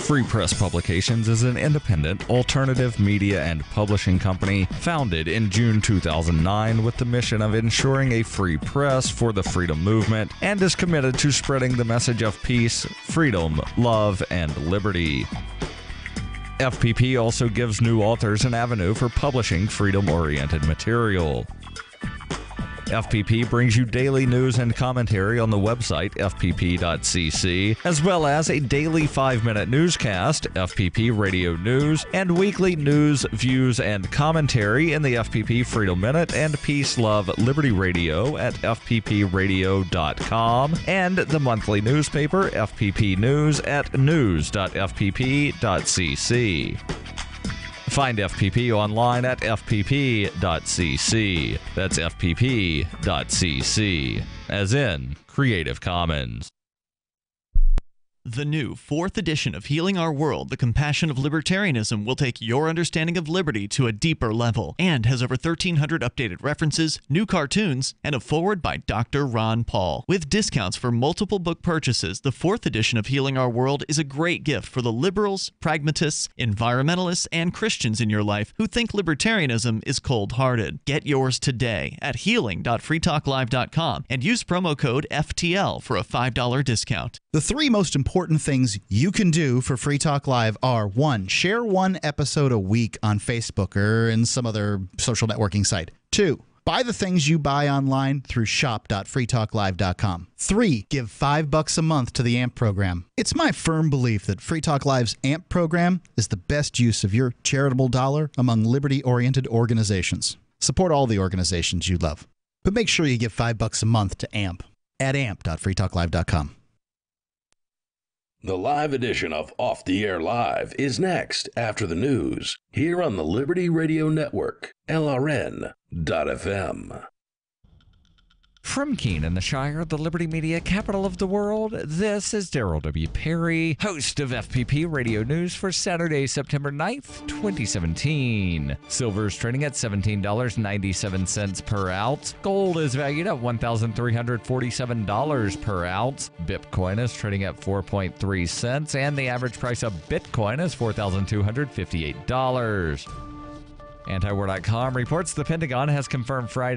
Speaker 19: Free Press Publications is an independent, alternative media and publishing company founded in June 2009 with the mission of ensuring a free press for the freedom movement and is committed to spreading the message of peace, freedom, love, and liberty. FPP also gives new authors an avenue for publishing freedom-oriented material. FPP brings you daily news and commentary on the website fpp.cc, as well as a daily 5-minute newscast, FPP Radio News, and weekly news, views, and commentary in the FPP Freedom Minute and Peace, Love, Liberty Radio at fppradio.com, and the monthly newspaper FPP News at news.fpp.cc. Find FPP online at fpp.cc. That's fpp.cc, as in Creative Commons.
Speaker 7: The new 4th edition of Healing Our World, The Compassion of Libertarianism, will take your understanding of liberty to a deeper level and has over 1,300 updated references, new cartoons, and a foreword by Dr. Ron Paul. With discounts for multiple book purchases, the 4th edition of Healing Our World is a great gift for the liberals, pragmatists, environmentalists, and Christians in your life who think libertarianism is cold-hearted. Get yours today at healing.freetalklive.com and use promo code FTL for a $5 discount.
Speaker 8: The 3 most important things you can do for Free Talk Live are: 1, share 1 episode a week on Facebook or in some other social networking site. 2, buy the things you buy online through shop.freetalklive.com. 3, give $5 a month to the AMP program. It's my firm belief that Free Talk Live's AMP program is the best use of your charitable dollar among liberty-oriented organizations. Support all the organizations you love, but make sure you give $5 a month to AMP at amp.freetalklive.com.
Speaker 6: The live edition of Off the Air Live is next after the news here on the Liberty Radio Network, LRN.FM.
Speaker 19: From Keene in the Shire, the Liberty Media capital of the world, this is Daryl W. Perry, host of FPP Radio News for Saturday, September 9th, 2017. Silver is trading at $17.97 per ounce. Gold is valued at $1,347 per ounce. Bitcoin is trading at 4.3 cents, and the average price of Bitcoin is $4,258. Antiwar.com reports the Pentagon has confirmed Friday